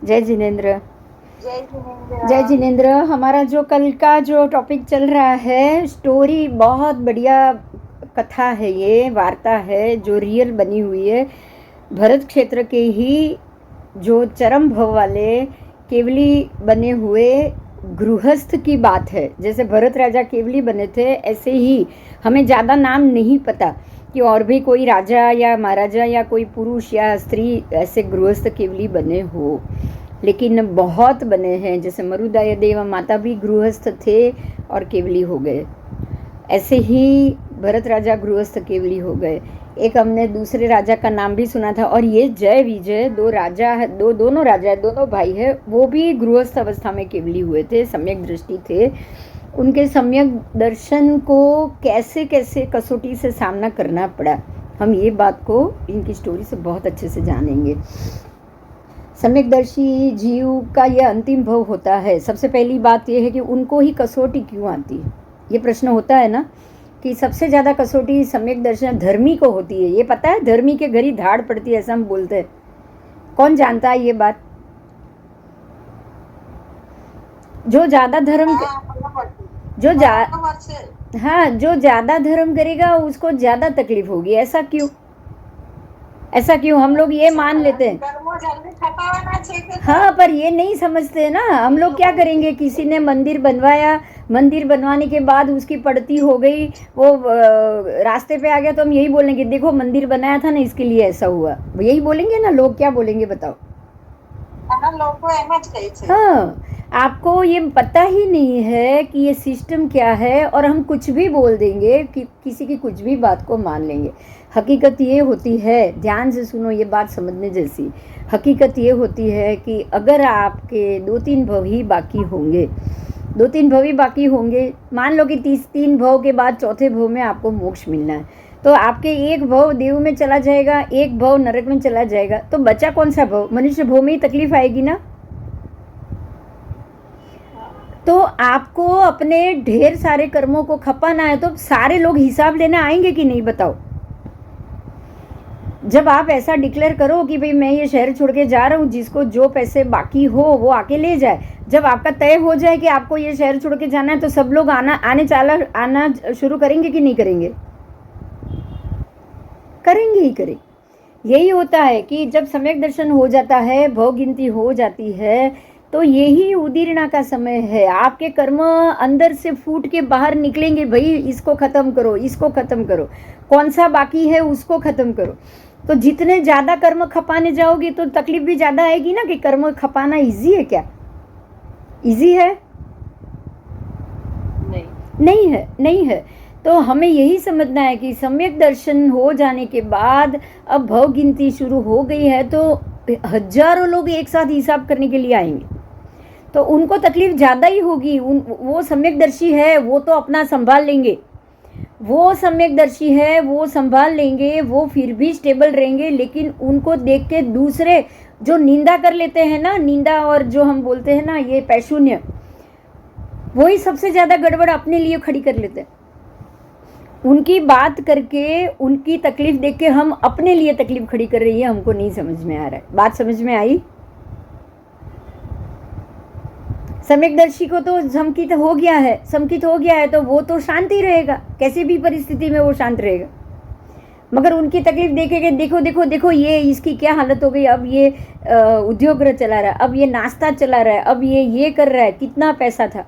जय जिनेन्द्र। जय जिनेन्द्र। जय जिनेन्द्र। हमारा जो कल का जो टॉपिक चल रहा है, स्टोरी बहुत बढ़िया कथा है, ये वार्ता है जो रियल बनी हुई है। भरत क्षेत्र के ही जो चरम भव वाले केवली बने हुए गृहस्थ की बात है। जैसे भरत राजा केवली बने थे, ऐसे ही हमें ज़्यादा नाम नहीं पता कि और भी कोई राजा या महाराजा या कोई पुरुष या स्त्री ऐसे गृहस्थ केवली बने हो, लेकिन बहुत बने हैं। जैसे मरुदय देव माता भी गृहस्थ थे और केवली हो गए, ऐसे ही भरत राजा गृहस्थ केवली हो गए। एक हमने दूसरे राजा का नाम भी सुना था, और ये जय विजय दो राजा है, दोनों राजा है, दोनों भाई है, वो भी गृहस्थ अवस्था में केवली हुए थे, सम्यक दृष्टि थे। उनके सम्यक दर्शन को कैसे कैसे कसौटी से सामना करना पड़ा, हम ये बात को इनकी स्टोरी से बहुत अच्छे से जानेंगे। सम्यकदर्शी जीव का यह अंतिम भव होता है। सबसे पहली बात यह है कि उनको ही कसौटी क्यों आती है, ये प्रश्न होता है ना, कि सबसे ज़्यादा कसौटी सम्यक दर्शन धर्मी को होती है। ये पता है, धर्मी के घर ही धाड़ पड़ती है, ऐसा हम बोलते हैं। कौन जानता है ये बात? जो ज़्यादा धर्म जो जो ज़्यादा धर्म करेगा उसको ज़्यादा तकलीफ होगी। ऐसा क्यों? ऐसा क्यों हम लोग ये मान लेते हैं? हाँ, पर ये नहीं समझते ना हम लोग। क्या करेंगे, किसी ने मंदिर बनवाया, मंदिर बनवाने के बाद उसकी पड़ती हो गई, वो रास्ते पे आ गया, तो हम यही बोलेंगे देखो मंदिर बनाया था ना, इसके लिए ऐसा हुआ। यही बोलेंगे ना लोग, क्या बोलेंगे बताओ? हाँ, आपको ये पता ही नहीं है कि ये सिस्टम क्या है, और हम कुछ भी बोल देंगे कि किसी की कुछ भी बात को मान लेंगे। हकीकत ये होती है, ध्यान से सुनो, ये बात समझने जैसी। हकीकत ये होती है कि अगर आपके 2-3 भव ही बाकी होंगे, 2-3 भव ही बाकी होंगे, मान लो कि 3 भव के बाद चौथे भव में आपको मोक्ष मिलना है, तो आपके एक भव देव में चला जाएगा, एक भव नरक में चला जाएगा, तो बचा कौन सा भव? मनुष्य भव में ही तकलीफ आएगी ना। तो आपको अपने ढेर सारे कर्मों को खपाना है, तो सारे लोग हिसाब लेने आएंगे कि नहीं बताओ? जब आप ऐसा डिक्लेयर करो कि भाई मैं ये शहर छोड़ के जा रहा हूँ, जिसको जो पैसे बाकी हो वो आके ले जाए, जब आपका तय हो जाए कि आपको ये शहर छोड़ के जाना है, तो सब लोग आना शुरू करेंगे कि नहीं करेंगे? करेंगे ही करेंगे। यही होता है कि जब सम्यक दर्शन हो जाता है, भव गिनती हो जाती है, तो यही उदीर्णा का समय है। आपके कर्म अंदर से फूट के बाहर निकलेंगे, भाई इसको खत्म करो, इसको खत्म करो, कौन सा बाकी है उसको खत्म करो। तो जितने ज़्यादा कर्म खपाने जाओगे तो तकलीफ भी ज़्यादा आएगी ना। कि कर्म खपाना इजी है क्या? इजी है? नहीं है, नहीं है। तो हमें यही समझना है कि सम्यक दर्शन हो जाने के बाद अब भव गिनती शुरू हो गई है, तो हजारों लोग एक साथ हिसाब करने के लिए आएंगे, तो उनको तकलीफ ज़्यादा ही होगी। वो सम्यकदर्शी है, वो तो अपना संभाल लेंगे, वो सम्यकदर्शी है, वो संभाल लेंगे, वो फिर भी स्टेबल रहेंगे। लेकिन उनको देख के दूसरे जो निंदा कर लेते हैं ना, निंदा और जो हम बोलते हैं ना ये पैशून्य, वही सबसे ज़्यादा गड़बड़ अपने लिए खड़ी कर लेते हैं। उनकी बात करके, उनकी तकलीफ देख के हम अपने लिए तकलीफ खड़ी कर रही है, हमको नहीं समझ में आ रहा है। बात समझ में आई? सम्यकदर्शी को तो समकित हो गया है, समकित हो गया है, तो वो तो शांत ही रहेगा, कैसी भी परिस्थिति में वो शांत रहेगा। मगर उनकी तकलीफ देखेंगे, देखो देखो देखो ये इसकी क्या हालत हो गई, अब ये उद्योग चला रहा है, अब ये नाश्ता चला रहा है, अब ये कर रहा है, कितना पैसा था,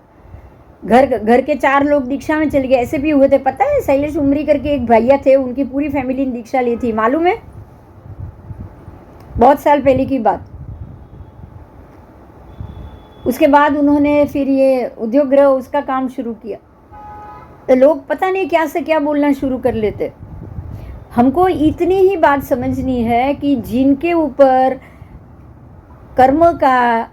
घर के 4 लोग दीक्षा में चले गए। ऐसे भी हुए थे, पता है? शैलेश उमरी करके एक भैया थे, उनकी पूरी फैमिली ने दीक्षा ली थी, मालूम है? बहुत साल पहले की बात। उसके बाद उन्होंने फिर ये उद्योग गृह उसका काम शुरू किया, तो लोग पता नहीं क्या से क्या बोलना शुरू कर लेते। हमको इतनी ही बात समझनी है कि जिनके ऊपर कर्म का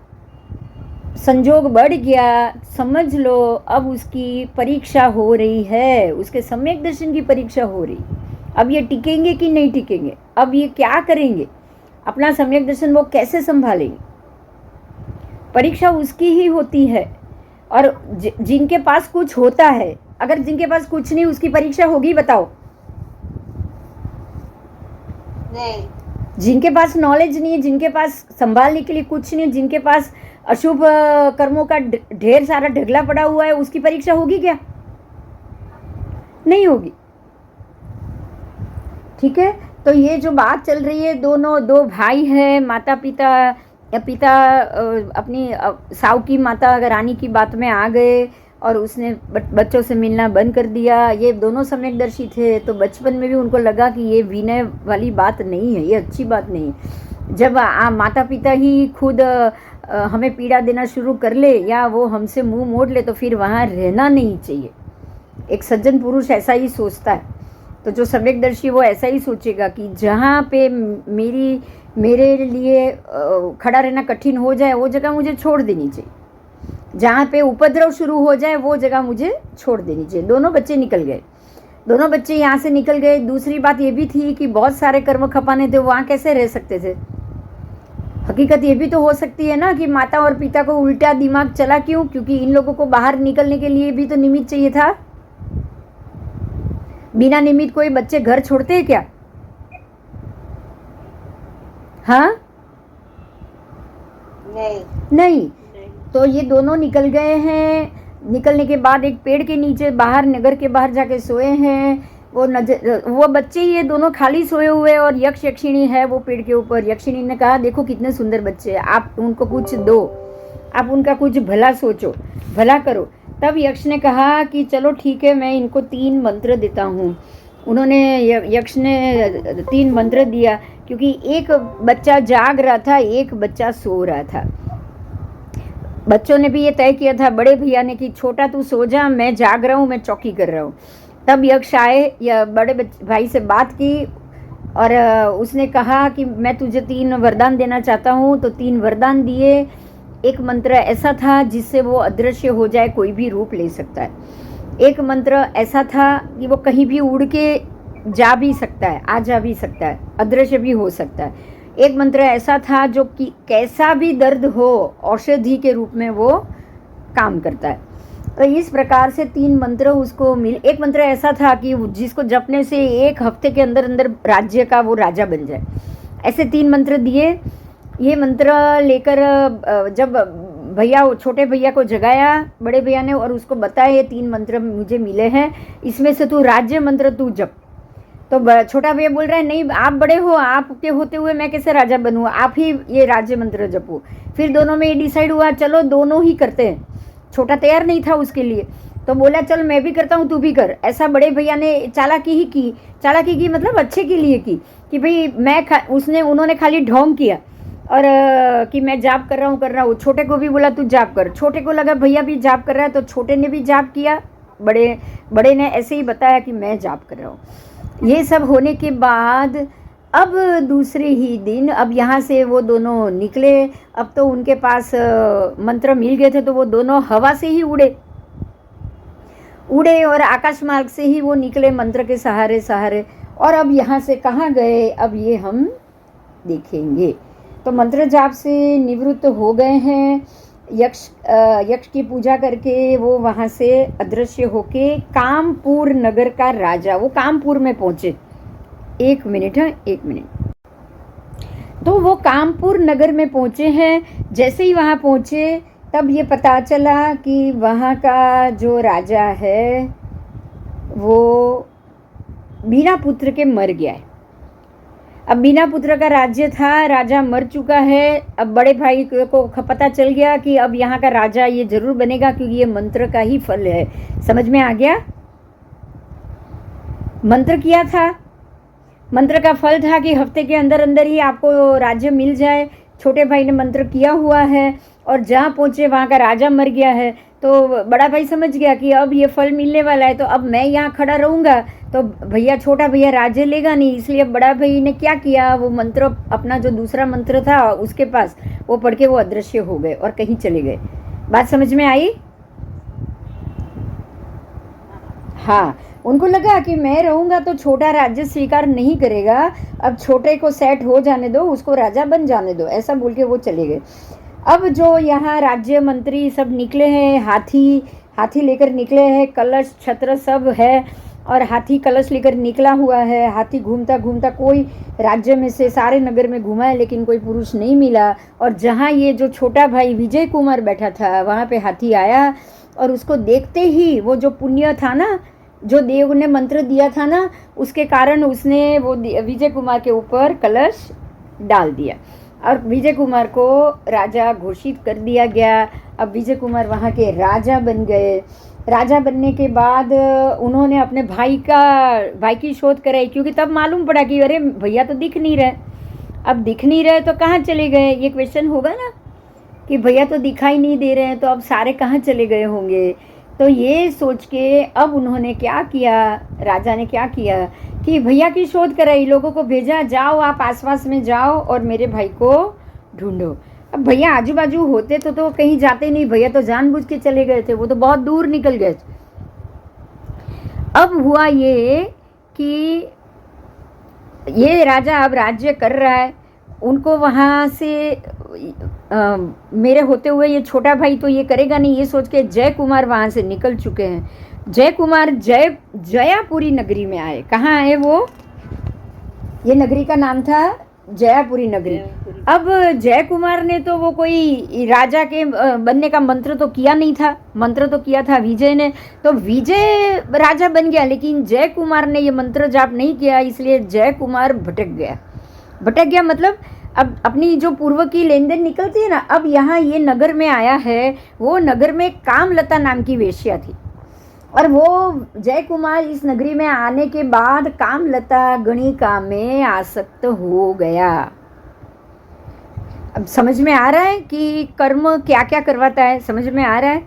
संजोग बढ़ गया, समझ लो अब उसकी परीक्षा हो रही है, उसके सम्यक दर्शन की परीक्षा हो रही। अब ये टिकेंगे कि नहीं टिकेंगे, अब ये क्या करेंगे, अपना सम्यक दर्शन वो कैसे संभालेंगे, परीक्षा उसकी ही होती है। और जिनके पास कुछ होता है, अगर जिनके पास कुछ नहीं, उसकी परीक्षा होगी? बताओ। नहीं। जिनके पास नॉलेज नहीं है, जिनके पास संभालने के लिए कुछ नहीं है, जिनके पास अशुभ कर्मों का ढेर सारा ढगला पड़ा हुआ है, उसकी परीक्षा होगी क्या? नहीं होगी। ठीक है, तो ये जो बात चल रही है, दो भाई हैं, माता पिता अपनी साऊ की माता रानी की बात में आ गए और उसने बच्चों से मिलना बंद कर दिया। ये दोनों सम्यकदर्शी थे, तो बचपन में भी उनको लगा कि ये विनय वाली बात नहीं है, ये अच्छी बात नहीं। जब माता पिता ही खुद हमें पीड़ा देना शुरू कर ले या वो हमसे मुंह मोड़ ले, तो फिर वहाँ रहना नहीं चाहिए। एक सज्जन पुरुष ऐसा ही सोचता है। तो जो सम्यकदर्शी वो ऐसा ही सोचेगा कि जहाँ पे मेरे लिए खड़ा रहना कठिन हो जाए, वो जगह मुझे छोड़ देनी चाहिए। जहाँ पे उपद्रव शुरू हो जाए, वो जगह मुझे छोड़ देनी चाहिए। दोनों बच्चे निकल गए, दोनों बच्चे यहाँ से निकल गए। दूसरी बात ये भी थी कि बहुत सारे कर्म खपाने थे, वहाँ कैसे रह सकते थे? हकीकत ये भी तो हो सकती है ना कि माता और पिता को उल्टा दिमाग चला। क्यों? क्योंकि इन लोगों को बाहर निकलने के लिए भी तो निमित्त चाहिए था। बिना निमित्त कोई बच्चे घर छोड़ते हैं क्या? हाँ, नहीं। तो ये दोनों निकल गए हैं। निकलने के बाद एक पेड़ के नीचे बाहर, नगर के बाहर जाके सोए हैं। वो बच्चे ये दोनों खाली सोए हुए, और यक्ष यक्षिणी है वो पेड़ के ऊपर। यक्षिणी ने कहा, देखो कितने सुंदर बच्चे, आप उनको कुछ दो, आप उनका कुछ भला सोचो, भला करो। तब यक्ष ने कहा कि चलो ठीक है, मैं इनको 3 मंत्र देता हूँ। उन्होंने, यक्ष ने 3 मंत्र दिया, क्योंकि एक बच्चा जाग रहा था, एक बच्चा सो रहा था। बच्चों ने भी ये तय किया था, बड़े भैया ने, कि छोटा तू सो जा, मैं जाग रहा हूँ, मैं चौकी कर रहा हूँ। तब यक्ष आए, या बड़े भाई से बात की और उसने कहा कि मैं तुझे 3 वरदान देना चाहता हूँ। तो 3 वरदान दिए। एक मंत्र ऐसा था जिससे वो अदृश्य हो जाए, कोई भी रूप ले सकता है। एक मंत्र ऐसा था कि वो कहीं भी उड़ के जा भी सकता है, आ जा भी सकता है, अदृश्य भी हो सकता है। एक मंत्र ऐसा था जो कि कैसा भी दर्द हो, औषधि के रूप में वो काम करता है। तो इस प्रकार से 3 मंत्र उसको मिल। एक मंत्र ऐसा था कि जिसको जपने से 1 हफ्ते के अंदर अंदर राज्य का वो राजा बन जाए। ऐसे 3 मंत्र दिए। ये मंत्र लेकर जब भैया, छोटे भैया को जगाया बड़े भैया ने, और उसको बताया ये 3 मंत्र मुझे मिले हैं, इसमें से तू राज्य मंत्र तू जप। तो छोटा भैया बोल रहा है, नहीं आप बड़े हो, आपके होते हुए मैं कैसे राजा बनूँ, आप ही ये राज्य मंत्र जपो। फिर दोनों में ये डिसाइड हुआ, चलो दोनों ही करते हैं। छोटा तैयार नहीं था उसके लिए, तो बोला चल मैं भी करता हूँ, तू भी कर। ऐसा बड़े भैया ने चालाकी ही की। चालाकी की मतलब अच्छे के लिए की, कि भाई उन्होंने खाली ढोंग किया और कि मैं जाप कर रहा हूँ। छोटे को भी बोला तू जाप कर। छोटे को लगा भैया भी जाप कर रहा है, तो छोटे ने भी जाप किया। बड़े ने ऐसे ही बताया कि मैं जाप कर रहा हूँ। ये सब होने के बाद अब दूसरे ही दिन, अब यहाँ से वो दोनों निकले। अब तो उनके पास मंत्र मिल गए थे, तो वो दोनों हवा से ही उड़े और आकाश मार्ग से ही वो निकले मंत्र के सहारे। और अब यहाँ से कहाँ गए, अब ये हम देखेंगे। तो मंत्र जाप से निवृत्त हो गए हैं। यक्ष की पूजा करके वो वहाँ से अदृश्य होके कामपुर नगर का राजा, वो कामपुर में पहुँचे। एक मिनट। तो वो कामपुर नगर में पहुँचे हैं। जैसे ही वहाँ पहुँचे, तब ये पता चला कि वहाँ का जो राजा है वो बीना पुत्र के मर गया है। अब बीना पुत्र का राज्य था, राजा मर चुका है। अब बड़े भाई को पता चल गया कि अब यहाँ का राजा ये जरूर बनेगा, क्योंकि ये मंत्र का ही फल है। समझ में आ गया? मंत्र किया था, मंत्र का फल था कि हफ्ते के अंदर अंदर ही आपको राज्य मिल जाए। छोटे भाई ने मंत्र किया हुआ है, और जहाँ पहुँचे वहाँ का राजा मर गया है। तो बड़ा भाई समझ गया कि अब ये फल मिलने वाला है, तो अब मैं यहाँ खड़ा रहूँगा तो छोटा भैया राज्य लेगा नहीं। इसलिए बड़ा भाई ने क्या किया, वो मंत्र, अपना जो दूसरा मंत्र था उसके पास, वो पढ़ के वो अदृश्य हो गए और कहीं चले गए। बात समझ में आई? हाँ, उनको लगा कि मैं रहूँगा तो छोटा राज्य स्वीकार नहीं करेगा, अब छोटे को सेट हो जाने दो, उसको राजा बन जाने दो, ऐसा बोल के वो चले गए। अब जो यहाँ राज्य मंत्री सब निकले हैं, हाथी लेकर निकले हैं, कलश छत्र सब है, और हाथी कलश लेकर निकला हुआ है। हाथी घूमता घूमता कोई राज्य में से सारे नगर में घुमा है, लेकिन कोई पुरुष नहीं मिला। और जहाँ ये जो छोटा भाई विजय कुमार बैठा था, वहाँ पे हाथी आया और उसको देखते ही वो जो पुण्य था ना, जो देव ने मंत्र दिया था ना, उसके कारण उसने वो विजय कुमार के ऊपर कलश डाल दिया और विजय कुमार को राजा घोषित कर दिया गया। अब विजय कुमार वहाँ के राजा बन गए। राजा बनने के बाद उन्होंने अपने भाई की शोध कराई, क्योंकि तब मालूम पड़ा कि अरे भैया तो दिख नहीं रहे। अब दिख नहीं रहे तो कहाँ चले गए, ये क्वेश्चन होगा ना कि भैया तो दिखाई नहीं दे रहे हैं, तो अब सारे कहाँ चले गए होंगे। तो ये सोच के अब उन्होंने क्या किया, राजा ने क्या किया कि भैया की शोध कराई, लोगों को भेजा, जाओ आप आसपास में जाओ और मेरे भाई को ढूंढो। अब भैया आजू बाजू होते तो कहीं जाते नहीं, भैया तो जानबूझ के चले गए थे, वो तो बहुत दूर निकल गए। अब हुआ ये कि ये राजा अब राज्य कर रहा है, उनको वहाँ से मेरे होते हुए ये छोटा भाई तो ये करेगा नहीं, ये सोच के जय कुमार वहाँ से निकल चुके हैं। जय कुमार जयापुरी नगरी में आए। कहाँ आए वो, ये नगरी का नाम था जयापुरी नगरी। अब जय कुमार ने तो वो कोई राजा के बनने का मंत्र तो किया नहीं था, मंत्र तो किया था विजय ने, तो विजय राजा बन गया, लेकिन जय कुमार ने ये मंत्र जाप नहीं किया, इसलिए जय कुमार भटक गया मतलब अब अपनी जो पूर्व की लेन देन निकलती है ना, अब यहाँ ये नगर में आया है। वो नगर में कामलता नाम की वेश्या थी, और वो जय कुमार इस नगरी में आने के बाद कामलता गणिका में आसक्त हो गया। अब समझ में आ रहा है कि कर्म क्या क्या करवाता है, समझ में आ रहा है।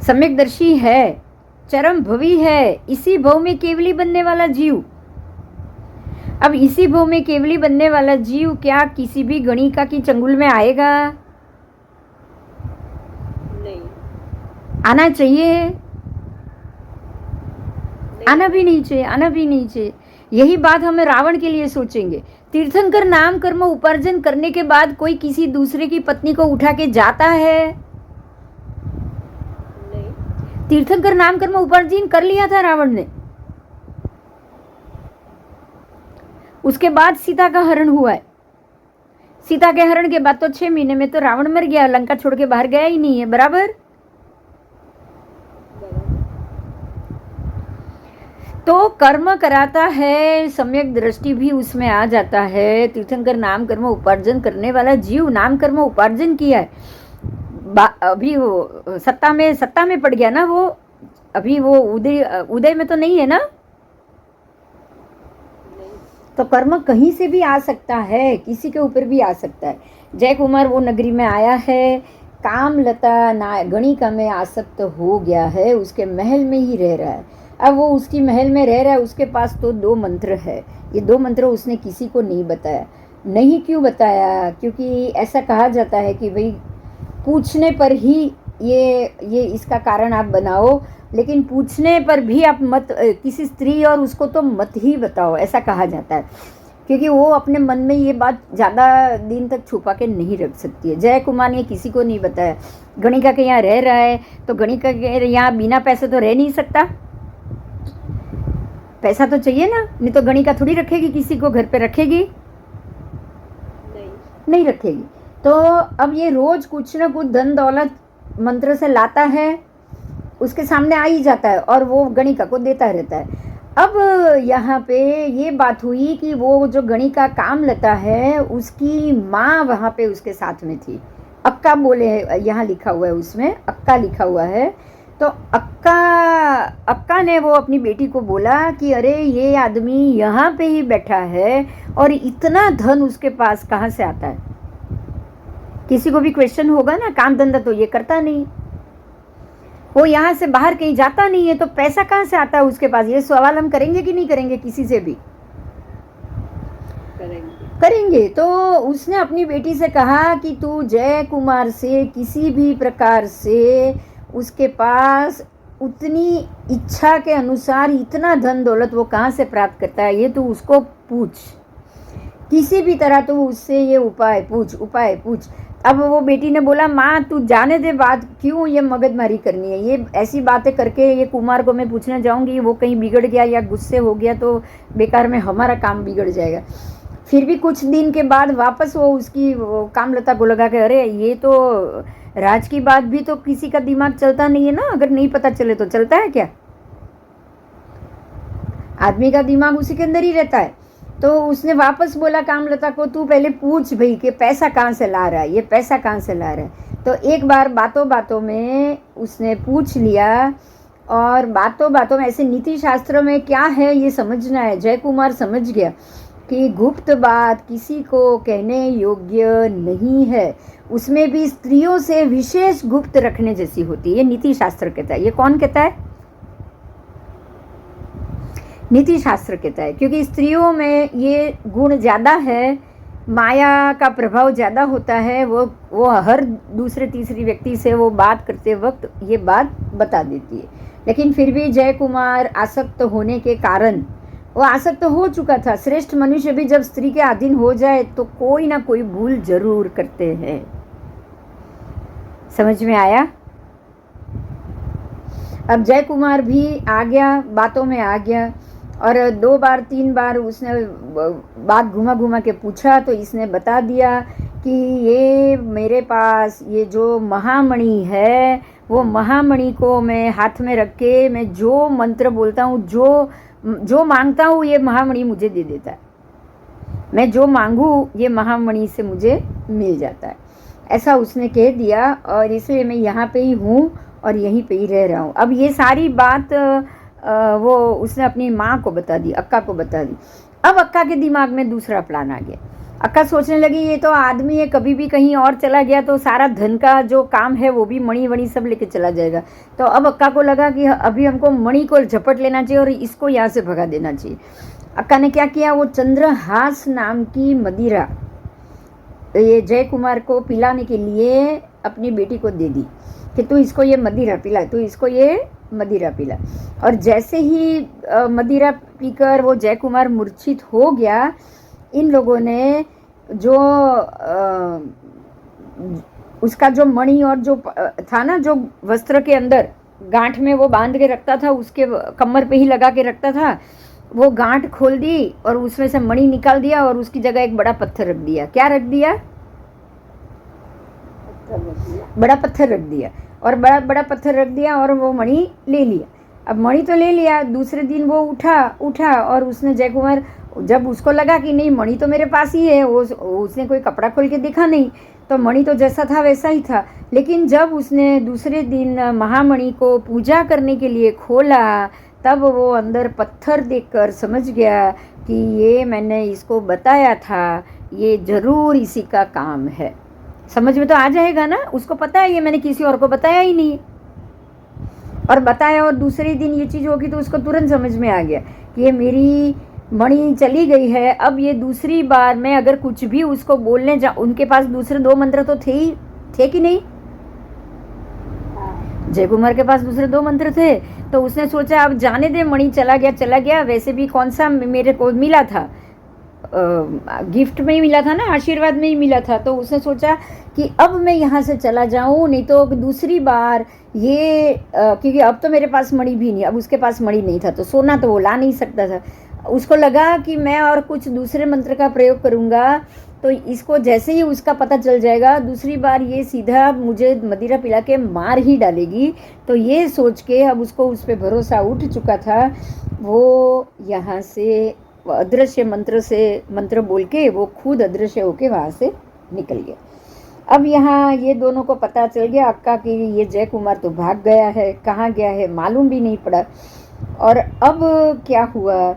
सम्यकदर्शी है, चरम भवी है, इसी भव में केवली बनने वाला जीव। अब इसी भव में केवली बनने वाला जीव क्या किसी भी गणिका की चंगुल में आएगा? नहीं, आना चाहिए? आना भी नहीं चाहिए। यही बात हम रावण के लिए सोचेंगे। तीर्थंकर नाम कर्म उपार्जन करने के बाद कोई किसी दूसरे की पत्नी को उठा के जाता है? नहीं। तीर्थंकर नाम कर्म उपार्जन कर लिया था रावण ने। उसके बाद सीता का हरण हुआ है। सीता के हरण के बाद तो 6 महीने में तो रावण मर गया, लंका छोड़ के बाहर गया ही नहीं है, बराबर। तो कर्म कराता है, सम्यक दृष्टि भी उसमें आ जाता है। तीर्थंकर नाम कर्म उपार्जन करने वाला जीव नाम कर्म उपार्जन किया है, अभी वो सत्ता में पड़ गया ना, वो अभी वो उदय में तो नहीं है ना। तो कर्म कहीं से भी आ सकता है, किसी के ऊपर भी आ सकता है। जय कुमार वो नगरी में आया है, कामलता गणिका में आसक्त हो गया है, उसके महल में ही रह रहा है। अब वो उसकी महल में रह रहा है, उसके पास तो 2 मंत्र है। ये 2 मंत्र उसने किसी को नहीं बताया। नहीं क्यों बताया? क्योंकि ऐसा कहा जाता है कि भाई पूछने पर ही ये इसका कारण आप बनाओ, लेकिन पूछने पर भी आप मत, किसी स्त्री और उसको तो मत ही बताओ, ऐसा कहा जाता है। क्योंकि वो अपने मन में ये बात ज़्यादा दिन तक छुपा के नहीं रख सकती है। जय कुमार ने किसी को नहीं बताया। गणिका के यहाँ रह रहा है, तो गणिका के यहाँ बिना पैसे तो रह नहीं सकता, पैसा तो चाहिए ना, नहीं तो गणिका थोड़ी रखेगी, किसी को घर पे रखेगी? नहीं रखेगी। तो अब ये रोज कुछ ना कुछ धन दौलत मंत्र से लाता है, उसके सामने आ ही जाता है और वो गणिका को देता रहता है। अब यहाँ पे ये बात हुई कि वो जो गणिका कामलता है, उसकी माँ वहाँ पे उसके साथ में थी। अक्का बोले, यहाँ लिखा हुआ है, उसमें अक्का लिखा हुआ है। तो अक्का ने वो अपनी बेटी को बोला कि अरे ये आदमी यहाँ पे ही बैठा है और इतना धन उसके पास कहाँ से आता है? किसी को भी क्वेश्चन होगा ना, काम धंधा तो ये करता नहीं, वो यहाँ से बाहर कहीं जाता नहीं है, तो पैसा कहाँ से आता है उसके पास? ये सवाल हम करेंगे कि नहीं करेंगे? किसी से भी करेंगे। तो उसने अपनी बेटी से कहा कि तू जय कुमार से किसी भी प्रकार से उसके पास उतनी इच्छा के अनुसार इतना धन दौलत वो कहाँ से प्राप्त करता है, ये तू उसको पूछ, किसी भी तरह तो उससे ये उपाय पूछ। अब वो बेटी ने बोला, माँ तू जाने दे बात, क्यों ये मगजमारी करनी है, ये ऐसी बातें करके ये कुमार को मैं पूछने जाऊंगी, वो कहीं बिगड़ गया या गुस्से हो गया तो बेकार में हमारा काम बिगड़ जाएगा। फिर भी कुछ दिन के बाद वापस वो उसकी कामलता को लगा कि अरे ये तो राज की बात भी तो किसी का दिमाग चलता नहीं है ना, अगर नहीं पता चले तो चलता है क्या, आदमी का दिमाग उसी के अंदर ही रहता है। तो उसने वापस बोला कामलता को, तू पहले पूछ भाई कि पैसा कहाँ से ला रहा है, ये पैसा कहाँ से ला रहा है। तो एक बार बातों बातों में उसने पूछ लिया, और बातों बातों में, ऐसे नीति शास्त्र में क्या है ये समझना है। जय कुमार समझ गया कि गुप्त बात किसी को कहने योग्य नहीं है, उसमें भी स्त्रियों से विशेष गुप्त रखने जैसी होती है। ये नीति शास्त्र कहता है। ये कौन कहता है? नीति शास्त्र कहता है, क्योंकि स्त्रियों में ये गुण ज़्यादा है, माया का प्रभाव ज़्यादा होता है। वो हर दूसरे तीसरी व्यक्ति से वो बात करते वक्त ये बात बता देती है। लेकिन फिर भी जय कुमार आसक्त होने के कारण, वो आसक्त हो चुका था। श्रेष्ठ मनुष्य भी जब स्त्री के अधीन हो जाए तो कोई ना कोई भूल जरूर करते हैं। समझ में आया? अब जय कुमार भी आ गया, बातों में आ गया, और 2 बार 3 बार उसने बात घुमा घुमा के पूछा तो इसने बता दिया कि ये मेरे पास ये जो महामणि है, वो महामणि को मैं हाथ में रख के मैं जो मंत्र बोलता हूँ, जो मांगता हूँ, ये महामणि मुझे दे देता है। मैं जो मांगूँ ये महामणि से मुझे मिल जाता है, ऐसा उसने कह दिया। और इसलिए मैं यहाँ पे ही हूँ और यहीं पे ही रह रहा हूँ। अब ये सारी बात वो उसने अपनी माँ को बता दी, अक्का को बता दी। अब अक्का के दिमाग में दूसरा प्लान आ गया। अक्का सोचने लगी, ये तो आदमी है, कभी भी कहीं और चला गया तो सारा धन का जो काम है वो भी मणि वणि सब लेके चला जाएगा। तो अब अक्का को लगा कि अभी हमको मणि को झपट लेना चाहिए और इसको यहाँ से भगा देना चाहिए। अक्का ने क्या किया, वो चंद्रहास नाम की मदिरा ये जय कुमार को पिलाने के लिए अपनी बेटी को दे दी कि तू इसको ये मदिरा पिला, तू इसको ये मदिरा पिला। और जैसे ही मदिरा पीकर वो जय कुमार मूर्छित हो गया, इन लोगों ने जो उसका जो मणि और जो था ना, जो वस्त्र के अंदर गांठ में वो बांध के रखता था, उसके कमर पे ही लगा के रखता था, वो गांठ खोल दी और उसमें से मणि निकाल दिया और उसकी जगह एक बड़ा पत्थर रख दिया। क्या रख दिया? बड़ा पत्थर रख दिया। और बड़ा पत्थर रख दिया और वो मणि ले लिया। अब मणि तो ले लिया, दूसरे दिन वो उठा और उसने जय कुमार, जब उसको लगा कि नहीं मणि तो मेरे पास ही है, उसने कोई कपड़ा खोल के देखा नहीं, तो मणि तो जैसा था वैसा ही था। लेकिन जब उसने दूसरे दिन महामणि को पूजा करने के लिए खोला, तब वो अंदर पत्थर देखकर समझ गया कि ये मैंने इसको बताया था, ये ज़रूर इसी का काम है। समझ में तो आ जाएगा ना, उसको पता है ये मैंने किसी और को बताया ही नहीं, और बताया और दूसरे दिन ये चीज़ होगी तो उसको तुरंत समझ में आ गया कि ये मेरी मणि चली गई है। अब ये दूसरी बार मैं अगर कुछ भी उसको बोलने जा, उनके पास दूसरे 2 मंत्र तो थे कि नहीं? जय कुमार के पास दूसरे 2 मंत्र थे। तो उसने सोचा अब जाने दे, मणि चला गया, वैसे भी कौन सा मेरे को मिला था, गिफ्ट में ही मिला था ना, आशीर्वाद में ही मिला था। तो उसने सोचा कि अब मैं यहाँ से चला जाऊँ, नहीं तो दूसरी बार ये क्योंकि अब तो मेरे पास मणि भी नहीं, अब उसके पास मणि नहीं था तो सोना तो वो ला नहीं सकता था। उसको लगा कि मैं और कुछ दूसरे मंत्र का प्रयोग करूँगा तो इसको जैसे ही उसका पता चल जाएगा, दूसरी बार ये सीधा मुझे मदिरा पिला के मार ही डालेगी। तो ये सोच के अब उसको उस पर भरोसा उठ चुका था। वो यहाँ से अदृश्य मंत्र बोल के वो खुद अदृश्य होके वहाँ से निकल गया। अब यहाँ ये दोनों को पता चल गया अक्का कि ये जय कुमार तो भाग गया है, कहाँ गया है मालूम भी नहीं पड़ा। और अब क्या हुआ,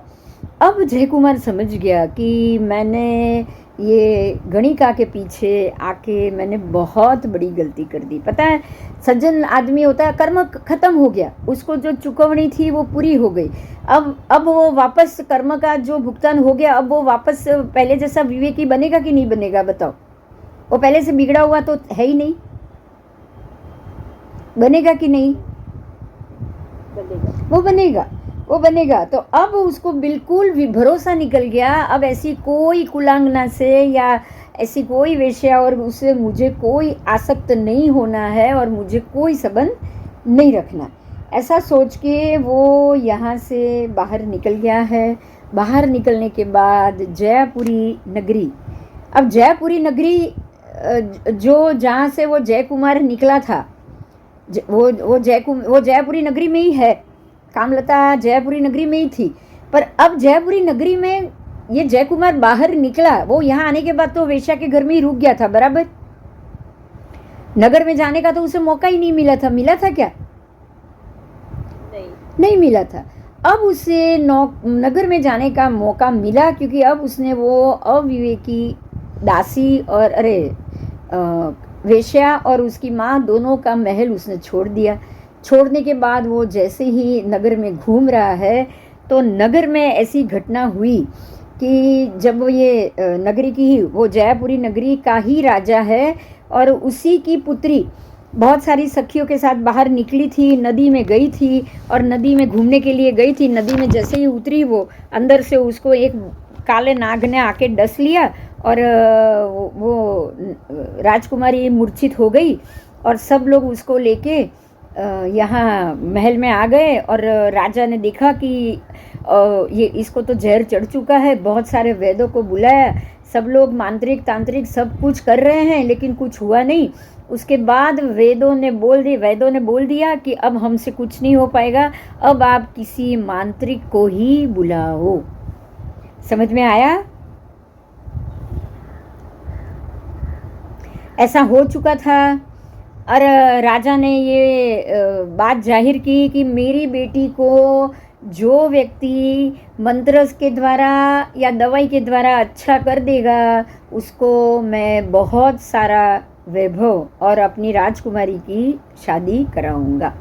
अब जय कुमार समझ गया कि मैंने ये गणिका के पीछे आके मैंने बहुत बड़ी गलती कर दी। पता है, सज्जन आदमी होता है, कर्म खत्म हो गया, उसको जो चुकवनी थी वो पूरी हो गई। अब वो वापस कर्म का जो भुगतान हो गया, अब वो वापस पहले जैसा विवेकी बनेगा कि नहीं बनेगा? बताओ, वो पहले से बिगड़ा हुआ तो है ही नहीं, बनेगा कि नहीं? वो बनेगा। तो अब उसको बिल्कुल भी भरोसा निकल गया। अब ऐसी कोई कुलांगना से या ऐसी कोई वेश्या और उससे मुझे कोई आसक्त नहीं होना है और मुझे कोई संबंध नहीं रखना। ऐसा सोच के वो यहाँ से बाहर निकल गया है। बाहर निकलने के बाद जयपुरी नगरी, अब जयपुरी नगरी जो जहाँ से वो जय कुमार निकला था, वो जयपुरी नगरी में ही है। कामलता जयपुरी नगरी में ही थी, पर अब जयपुरी नगरी में ये जय कुमार बाहर निकला। वो यहाँ आने के बाद तो वेश्या के घर में ही रुक गया था, बराबर। नगर में जाने का तो उसे मौका ही नहीं मिला था। मिला था क्या? नहीं मिला था। अब उसे नगर में जाने का मौका मिला, क्योंकि अब उसने वो अविवेकी दासी और वेश्या और उसकी माँ दोनों का महल उसने छोड़ दिया। छोड़ने के बाद वो जैसे ही नगर में घूम रहा है तो नगर में ऐसी घटना हुई कि जब ये नगरी की, वो जयपुरी नगरी का ही राजा है और उसी की पुत्री बहुत सारी सखियों के साथ बाहर निकली थी, नदी में गई थी और नदी में घूमने के लिए गई थी। नदी में जैसे ही उतरी वो अंदर से उसको एक काले नाग ने आके डस लिया और वो राजकुमारी मूर्छित हो गई और सब लोग उसको लेके यहाँ महल में आ गए। और राजा ने देखा कि ये इसको तो जहर चढ़ चुका है। बहुत सारे वैद्यों को बुलाया, सब लोग मांत्रिक तांत्रिक सब कुछ कर रहे हैं लेकिन कुछ हुआ नहीं। उसके बाद वैद्यों ने बोल दिया कि अब हमसे कुछ नहीं हो पाएगा, अब आप किसी मांत्रिक को ही बुलाओ। समझ में आया? ऐसा हो चुका था और राजा ने ये बात जाहिर की कि मेरी बेटी को जो व्यक्ति मंत्र के द्वारा या दवाई के द्वारा अच्छा कर देगा उसको मैं बहुत सारा वैभव और अपनी राजकुमारी की शादी कराऊंगा।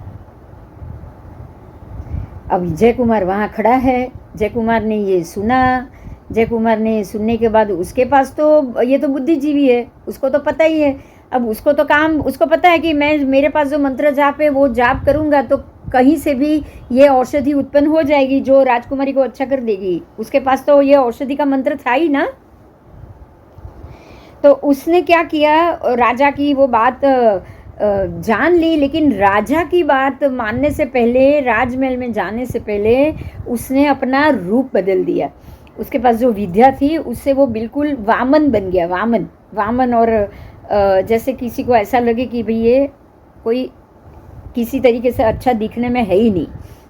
अब जय कुमार वहाँ खड़ा है। जय कुमार ने ये सुना। जय कुमार ने सुनने के बाद उसके पास तो ये तो बुद्धिजीवी है, उसको तो पता ही है। अब उसको तो उसको पता है कि मेरे पास जो मंत्र जाप है वो जाप करूँगा तो कहीं से भी ये औषधि उत्पन्न हो जाएगी जो राजकुमारी को अच्छा कर देगी। उसके पास तो ये औषधि का मंत्र था ही ना। तो उसने क्या किया, राजा की वो बात जान ली, लेकिन राजा की बात मानने से पहले, राजमहल में जाने से पहले उसने अपना रूप बदल दिया। उसके पास जो विद्या थी उससे वो बिल्कुल वामन बन गया। वामन और जैसे किसी को ऐसा लगे कि भाई ये कोई किसी तरीके से अच्छा दिखने में है ही नहीं,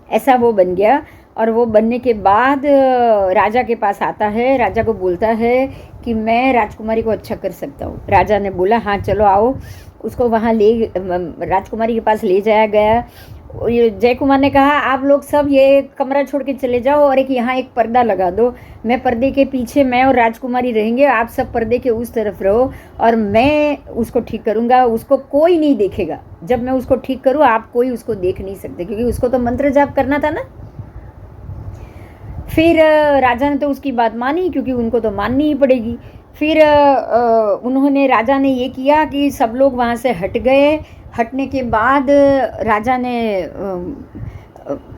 ऐसा वो बन गया। और वो बनने के बाद राजा के पास आता है, राजा को बोलता है कि मैं राजकुमारी को अच्छा कर सकता हूँ। राजा ने बोला हाँ चलो आओ। उसको वहाँ राजकुमारी के पास ले जाया गया। जय कुमार ने कहा आप लोग सब ये कमरा छोड़ के चले जाओ और यहाँ एक पर्दा लगा दो। मैं पर्दे के पीछे मैं और राजकुमारी रहेंगे, आप सब पर्दे के उस तरफ रहो और मैं उसको ठीक करूँगा। उसको कोई नहीं देखेगा। जब मैं उसको ठीक करूँ आप कोई उसको देख नहीं सकते, क्योंकि उसको तो मंत्र जाप करना था ना। फिर राजा ने तो उसकी बात मानी, क्योंकि उनको तो माननी ही पड़ेगी। फिर राजा ने ये किया कि सब लोग वहाँ से हट गए। हटने के बाद राजा ने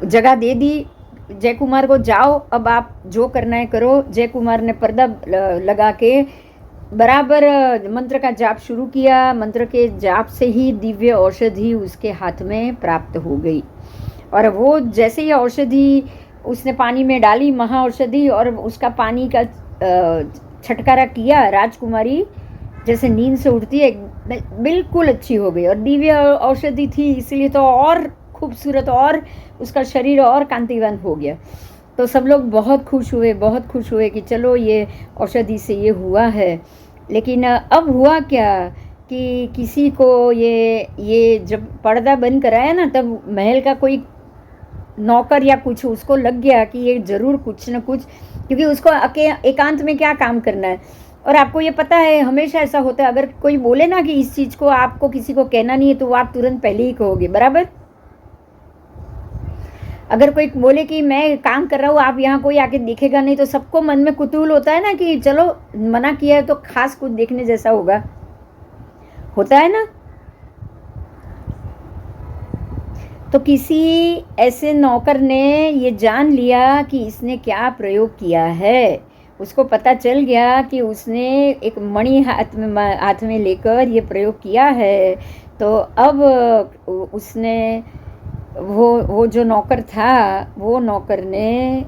जगह दे दी जय कुमार को, जाओ अब आप जो करना है करो। जय कुमार ने पर्दा लगा के बराबर मंत्र का जाप शुरू किया। मंत्र के जाप से ही दिव्य औषधि उसके हाथ में प्राप्त हो गई। और वो जैसे ही औषधि उसने पानी में डाली, महा औषधि, और उसका पानी का छटकारा किया, राजकुमारी जैसे नींद से उठती है बिल्कुल अच्छी हो गई। और दिव्य औषधि थी इसलिए तो और खूबसूरत, और उसका शरीर और कांतिवान हो गया। तो सब लोग बहुत खुश हुए कि चलो ये औषधि से ये हुआ है। लेकिन अब हुआ क्या कि किसी को ये जब पर्दा बंद कराया ना, तब महल का कोई नौकर या कुछ उसको लग गया कि ये ज़रूर कुछ न कुछ, क्योंकि उसको एकांत में क्या काम करना है। और आपको ये पता है हमेशा ऐसा होता है, अगर कोई बोले ना कि इस चीज़ को आपको किसी को कहना नहीं है तो वो आप तुरंत पहले ही कहोगे, बराबर। अगर कोई बोले कि मैं काम कर रहा हूँ, आप यहाँ कोई आके देखेगा नहीं, तो सबको मन में कुतूहल होता है ना कि चलो मना किया है तो खास कुछ देखने जैसा होता है ना। तो किसी ऐसे नौकर ने ये जान लिया कि इसने क्या प्रयोग किया है। उसको पता चल गया कि उसने एक मणि हाथ में लेकर ये प्रयोग किया है, तो अब उसने वो जो नौकर था, वो नौकर ने,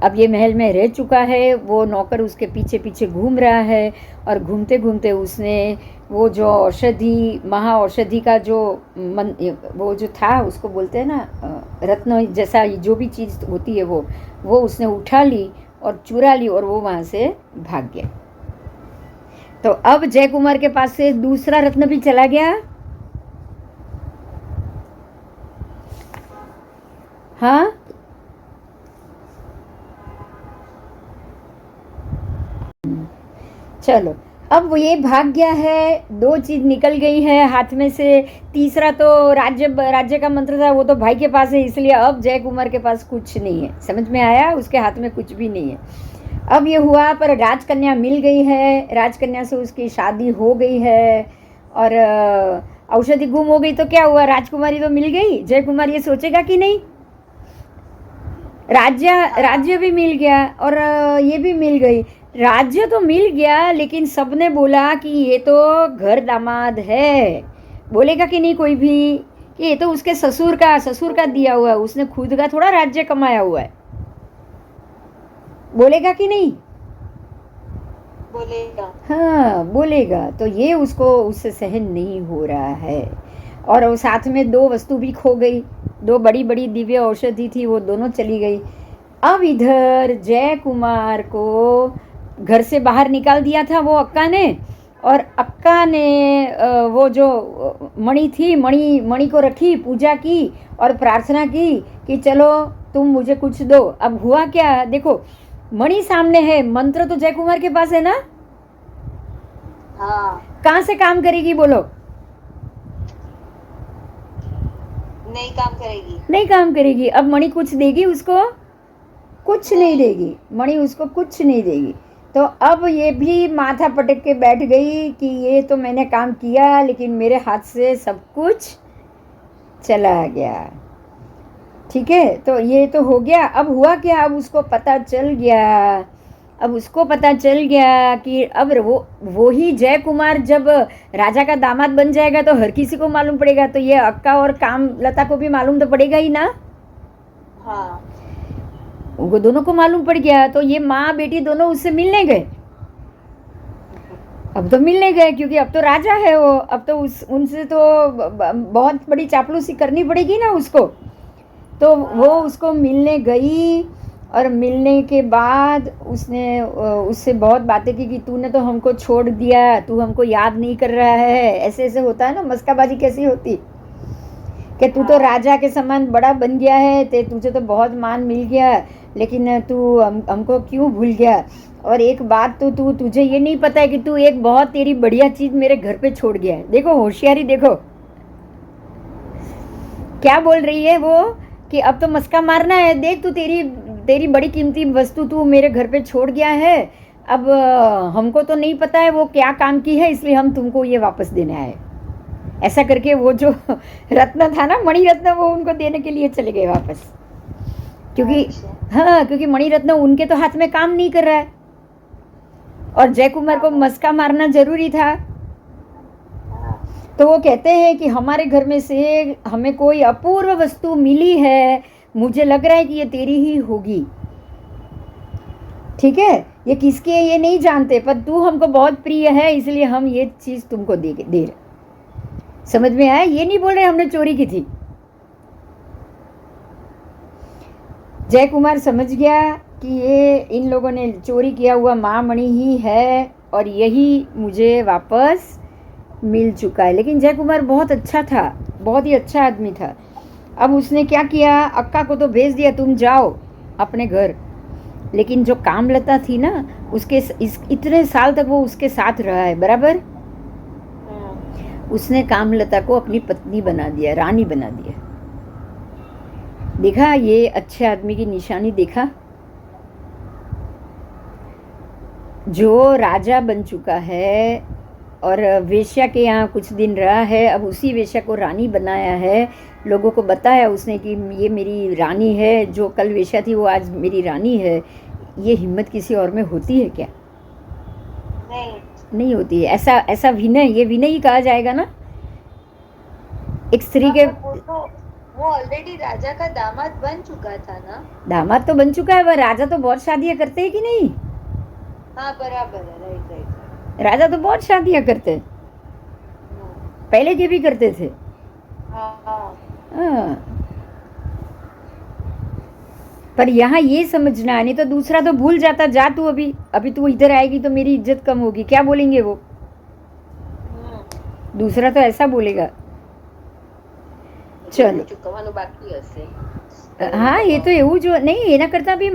अब ये महल में रह चुका है, वो नौकर उसके पीछे पीछे घूम रहा है, और घूमते घूमते उसने वो जो औषधि, महा औषधि का जो वो जो था, उसको बोलते हैं ना रत्न जैसा जो भी चीज़ होती है, वो उसने उठा ली और चुरा ली, और वो वहाँ से भाग गया। तो अब जय कुमार के पास से दूसरा रत्न भी चला गया। हाँ, चलो, अब वो ये भाग गया है, दो चीज निकल गई है हाथ में से। तीसरा तो राज्य का मंत्र था, वो तो भाई के पास है, इसलिए अब जय कुमार के पास कुछ नहीं है। समझ में आया? उसके हाथ में कुछ भी नहीं है। अब ये हुआ, पर राजकन्या मिल गई है, राजकन्या से उसकी शादी हो गई है, और औषधि गुम हो गई तो क्या हुआ, राजकुमारी तो मिल गई। जय कुमार ये सोचेगा कि नहीं, राज्य भी मिल गया और ये भी मिल गई। राज्य तो मिल गया, लेकिन सबने बोला कि ये तो घर दामाद है। बोलेगा कि नहीं कोई भी कि ये तो उसके ससुर का दिया हुआ है, उसने खुद का थोड़ा राज्य कमाया हुआ है। बोलेगा कि नहीं? बोलेगा। हाँ, बोलेगा। तो ये उससे सहन नहीं हो रहा है, और वो साथ में दो वस्तु भी खो गई, दो बड़ी बड़ी दिव्य औषधि थी, वो दोनों चली गई। अब इधर जय कुमार को घर से बाहर निकाल दिया था वो अक्का ने, और अक्का ने वो जो मणि थी, मणि को रखी, पूजा की और प्रार्थना की कि चलो तुम मुझे कुछ दो। अब हुआ क्या, देखो, मणि सामने है, मंत्र तो जय कुमार के पास है ना। हाँ, कहाँ से काम करेगी बोलो? नहीं काम करेगी। नहीं काम करेगी। अब मणि कुछ देगी उसको? कुछ नहीं देगी, मणि उसको कुछ नहीं देगी। तो अब ये भी माथा पटक के बैठ गई कि ये तो मैंने काम किया, लेकिन मेरे हाथ से सब कुछ चला गया। ठीक है, तो ये तो हो गया। अब हुआ क्या, अब उसको पता चल गया कि अब वो ही जय कुमार जब राजा का दामाद बन जाएगा तो हर किसी को मालूम पड़ेगा, तो ये अक्का और काम लता को भी मालूम तो पड़ेगा ही ना। हाँ, उनको दोनों को मालूम पड़ गया, तो ये माँ बेटी दोनों उससे मिलने गए। अब तो मिलने गए क्योंकि अब तो राजा है वो, अब तो उनसे तो बहुत बड़ी चापलूसी करनी पड़ेगी ना उसको। तो वो उसको मिलने गई, और मिलने के बाद उसने उससे बहुत बातें की कि तूने तो हमको छोड़ दिया, तू हमको याद नहीं कर रहा है। ऐसे ऐसे होता है ना, मस्काबाजी कैसी होती कि तू तो राजा के समान बड़ा बन गया है, तुझे तो बहुत मान मिल गया, लेकिन तू हमको क्यों भूल गया। और एक बात तो तुझे ये नहीं पता है कि तू एक बहुत तेरी बढ़िया चीज मेरे घर पे छोड़ गया है। देखो होशियारी, देखो क्या बोल रही है वो, कि अब तो मस्का मारना है। देख, तू तेरी बड़ी कीमती वस्तु तू मेरे घर पे छोड़ गया है। अब हमको तो नहीं पता है वो क्या काम की है, इसलिए हम तुमको ये वापस देने आए। ऐसा करके वो जो रत्न था ना, मणि रत्न, वो उनको देने के लिए चले गए वापस, क्योंकि हाँ, क्योंकि मणि रत्न उनके तो हाथ में काम नहीं कर रहा है, और जय कुमार को मस्का मारना जरूरी था। तो वो कहते हैं कि हमारे घर में से हमें कोई अपूर्व वस्तु मिली है, मुझे लग रहा है कि ये तेरी ही होगी। ठीक है, ये किसकी है ये नहीं जानते, पर तू हमको बहुत प्रिय है, इसलिए हम ये चीज तुमको दे रहे। समझ में आया? ये नहीं बोल रहे हमने चोरी की थी। जय कुमार समझ गया कि ये इन लोगों ने चोरी किया हुआ महामणि ही है, और यही मुझे वापस मिल चुका है। लेकिन जय कुमार बहुत अच्छा था, बहुत ही अच्छा आदमी था। अब उसने क्या किया, अक्का को तो भेज दिया, तुम जाओ अपने घर। लेकिन जो कामलता थी ना, उसके इतने साल तक वो उसके साथ रहा है, बराबर। उसने कामलता को अपनी पत्नी बना दिया, रानी बना दिया। देखा ये अच्छे आदमी की निशानी? देखा, जो राजा बन चुका है और वेश्या के यहाँ कुछ दिन रहा है, अब उसी वेश्या को रानी बनाया है। लोगों को बताया उसने कि ये मेरी रानी है, जो कल वेश्या थी वो आज मेरी रानी है। ये हिम्मत किसी और में होती है क्या? नहीं। नहीं होती है। ऐसा ऐसा विनय, ये विनय ही कहा जाएगा ना एक स्त्री के। वो ऑलरेडी राजा का दामाद बन चुका था ना। दामाद तो बन चुका है, वह राजा तो बहुत शादियां करते हैं कि नहीं? हाँ बराबर है, राइट राइट। राजा तो बहुत शादियां करते हैं, पहले के भी करते थे। हाँ। हाँ। पर यहाँ ये समझना, नहीं तो दूसरा तो भूल जाता, जा तू अभी, अभी तू इधर आएगी तो मेरी इज्जत कम होगी, क्या बोलेंगे वो? दूसरा तो ऐसा बोलेगा। चलो बाकी હશે। હા એ તો એવું જો નહીં, એના કરતાં બી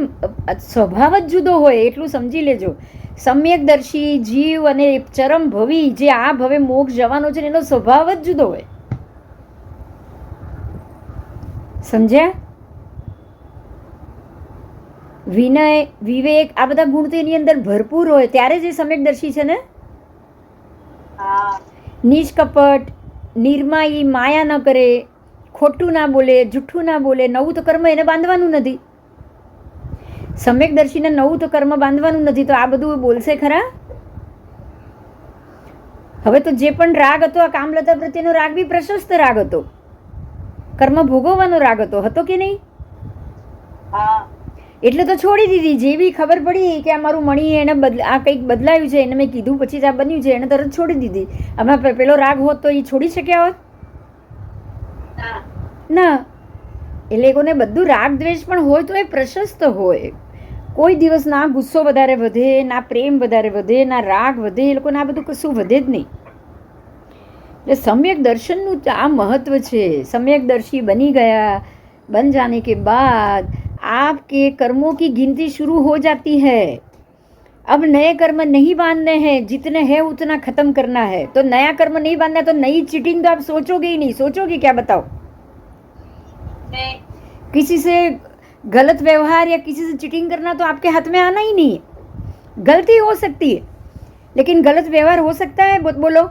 સ્વભાવ જ જુદો હોય એટલું સમજી લેજો. સમ્યકદર્શી જીવ અને ચરમ ભવી જે આ ભવે મોક્ષ જવાનો છે એનો સ્વભાવ જ જુદો હોય. સમજ્યા? વિનય, વિવેક, આ બધા ગુણ તો એની અંદર ભરપૂર હોય ત્યારે જે સમ્યકદર્શી છે ને. નિષ્કપટ, નિર્માયી, માયા ન કરે, ખોટું ના બોલે, જૂઠું ના બોલે, નવું તો કર્મ એને બાંધવાનું નથી. સમ્યકદર્શીને નવું તો કર્મ બાંધવાનું નથી, તો આ બધું બોલશે ખરા? હવે તો જે પણ રાગ હતો આ કામલતા પ્રત્યેનો રાગ બી પ્રશસ્ત રાગ હતો, કર્મ ભોગવવાનો રાગ હતો કે નહીં? એટલે તો છોડી દીધી. જેવી ખબર પડી કે આ મારું મણી એને આ કંઈક બદલાયું છે, એને મેં કીધું પછી જ આ બન્યું છે, એને તરત છોડી દીધી. આમાં પેલો રાગ હોત તો એ છોડી શક્યા હોત ના. એ લોકોને બધું રાગ દ્વેષ પણ હોય તો એ પ્રશસ્ત હોય. કોઈ દિવસ ના ગુસ્સો વધારે વધે, ના પ્રેમ વધારે વધે, ના રાગ વધે, એ લોકોને આ બધું કશું વધે જ નહીં. એટલે सम्यक दर्शनનું આ મહત્વ છે. सम्यक दर्शी बनी गया, बन जाने के बाद आपके कर्मों की गिनती शुरू हो जाती है. अब नए कर्म नहीं बांधने हैं, जितने हैं उतना खत्म करना है. तो नया कर्म नहीं बांधना तो नई चीटिंग तो आप सोचोगे ही नहीं. सोचोगे क्या बताओ? किसी से गलत व्यवहार या किसी से चीटिंग करना तो आपके हाथ में आना ही नहीं है. गलती हो सकती है लेकिन गलत व्यवहार हो सकता है? बोलो.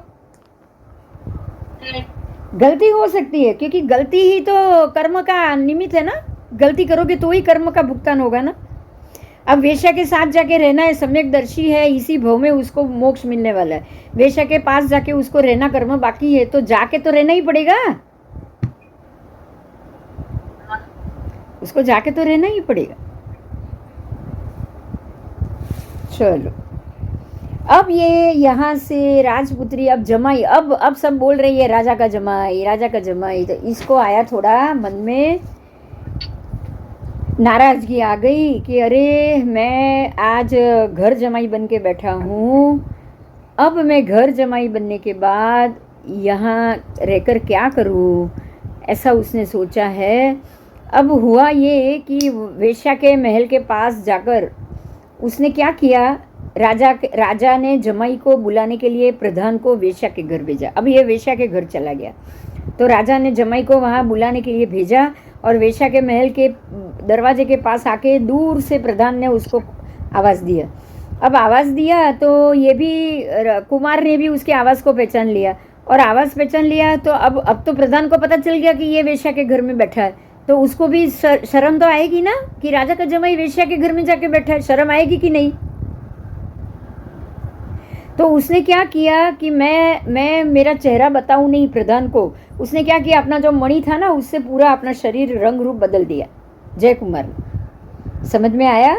गलती हो सकती है क्योंकि गलती ही तो कर्म का निमित्त है ना. गलती करोगे तो ही कर्म का भुगतान होगा ना. अब वेश्या के साथ जाके रहना है, सम्यकदर्शी है, इसी भव में उसको मोक्ष मिलने वाला है. वेश्या के पास जाके उसको रहना कर्म बाकी है तो जाके तो रहना ही पड़ेगा. उसको जाके तो रहना ही पड़ेगा. चलो अब ये यहाँ से राजपुत्री, अब जमाई, अब सब बोल रही है राजा का जमाई, राजा का जमाई. तो इसको आया थोड़ा मन में नाराजगी आ गई कि अरे मैं आज घर जमाई बन के बैठा हूँ, अब मैं घर जमाई बनने के बाद यहाँ रहकर क्या करूँ, ऐसा उसने सोचा है. अब हुआ ये कि वेश्या के महल के पास जाकर उसने क्या किया, राजा ने जमाई को बुलाने के लिए प्रधान को वेश्या के घर भेजा. अब ये वेश्या के घर चला गया तो राजा ने जमाई को वहाँ बुलाने के लिए भेजा और वेश्या के महल के दरवाजे के पास आके दूर से प्रधान ने उसको आवाज़ दिया. अब आवाज़ दिया तो ये भी कुमार ने भी उसकी आवाज़ को पहचान लिया और आवाज़ पहचान लिया तो अब तो प्रधान को पता चल गया कि ये वेश्या के घर में बैठा है. तो उसको भी शर्म तो आएगी ना कि राजा का जमाई वेश्या के घर में जाके बैठा है. शर्म आएगी कि नहीं? तो उसने क्या किया कि मैं मेरा चेहरा बताऊं नहीं प्रधान को. उसने क्या किया, अपना जो मणि था ना उससे पूरा अपना शरीर रंग रूप बदल दिया. जय कुमार, समझ में आया?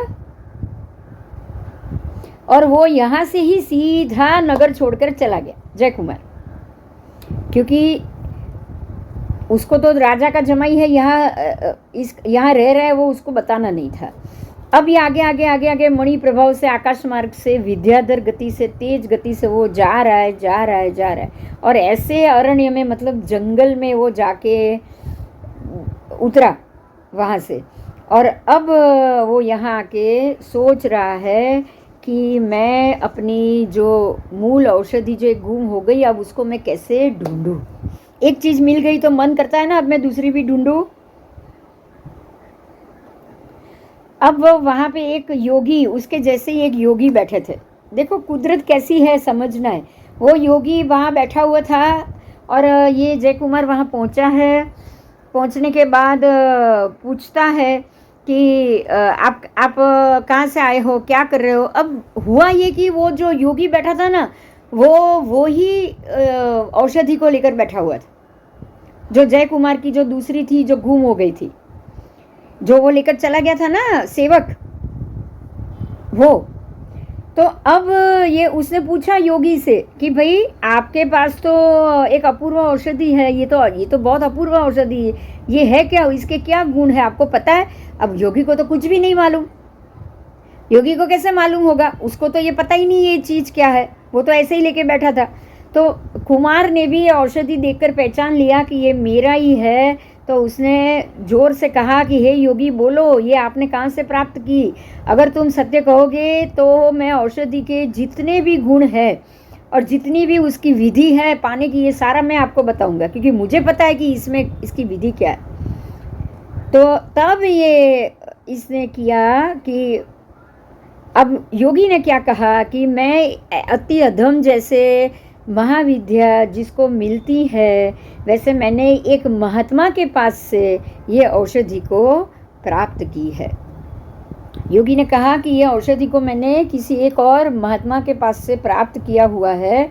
और वो यहाँ से ही सीधा नगर छोड़कर चला गया जय कुमार, क्योंकि उसको तो राजा का जमाई है, यहाँ रह रहा है, वो उसको बताना नहीं था. अब ये आगे आगे आगे आगे मणि प्रभाव से आकाश मार्ग से विद्याधर गति से तेज गति से वो जा रहा है और ऐसे अरण्य में, मतलब जंगल में वो जाके उतरा वहाँ से. और अब वो यहाँ आके सोच रहा है कि मैं अपनी जो मूल औषधि जो एक गुम हो गई, अब उसको मैं कैसे ढूंढूं. एक चीज़ मिल गई तो मन करता है ना अब मैं दूसरी भी ढूंढूं. अब वो वहाँ पे एक योगी, उसके जैसे ही एक योगी बैठे थे. देखो कुदरत कैसी है, समझना है. वो योगी वहाँ बैठा हुआ था और ये जय कुमार वहाँ पहुँचा है. पहुँचने के बाद पूछता है कि आप कहाँ से आए हो, क्या कर रहे हो। अब हुआ ये कि वो जो योगी बैठा था ना, वो ही औषधि को लेकर बैठा हुआ था, जो जय कुमार की जो दूसरी थी, जो गुम हो गई थी, जो वो लेकर चला गया था ना सेवक, वो। तो अब ये उसने पूछा योगी से कि भाई आपके पास तो एक अपूर्व औषधि है, ये तो बहुत अपूर्व औषधि है, ये है क्या, इसके क्या गुण है, आपको पता है। अब योगी को तो कुछ भी नहीं मालूम, योगी को कैसे मालूम होगा, उसको तो ये पता ही नहीं ये चीज़ क्या है, वो तो ऐसे ही लेके बैठा था। तो कुमार ने भी औषधि देखकर पहचान लिया कि ये मेरा ही है, तो उसने जोर से कहा कि हे योगी बोलो, ये आपने कहाँ से प्राप्त की, अगर तुम सत्य कहोगे तो मैं औषधि के जितने भी गुण है और जितनी भी उसकी विधि है पाने की, ये सारा मैं आपको बताऊंगा, क्योंकि मुझे पता है कि इसमें इसकी विधि क्या है। तो तब ये इसने किया कि अब योगी ने क्या कहा कि मैं अति अधम जैसे महाविद्या जिसको मिलती है, वैसे मैंने एक महात्मा के पास से ये औषधि को प्राप्त की है। योगी ने कहा कि ये औषधि को मैंने किसी एक और महात्मा के पास से प्राप्त किया हुआ है,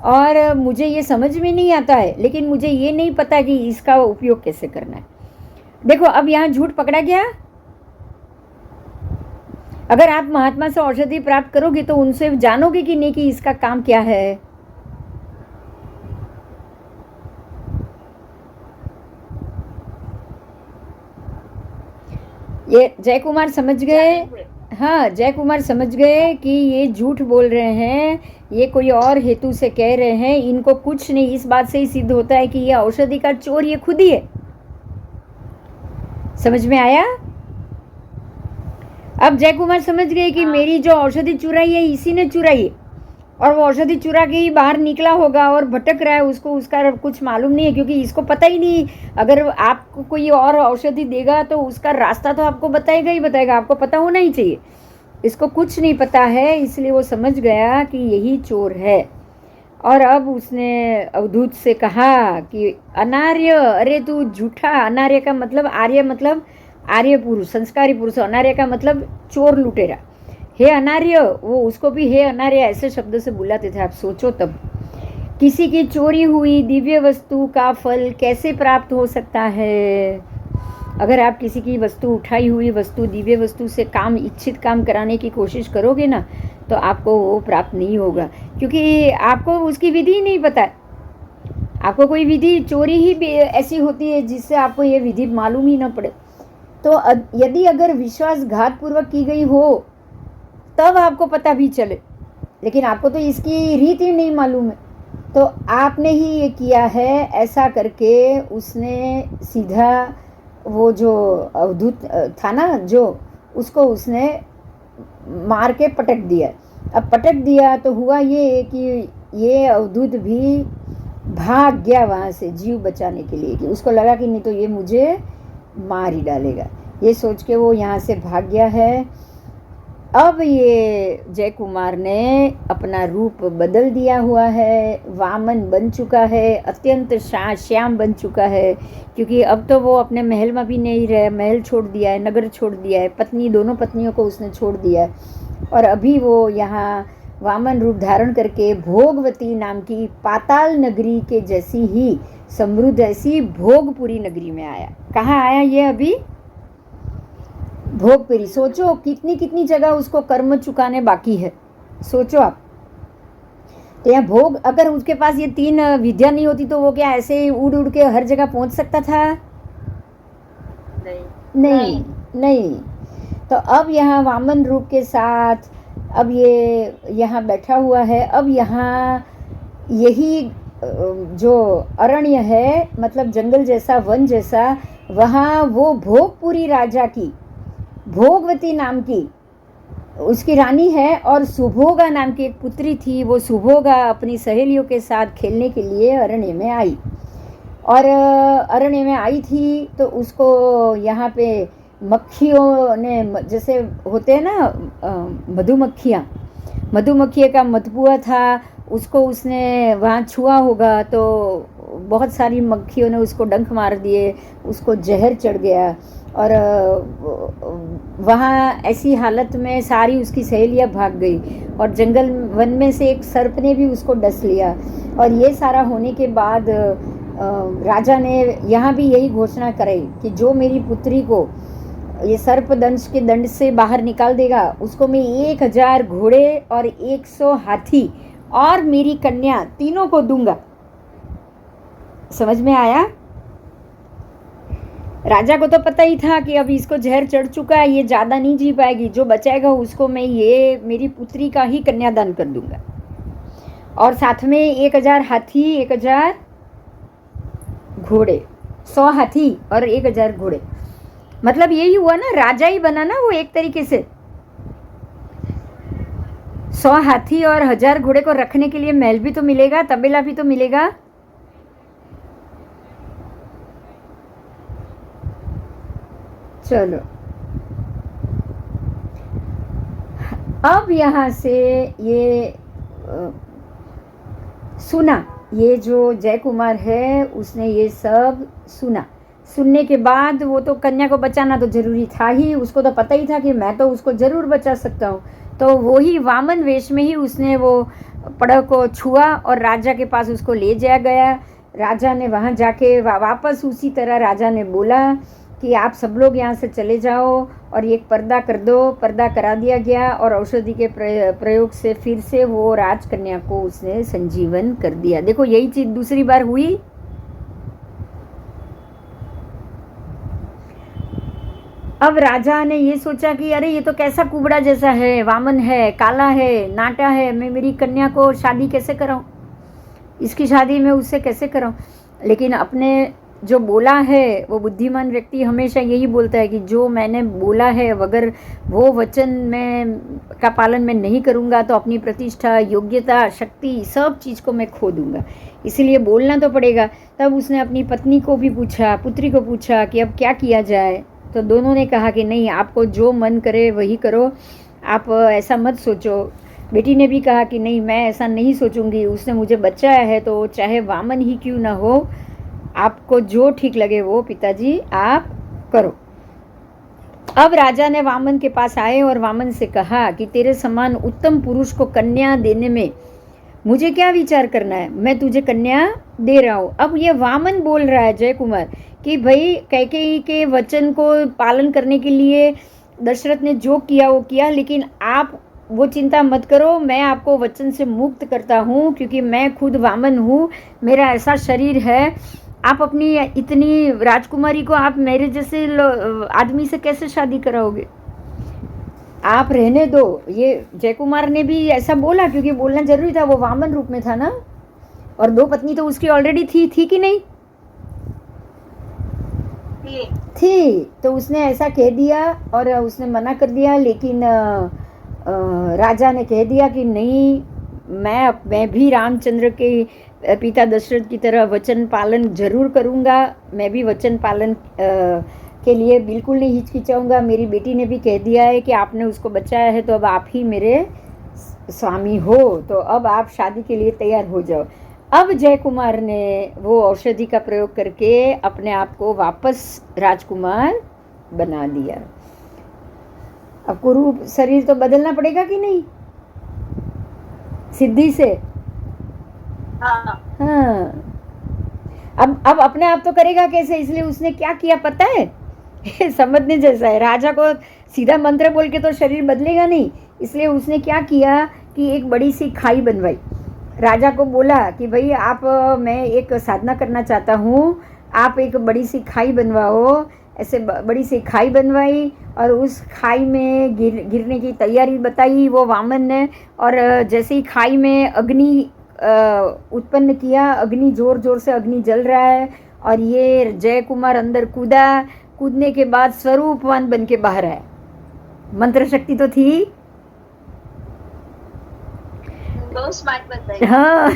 और मुझे ये समझ में नहीं आता है, लेकिन मुझे ये नहीं पता कि इसका उपयोग कैसे करना है। देखो अब यहाँ झूठ पकड़ा गया। अगर आप महात्मा से औषधि प्राप्त करोगे तो उनसे जानोगे कि नहीं कि इसका काम क्या है। ये जय कुमार समझ गए। हाँ, जय कुमार समझ गए कि ये झूठ बोल रहे हैं, ये कोई और हेतु से कह रहे हैं, इनको कुछ नहीं। इस बात से ही सिद्ध होता है कि ये औषधि का चोर ये खुद ही है। समझ में आया। अब जय कुमार समझ गए कि मेरी जो औषधि चुराई है इसी ने चुराई है, और वो औषधि चुरा के ही बाहर निकला होगा और भटक रहा है, उसको उसका कुछ मालूम नहीं है, क्योंकि इसको पता ही नहीं। अगर आपको कोई और औषधि देगा तो उसका रास्ता तो आपको बताएगा ही बताएगा, आपको पता होना ही चाहिए। इसको कुछ नहीं पता है, इसलिए वो समझ गया कि यही चोर है। और अब उसने अवधूत से कहा कि अनार्य, अरे तू झूठा। अनार्य का मतलब, आर्य मतलब आर्य पुरुष, संस्कारी पुरुष। अनार्य का मतलब चोर लुटेरा। हे अनार्य, वो उसको भी हे अनार्य ऐसे शब्द से बुलाते थे। आप सोचो तब, किसी की चोरी हुई दिव्य वस्तु का फल कैसे प्राप्त हो सकता है। अगर आप किसी की वस्तु, उठाई हुई वस्तु, दिव्य वस्तु से काम, इच्छित काम कराने की कोशिश करोगे ना, तो आपको वो प्राप्त नहीं होगा, क्योंकि आपको उसकी विधि ही नहीं पता है। आपको कोई विधि, चोरी ही ऐसी होती है जिससे आपको ये विधि मालूम ही ना पड़े। तो यदि अगर विश्वासघात पूर्वक की गई हो तब आपको पता भी चले, लेकिन आपको तो इसकी रीत ही नहीं मालूम है, तो आपने ही ये किया है। ऐसा करके उसने सीधा वो जो अवधूत था ना, जो उसको उसने मार के पटक दिया। अब पटक दिया तो हुआ ये कि ये अवधूत भी भाग गया वहाँ से जीव बचाने के लिए, कि उसको लगा कि नहीं तो ये मुझे मार ही डालेगा। ये सोच के वो यहाँ से भाग गया है। अब ये जय कुमार ने अपना रूप बदल दिया हुआ है, वामन बन चुका है, अत्यंत श्याम बन चुका है, क्योंकि अब तो वो अपने महल में भी नहीं रहे, महल छोड़ दिया है, नगर छोड़ दिया है, पत्नी, दोनों पत्नियों को उसने छोड़ दिया है, और अभी वो यहाँ वामन रूप धारण करके भोगवती नाम की पाताल नगरी के जैसी ही समृद्ध ऐसी भोगपुरी नगरी में आया। कहाँ आया ये अभी? भोगपुरी। सोचो कितनी कितनी जगह उसको कर्म चुकाने बाकी है, सोचो आप। तो यहाँ भोग, अगर उसके पास ये 3 विद्या नहीं होती तो वो क्या ऐसे ही उड़ उड़ के हर जगह पहुंच सकता था? नहीं। नहीं। तो अब यहाँ वामन रूप के साथ अब ये यहाँ बैठा हुआ है। अब यहाँ यही जो अरण्य है, मतलब जंगल जैसा, वन जैसा, वहाँ वो भोगपुरी राजा की, भोगवती नाम की उसकी रानी है, और सुभोगा नाम की एक पुत्री थी। वो सुभोगा अपनी सहेलियों के साथ खेलने के लिए अरण्य में आई, और अरण्य में आई थी तो उसको यहाँ पे मक्खियों ने, जैसे होते हैं ना मधुमक्खियाँ, मधुमक्खी का मतबुआ था, उसको उसने वहाँ छुआ होगा तो बहुत सारी मक्खियों ने उसको डंक मार दिए, उसको जहर चढ़ गया। और वहाँ ऐसी हालत में सारी उसकी सहेलियाँ भाग गई और जंगल वन में से एक सर्प ने भी उसको डस लिया। और ये सारा होने के बाद राजा ने यहाँ भी यही घोषणा कराई कि जो मेरी पुत्री को ये सर्प दंश के दंड से बाहर निकाल देगा उसको मैं 1000 घोड़े और 100 हाथी और मेरी कन्या तीनों को दूंगा। समझ में आया? राजा को तो पता ही था कि अब इसको जहर चढ़ चुका है, ये ज़्यादा नहीं जी पाएगी, जो बचाएगा उसको मैं ये मेरी पुत्री का ही कन्यादान कर दूंगा। और साथ में 1000 हाथी, 1000 घोड़े, 100 हाथी और 1000 घोड़े। मतलब यही हुआ ना, राजा ही बना ना वो एक तरीके से। 100 हाथी और 1000 घोड़े को रखने के लिए महल भी तो मिलेगा, तबेला भी तो मिलेगा। चलो अब यहाँ से ये सुना, ये जो जय कुमार है उसने ये सब सुना। सुनने के बाद वो तो कन्या को बचाना तो जरूरी था ही, उसको तो पता ही था कि मैं तो उसको जरूर बचा सकता हूँ। तो वो ही वामन वेश में ही उसने वो पड़व को छुआ और राजा के पास उसको ले जाया गया। राजा ने वहाँ जाके वापस उसी तरह राजा ने बोला कि आप सब लोग यहाँ से चले जाओ और एक पर्दा कर दो। पर्दा करा दिया गया और औषधि के प्रयोग से फिर से वो राजकन्या को उसने संजीवन कर दिया। देखो यही चीज़ दूसरी बार हुई। अब राजा ने ये सोचा कि अरे ये तो कैसा कुबड़ा जैसा है, वामन है, काला है, नाटा है, मैं मेरी कन्या को शादी कैसे कराऊं, इसकी शादी मैं उससे कैसे कराऊं। लेकिन अपने जो बोला है, वो बुद्धिमान व्यक्ति हमेशा यही बोलता है कि जो मैंने बोला है अगर वो वचन में का पालन मैं नहीं करूँगा तो अपनी प्रतिष्ठा, योग्यता, शक्ति सब चीज़ को मैं खो दूँगा, इसीलिए बोलना तो पड़ेगा। तब उसने अपनी पत्नी को भी पूछा, पुत्री को पूछा कि अब क्या किया जाए। तो दोनों ने कहा कि नहीं, आपको जो मन करे वही करो, आप ऐसा मत सोचो। बेटी ने भी कहा कि नहीं, मैं ऐसा नहीं सोचूंगी, उसने मुझे बचाया है तो चाहे वामन ही क्यों ना हो, आपको जो ठीक लगे वो पिताजी आप करो। अब राजा ने वामन के पास आए और वामन से कहा कि तेरे समान उत्तम पुरुष को कन्या देने में मुझे क्या विचार करना है, मैं तुझे कन्या दे रहा हूँ। अब ये वामन बोल रहा है जय कुमार कि भाई कैकेयी के वचन को पालन करने के लिए दशरथ ने जो किया वो किया, लेकिन आप वो चिंता मत करो, मैं आपको वचन से मुक्त करता हूँ क्योंकि मैं खुद वामन हूँ, मेरा ऐसा शरीर है। आप अपनी इतनी राजकुमारी को आप मेरे जैसे आदमी से कैसे शादी कराओगे, आप रहने दो। ये जय कुमार ने भी ऐसा बोला क्योंकि बोलना जरूरी था, वो वामन रूप में था ना, और 2 पत्नी तो उसकी ऑलरेडी थी कि नहीं थी। तो उसने ऐसा कह दिया और उसने मना कर दिया। लेकिन राजा ने कह दिया कि नहीं, मैं भी रामचंद्र के पिता दशरथ की तरह वचन पालन जरूर करूँगा, मैं भी वचन पालन के लिए बिल्कुल नहीं हिचकिचाऊँगा। मेरी बेटी ने भी कह दिया है कि आपने उसको बचाया है तो अब आप ही मेरे स्वामी हो, तो अब आप शादी के लिए तैयार हो जाओ। अब जय कुमार ने वो औषधि का प्रयोग करके अपने आप को वापस राजकुमार बना दिया। अब कुरु शरीर तो बदलना पड़ेगा कि नहीं, सिद्धि से। हाँ। अब अपने आप तो करेगा कैसे, इसलिए उसने क्या किया पता है समझने जैसा है। राजा को सीधा मंत्र बोल के तो शरीर बदलेगा नहीं, इसलिए उसने क्या किया कि एक बड़ी सी खाई बनवाई। राजा को बोला कि भाई आप, मैं एक साधना करना चाहता हूँ, आप एक बड़ी सी खाई बनवाओ। ऐसे बड़ी सी खाई बनवाई और उस खाई में गिरने की तैयारी बताई वो वामन ने। और जैसे ही खाई में अग्नि उत्पन्न किया, अग्नि जोर जोर से अग्नि जल रहा है और ये जय कुमार अंदर कूदा। कूदने के बाद स्वरूपवान बन के बाहर आया। मंत्र शक्ति तो थी, बहुत स्मार्ट बताई। हाँ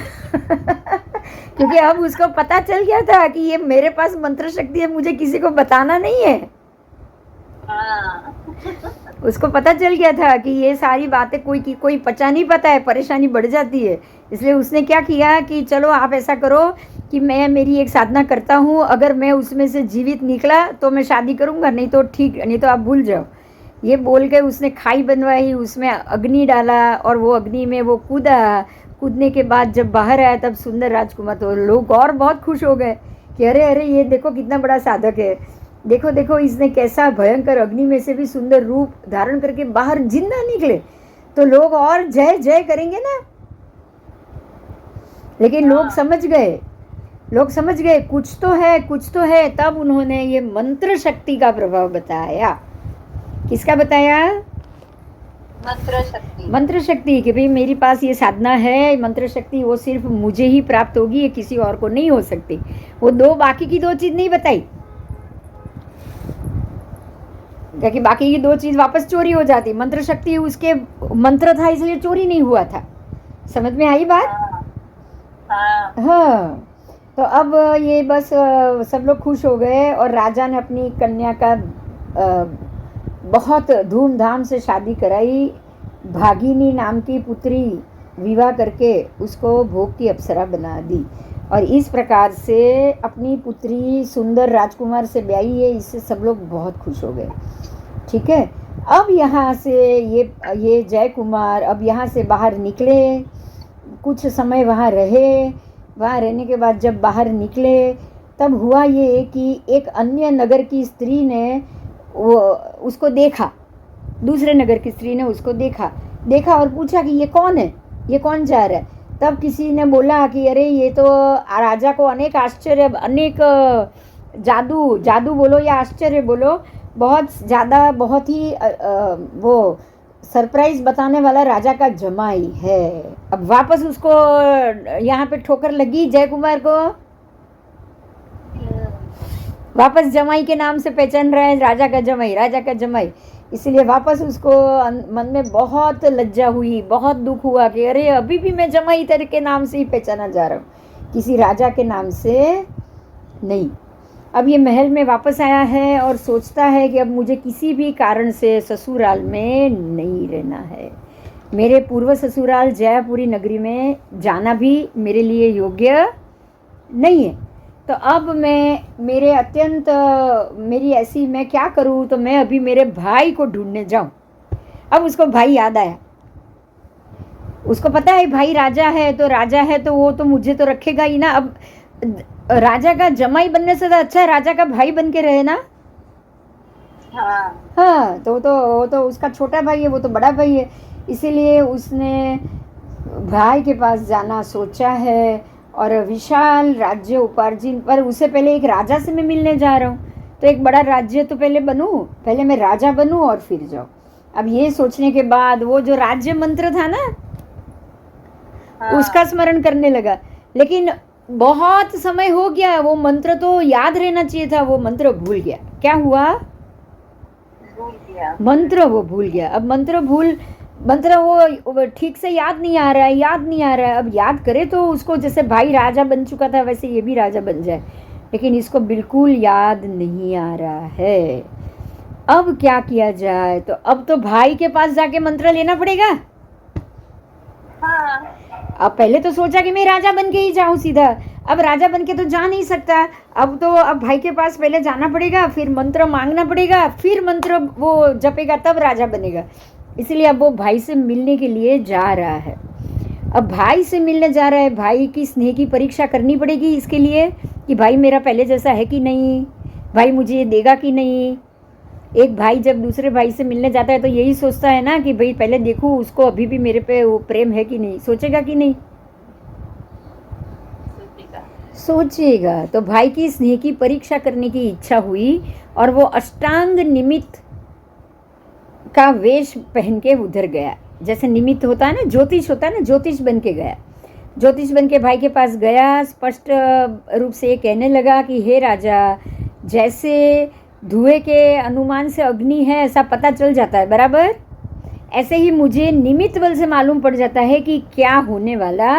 क्योंकि अब उसको पता चल गया था कि ये मेरे पास मंत्र शक्ति है, मुझे किसी को बताना नहीं है। उसको पता चल गया था कि ये सारी बातें कोई पचा नहीं पाता है, परेशानी बढ़ जाती है। इसलिए उसने क्या किया कि चलो आप ऐसा करो कि मैं मेरी एक साधना करता हूँ, अगर मैं उसमें से जीवित निकला तो मैं शादी करूँगा, नहीं तो ठीक, नहीं तो आप भूल जाओ। ये बोल के उसने खाई बनवाई, उसमें अग्नि डाला और वो अग्नि में वो कूदा। कूदने के बाद जब बाहर आया तब सुंदर राजकुमार, तो लोग और बहुत खुश हो गए कि अरे अरे ये देखो कितना बड़ा साधक है, देखो देखो इसने कैसा भयंकर अग्नि में से भी सुंदर रूप धारण करके बाहर जिंदा निकले, तो लोग और जय जय करेंगे ना। लेकिन लोग समझ गए, लोग समझ गए कुछ तो है, कुछ तो है। तब उन्होंने ये मंत्र शक्ति का प्रभाव बताया। किसका बताया? मंत्र शक्ति। मंत्र शक्ति, कि भाई मेरे पास ये साधना है, मंत्र शक्ति वो सिर्फ मुझे ही प्राप्त होगी, ये किसी और को नहीं हो सकती। वो दो बाकी की दो चीज नहीं बताई, क्योंकि बाकी की दो चीज वापस चोरी हो जाती। मंत्र शक्ति उसके मंत्र था इसलिए चोरी नहीं हुआ था। समझ में आई बात? हाँ। हाँ। तो अब ये बस सब लोग खुश हो गए और राजा ने अपनी कन्या का बहुत धूमधाम से शादी कराई। भागिनी नाम की पुत्री विवाह करके उसको भोग की अप्सरा बना दी, और इस प्रकार से अपनी पुत्री सुंदर राजकुमार से ब्याही है। इससे सब लोग बहुत खुश हो गए। ठीक है, अब यहाँ से ये जय कुमार अब यहाँ से बाहर निकले, कुछ समय वहाँ रहे। वहाँ रहने के बाद जब बाहर निकले तब हुआ ये कि एक अन्य नगर की स्त्री ने वो उसको देखा, दूसरे नगर की स्त्री ने उसको देखा और पूछा कि ये कौन है, ये कौन जा रहा है। तब किसी ने बोला कि अरे ये तो राजा को अनेक आश्चर्य, अनेक जादू बोलो या आश्चर्य बोलो, बहुत ज़्यादा, बहुत ही वो सरप्राइज बताने वाला राजा का जमाई है। अब वापस उसको यहाँ पे ठोकर लगी जय कुमार को, वापस जमाई के नाम से पहचान रहा है, राजा का जमाई, राजा का जमाई। इसलिए वापस उसको मन में बहुत लज्जा हुई, बहुत दुख हुआ कि अरे अभी भी मैं जमाई तेरे के नाम से ही पहचाना जा रहा हूँ, किसी राजा के नाम से नहीं। अब ये महल में वापस आया है और सोचता है कि अब मुझे किसी भी कारण से ससुराल में नहीं रहना है। मेरे पूर्व ससुराल जयपुरी नगरी में जाना भी मेरे लिए योग्य नहीं है। तो अब मेरी ऐसी, मैं क्या करूँ? तो मैं अभी मेरे भाई को ढूंढने जाऊँ। अब उसको भाई याद आया, उसको पता है भाई राजा है, तो वो तो मुझे तो रखेगा ही ना। अब राजा का जमाई बनने से तो अच्छा है राजा का भाई बन के रहे ना। हाँ, तो उसका छोटा भाई है, वो तो बड़ा भाई है। इसीलिए उसने भाई के पास जाना सोचा है और विशाल राज्य उपार्जन, पर उससे पहले एक राजा से मैं मिलने जा रहा हूँ, तो एक बड़ा राज्य तो पहले पहले मैं राजा बनूँ और फिर जाऊँ। अब ये सोचने के बाद वो जो राज्य मंत्र था ना, उसका स्मरण करने लगा। लेकिन बहुत समय हो गया, वो मंत्र तो याद रहना चाहिए था, वो मंत्र भूल गया। क्या हुआ? मंत्र वो भूल गया। अब मंत्र वो ठीक से याद नहीं आ रहा है। अब याद करे तो उसको, जैसे भाई राजा बन चुका था वैसे ये भी राजा बन जाए, लेकिन इसको बिल्कुल याद नहीं आ रहा है। अब क्या किया जाए? तो अब तो भाई के पास जाके मंत्र लेना पड़ेगा। अब पहले तो सोचा कि मैं राजा बन के ही जाऊं सीधा, अब राजा बन के तो जा नहीं सकता। अब भाई के पास पहले जाना पड़ेगा, फिर मंत्र मांगना पड़ेगा, फिर मंत्र वो जपेगा तब राजा बनेगा। इसलिए अब वो भाई से मिलने के लिए जा रहा है। अब भाई से मिलने जा रहा है, भाई की स्नेह की परीक्षा करनी पड़ेगी इसके लिए कि भाई मेरा पहले जैसा है कि नहीं, भाई मुझे ये देगा कि नहीं। एक भाई जब दूसरे भाई से मिलने जाता है तो यही सोचता है ना कि भाई पहले देखूँ उसको अभी भी मेरे पे वो प्रेम है कि नहीं। सोचेगा कि नहीं? सोचेगा। तो भाई की स्नेह की परीक्षा करने की इच्छा हुई और वो अष्टांग निमित्त का वेश पहन के उधर गया। जैसे निमित्त होता है ना, ज्योतिष होता है ना, ज्योतिष बन के गया। ज्योतिष बन के भाई के पास गया, स्पष्ट रूप से कहने लगा कि हे राजा, जैसे धुएं के अनुमान से अग्नि है ऐसा पता चल जाता है बराबर, ऐसे ही मुझे निमित्त बल से मालूम पड़ जाता है कि क्या होने वाला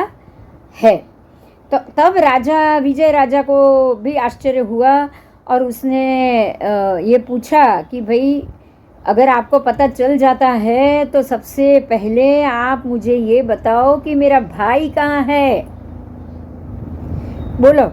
है। तो तब विजय राजा को भी आश्चर्य हुआ और उसने ये पूछा कि भाई अगर आपको पता चल जाता है तो सबसे पहले आप मुझे ये बताओ कि मेरा भाई कहाँ है। बोलो।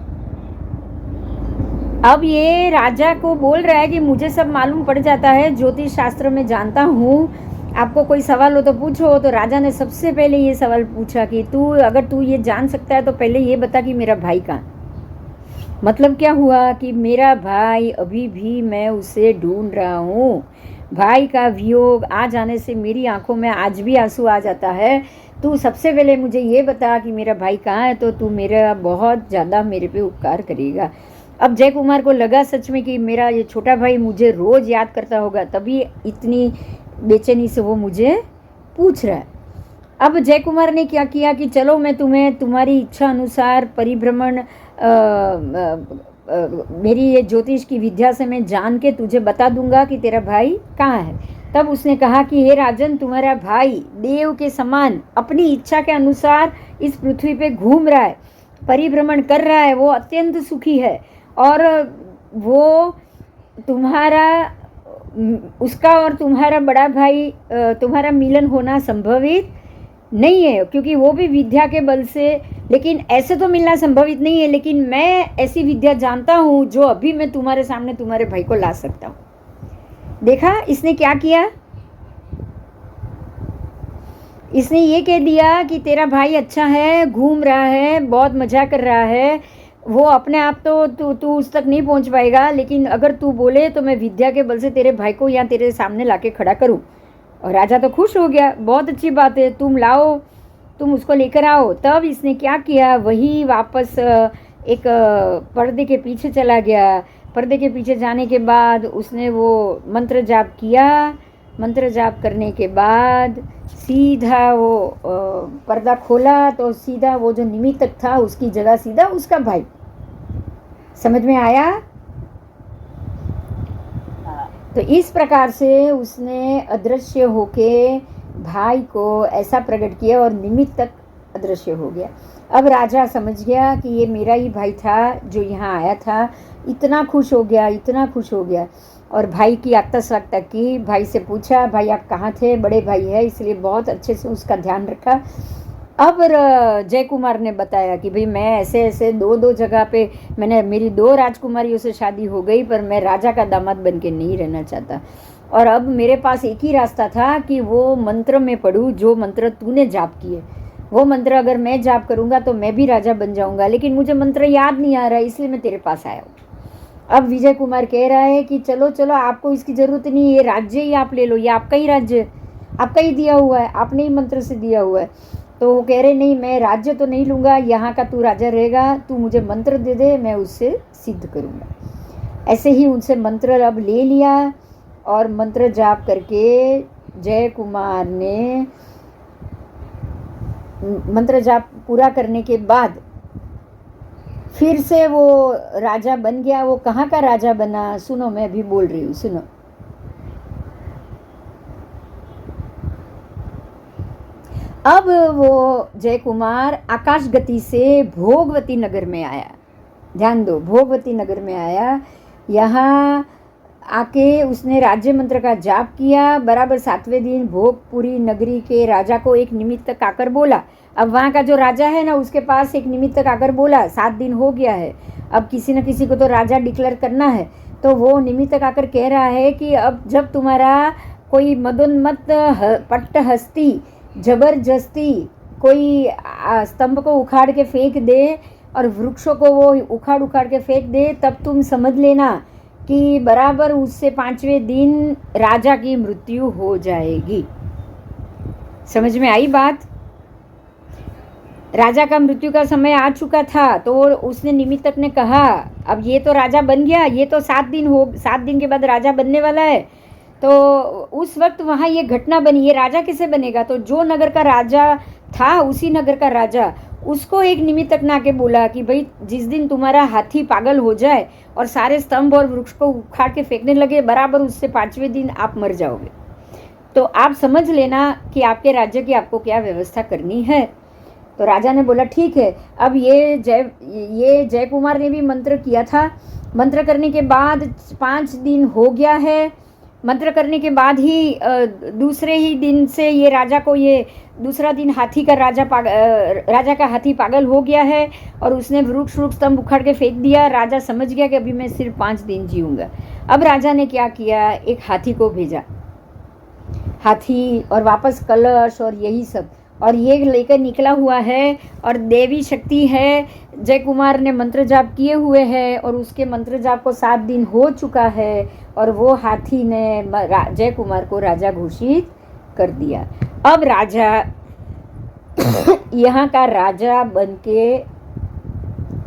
अब ये राजा को बोल रहा है कि मुझे सब मालूम पड़ जाता है, ज्योतिष शास्त्र में जानता हूँ, आपको कोई सवाल हो तो पूछो। तो राजा ने सबसे पहले ये सवाल पूछा कि अगर तू ये जान सकता है तो पहले ये बता कि मेरा भाई कहाँ। मतलब क्या हुआ कि मेरा भाई अभी भी मैं उसे ढूंढ रहा हूँ। भाई का वियोग आ जाने से मेरी आंखों में आज भी आंसू आ जाता है। तू सबसे पहले मुझे ये बता कि मेरा भाई कहाँ है, तो तू मेरा बहुत ज़्यादा मेरे पे उपकार करेगा। अब जय कुमार को लगा सच में कि मेरा ये छोटा भाई मुझे रोज़ याद करता होगा, तभी इतनी बेचैनी से वो मुझे पूछ रहा है। अब जय कुमार ने क्या किया कि चलो मैं तुम्हें तुम्हारी इच्छा अनुसार परिभ्रमण मेरी ये ज्योतिष की विद्या से मैं जान के तुझे बता दूंगा कि तेरा भाई कहाँ है। तब उसने कहा कि हे राजन, तुम्हारा भाई देव के समान अपनी इच्छा के अनुसार इस पृथ्वी पे घूम रहा है, परिभ्रमण कर रहा है, वो अत्यंत सुखी है। और वो तुम्हारा उसका और तुम्हारा बड़ा भाई तुम्हारा मिलन होना संभवित नहीं है, क्योंकि वो भी विद्या के बल से, लेकिन ऐसे तो मिलना संभवित नहीं है, लेकिन मैं ऐसी विद्या जानता हूँ जो अभी मैं तुम्हारे सामने तुम्हारे भाई को ला सकता हूँ। देखा इसने क्या किया, इसने ये कह दिया कि तेरा भाई अच्छा है, घूम रहा है, बहुत मजा कर रहा है, वो अपने आप तो तू उस तक नहीं पहुंच पाएगा, लेकिन अगर तू बोले तो मैं विद्या के बल से तेरे भाई को यहाँ तेरे सामने लाके खड़ा करूँ। और राजा तो खुश हो गया, बहुत अच्छी बात है, तुम लाओ, तुम उसको लेकर आओ। तब इसने क्या किया, वही वापस एक पर्दे के पीछे चला गया। पर्दे के पीछे जाने के बाद उसने वो मंत्र जाप किया। मंत्र जाप करने के बाद सीधा वो पर्दा खोला तो सीधा वो जो निमित्तक था उसकी जगह सीधा उसका भाई। समझ में आया? तो इस प्रकार से उसने अदृश्य होके भाई को ऐसा प्रकट किया और निमित्तक अदृश्य हो गया। अब राजा समझ गया कि ये मेरा ही भाई था जो यहाँ आया था। इतना खुश हो गया, इतना खुश हो गया, और भाई की आत्मसक्ता की। भाई से पूछा, भाई आप कहाँ थे? बड़े भाई है इसलिए बहुत अच्छे से उसका ध्यान रखा। अब जय कुमार ने बताया कि भाई मैं ऐसे ऐसे दो जगह पे मैंने मेरी 2 राजकुमारियों से शादी हो गई, पर मैं राजा का दामाद बन के नहीं रहना चाहता, और अब मेरे पास एक ही रास्ता था कि वो मंत्र में पढ़ूँ जो मंत्र तूने जाप किए। वो मंत्र अगर मैं जाप करूँगा तो मैं भी राजा बन जाऊँगा, लेकिन मुझे मंत्र याद नहीं आ रहा है, इसलिए मैं तेरे पास आया हूँ। अब विजय कुमार कह रहा है कि चलो चलो, आपको इसकी ज़रूरत नहीं है, ये राज्य ही आप ले लो, ये आपका ही राज्य है, आपका ही दिया हुआ है, आपने ही मंत्र से दिया हुआ है। तो वो कह रहे नहीं, मैं राज्य तो नहीं लूँगा, यहाँ का तू राजा रहेगा, तू मुझे मंत्र दे दे, मैं उससे सिद्ध करूँगा। ऐसे ही उनसे मंत्र अब ले लिया, और मंत्र जाप करके जय कुमार ने मंत्र जाप पूरा करने के बाद फिर से वो राजा बन गया। वो कहाँ का राजा बना, सुनो, मैं अभी बोल रही हूँ, सुनो। अब वो जय कुमार आकाश गति से भोगवती नगर में आया। ध्यान दो, भोगवती नगर में आया। यहाँ आके उसने राज्य मंत्र का जाप किया। बराबर 7वें दिन भोगपुरी नगरी के राजा को एक निमित्तक आकर बोला। अब वहाँ का जो राजा है ना, उसके पास एक निमित्तक आकर बोला 7 दिन हो गया है, अब किसी न किसी को तो राजा डिक्लेयर करना है। तो वो निमित्तक आकर कह रहा है कि अब जब तुम्हारा कोई मदोन्मत्त पट्ट हस्ती जबरदस्ती कोई स्तंभ को उखाड़ के फेंक दे और वृक्षों को वो उखाड़ के फेंक दे, तब तुम समझ लेना कि बराबर उससे 5वें दिन राजा की मृत्यु हो जाएगी। समझ में आई बात? राजा का मृत्यु का समय आ चुका था, तो उसने निमित्तक ने कहा अब ये तो राजा बन गया, ये तो 7 दिन के बाद राजा बनने वाला है। तो उस वक्त वहाँ ये घटना बनी, ये राजा कैसे बनेगा? तो जो नगर का राजा था, उसी नगर का राजा, उसको एक निमित्तक ने आके बोला कि भाई जिस दिन तुम्हारा हाथी पागल हो जाए और सारे स्तंभ और वृक्ष को उखाड़ के फेंकने लगे, बराबर उससे 5वें दिन आप मर जाओगे। तो आप समझ लेना कि आपके राज्य की आपको क्या व्यवस्था करनी है। तो राजा ने बोला ठीक है। अब ये जय कुमार ने भी मंत्र किया था। मंत्र करने के बाद 5 दिन हो गया है, मंत्र करने के बाद ही दूसरे ही दिन से ये राजा को, ये दूसरा दिन हाथी का राजा का हाथी पागल हो गया है और उसने वृक्ष स्तंभ उखाड़ के फेंक दिया। राजा समझ गया कि अभी मैं सिर्फ 5 दिन जीऊँगा। अब राजा ने क्या किया, एक हाथी को भेजा, हाथी और वापस कलश और यही सब, और ये लेकर निकला हुआ है और देवी शक्ति है। जय कुमार ने मंत्र जाप किए हुए हैं और उसके मंत्र जाप को 7 दिन हो चुका है और वो हाथी ने जय कुमार को राजा घोषित कर दिया। अब राजा यहाँ का राजा बनके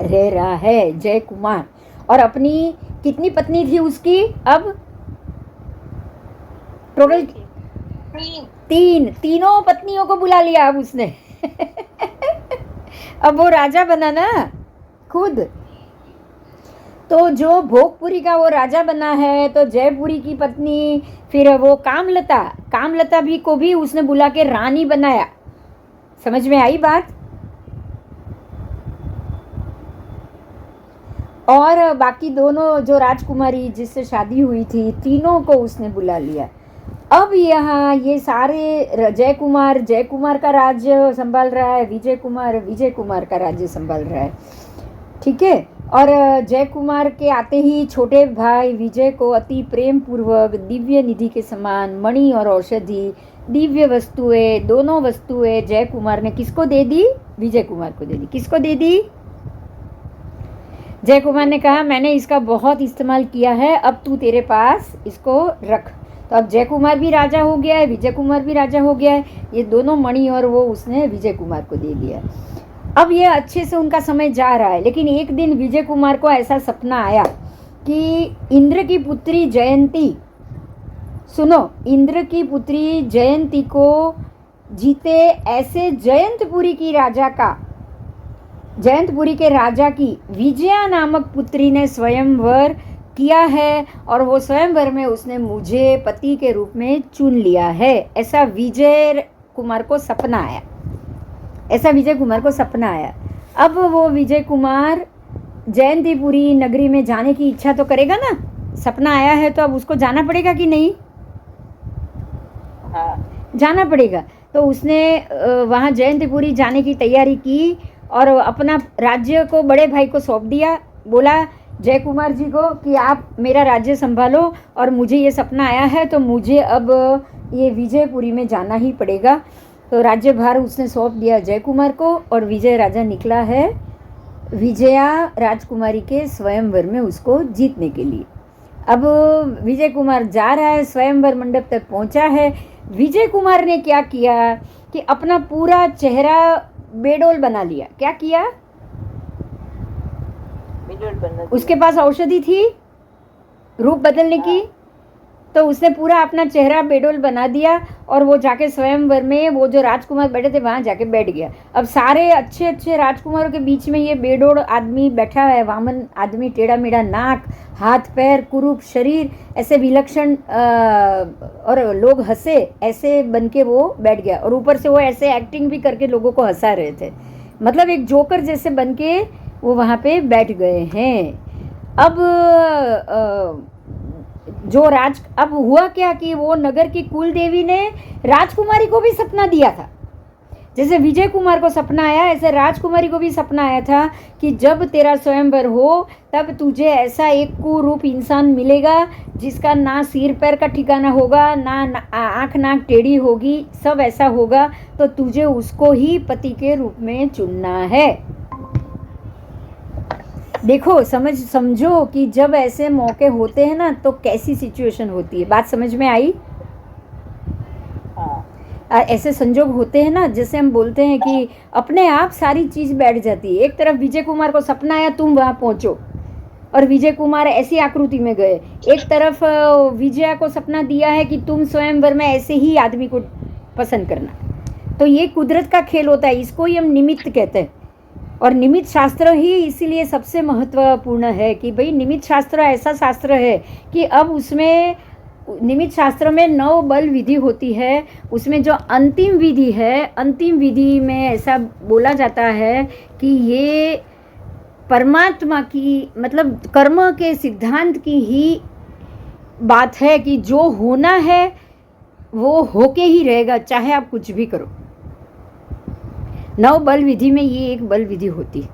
रह रहा है जय कुमार। और अपनी कितनी पत्नी थी उसकी, अब टोटल 3 पत्नियों को बुला लिया अब उसने अब वो राजा बना ना खुद। तो जो भोगपुरी का वो राजा बना है, तो जयपुरी की पत्नी, फिर वो कामलता भी को भी उसने बुला के रानी बनाया। समझ में आई बात? और बाकी दोनों जो राजकुमारी जिससे शादी हुई थी, तीनों को उसने बुला लिया। अब यहाँ ये सारे जय कुमार का राज्य संभाल रहा है, विजय कुमार का राज्य संभाल रहा है, ठीक है। और जय कुमार के आते ही छोटे भाई विजय को अति प्रेम पूर्वक दिव्य निधि के समान मणि और औषधि, दिव्य वस्तुएं, दोनों वस्तुएं जय कुमार ने किसको दे दी? विजय कुमार को दे दी। किसको दे दी? जय कुमार ने कहा मैंने इसका बहुत इस्तेमाल किया है, अब तू तेरे पास इसको रख। तो अब जय कुमार भी राजा हो गया है, विजय कुमार भी राजा हो गया है। ये दोनों मणि और वो उसने विजय कुमार को दे दिया। अब ये अच्छे से उनका समय जा रहा है, लेकिन एक दिन विजय कुमार को ऐसा सपना आया कि इंद्र की पुत्री जयंती, सुनो, इंद्र की पुत्री जयंती को जीते ऐसे जयंतपुरी के राजा की विजया नामक पुत्री ने स्वयंवर किया है और वो स्वयंवर में उसने मुझे पति के रूप में चुन लिया है। ऐसा विजय कुमार को सपना आया। अब वो विजय कुमार जयंतीपुरी नगरी में जाने की इच्छा तो करेगा ना, सपना आया है तो अब उसको जाना पड़ेगा कि नहीं? हाँ, जाना पड़ेगा। तो उसने वहाँ जयंतीपुरी जाने की तैयारी की और अपना राज्य को बड़े भाई को सौंप दिया। बोला जय कुमार जी को कि आप मेरा राज्य संभालो और मुझे ये सपना आया है तो मुझे अब ये विजयपुरी में जाना ही पड़ेगा। तो राज्यभार उसने सौंप दिया जय कुमार को और विजय राजा निकला है विजया राजकुमारी के स्वयंवर में उसको जीतने के लिए। अब विजय कुमार जा रहा है, स्वयंवर मंडप तक पहुंचा है। विजय कुमार ने क्या किया कि अपना पूरा चेहरा बेडोल बना लिया। क्या किया? उसके पास औषधि थी रूप बदलने की, तो उसने पूरा अपना चेहरा बेडोल बना दिया और वो जाके स्वयंवर में वो जो राजकुमार बैठे थे वहाँ जाके बैठ गया। अब सारे अच्छे अच्छे राजकुमारों के बीच में ये बेडोल आदमी बैठा है, वामन आदमी, टेढ़ा मेढ़ा नाक, हाथ पैर, कुरूप शरीर, ऐसे विलक्षण, और लोग हंसे, ऐसे बन के वो बैठ गया। और ऊपर से वो ऐसे एक्टिंग भी करके लोगों को हंसा रहे थे, मतलब एक जोकर जैसे बन के वो वहाँ पे बैठ गए हैं। अब अब हुआ क्या कि वो नगर की कुल देवी ने राजकुमारी को भी सपना दिया था। जैसे विजय कुमार को सपना आया, ऐसे राजकुमारी को भी सपना आया था कि जब तेरा स्वयंवर हो तब तुझे ऐसा एक कुरूप इंसान मिलेगा जिसका ना सिर पैर का ठिकाना होगा, ना आँख नाक टेढ़ी होगी, सब ऐसा होगा, तो तुझे उसको ही पति के रूप में चुनना है। देखो, समझो कि जब ऐसे मौके होते हैं ना तो कैसी सिचुएशन होती है। बात समझ में आई? ऐसे संजोग होते हैं ना, जैसे हम बोलते हैं कि अपने आप सारी चीज़ बैठ जाती है। एक तरफ विजय कुमार को सपना आया तुम वहाँ पहुँचो और विजय कुमार ऐसी आकृति में गए, एक तरफ विजया को सपना दिया है कि तुम स्वयंवर में ऐसे ही आदमी को पसंद करना। तो ये कुदरत का खेल होता है, इसको ही हम निमित्त कहते हैं। और निमित्त शास्त्र ही इसीलिए सबसे महत्वपूर्ण है कि भाई निमित्त शास्त्र ऐसा शास्त्र है कि अब उसमें निमित्त शास्त्र में 9 बल विधि होती है। उसमें जो अंतिम विधि है, अंतिम विधि में ऐसा बोला जाता है कि ये परमात्मा की, मतलब कर्म के सिद्धांत की ही बात है कि जो होना है वो होके ही रहेगा, चाहे आप कुछ भी करो। 9 बल विधि में ये एक बल विधि होती है।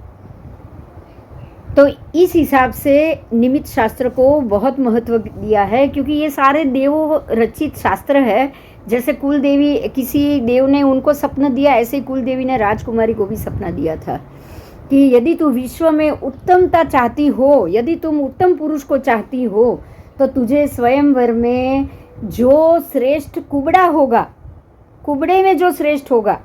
तो इस हिसाब से निमित्त शास्त्र को बहुत महत्व दिया है, क्योंकि ये सारे देवों रचित शास्त्र है। जैसे कुल देवी, किसी देव ने उनको सपना दिया, ऐसे ही कुल देवी ने राजकुमारी को भी सपना दिया था कि यदि तू विश्व में उत्तमता चाहती हो, यदि तुम उत्तम पुरुष को चाहती हो, तो तुझे स्वयंवर में जो श्रेष्ठ कुबड़ा होगा, कुबड़े में जो श्रेष्ठ होगा,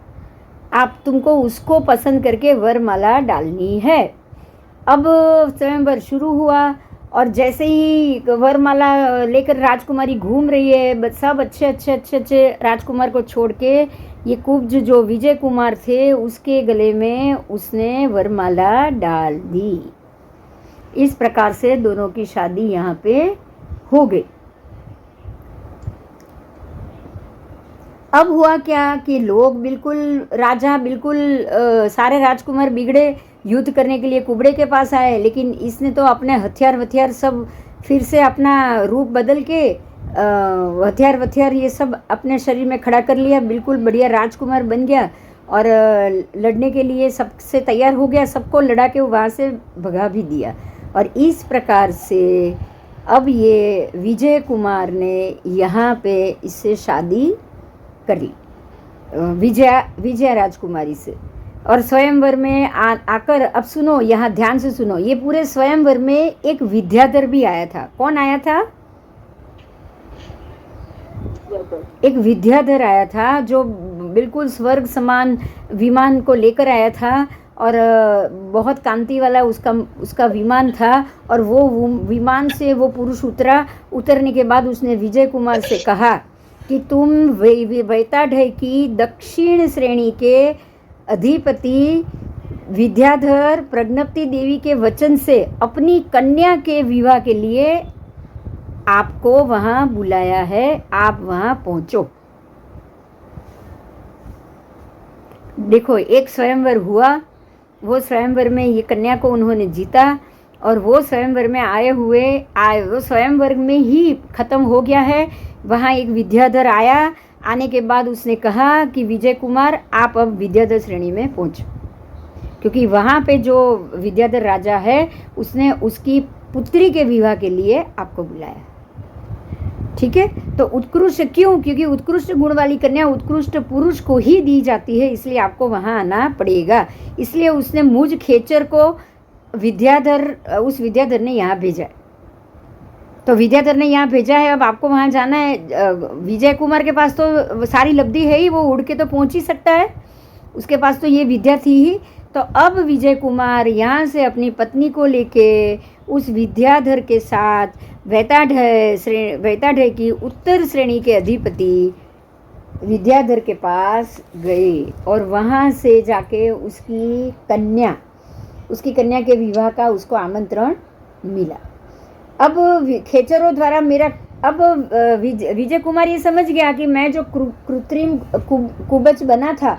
आप तुमको उसको पसंद करके वरमाला डालनी है। अब स्वयंवर शुरू हुआ और जैसे ही वरमाला लेकर राजकुमारी घूम रही है, सब अच्छे राजकुमार को छोड़ के ये कुब्ज जो विजय कुमार थे उसके गले में उसने वरमाला डाल दी। इस प्रकार से दोनों की शादी यहाँ पे हो गई। अब हुआ क्या कि लोग बिल्कुल, राजा बिल्कुल सारे राजकुमार बिगड़े, युद्ध करने के लिए कुबड़े के पास आए, लेकिन इसने तो अपने हथियार सब फिर से अपना रूप बदल के हथियार ये सब अपने शरीर में खड़ा कर लिया, बिल्कुल बढ़िया राजकुमार बन गया और लड़ने के लिए सबसे तैयार हो गया, सबको लड़ा के वहाँ से भगा भी दिया। और इस प्रकार से अब ये विजय कुमार ने यहाँ पे इससे शादी कर ली, विजया राजकुमारी से। और स्वयंवर में आकर, अब सुनो, यहाँ ध्यान से सुनो, ये पूरे स्वयंवर में एक विद्याधर भी आया था। कौन आया था? एक विद्याधर आया था जो बिल्कुल स्वर्ग समान विमान को लेकर आया था और बहुत कांति वाला उसका विमान था। और वो विमान से वो पुरुष उतरने के बाद उसने विजय कुमार से कहा कि तुम वैताढ़ की दक्षिण श्रेणी के अधिपति विद्याधर प्रज्ञप्ति देवी के वचन से अपनी कन्या के विवाह के लिए आपको वहां बुलाया है, आप वहां पहुंचो। देखो, एक स्वयंवर हुआ, वो स्वयंवर में ये कन्या को उन्होंने जीता और वो स्वयंवर में वो स्वयंवर में ही खत्म हो गया है। वहाँ एक विद्याधर आया, आने के बाद उसने कहा कि विजय कुमार आप अब विद्याधर श्रेणी में पहुँचो, क्योंकि वहाँ पे जो विद्याधर राजा है उसने उसकी पुत्री के विवाह के लिए आपको बुलाया। ठीक है, तो उत्कृष्ट क्यों? क्योंकि उत्कृष्ट गुण वाली कन्या उत्कृष्ट पुरुष को ही दी जाती है, इसलिए आपको वहाँ आना पड़ेगा। इसलिए उसने मुझ खेचर को उस विद्याधर ने यहाँ भेजा। तो विद्याधर ने यहाँ भेजा है, अब आपको वहाँ जाना है। विजय कुमार के पास तो सारी लब्धि है ही, वो उड़ के तो पहुँच ही सकता है, उसके पास तो ये विद्या थी ही। तो अब विजय कुमार यहाँ से अपनी पत्नी को लेके उस विद्याधर के साथ वैताढ़ की उत्तर श्रेणी के अधिपति विद्याधर के पास गए और वहाँ से जाके उसकी कन्या के विवाह का उसको आमंत्रण मिला। अब खेचरों द्वारा विजय कुमार ये समझ गया कि मैं जो कृत्रिम कुबच बना था,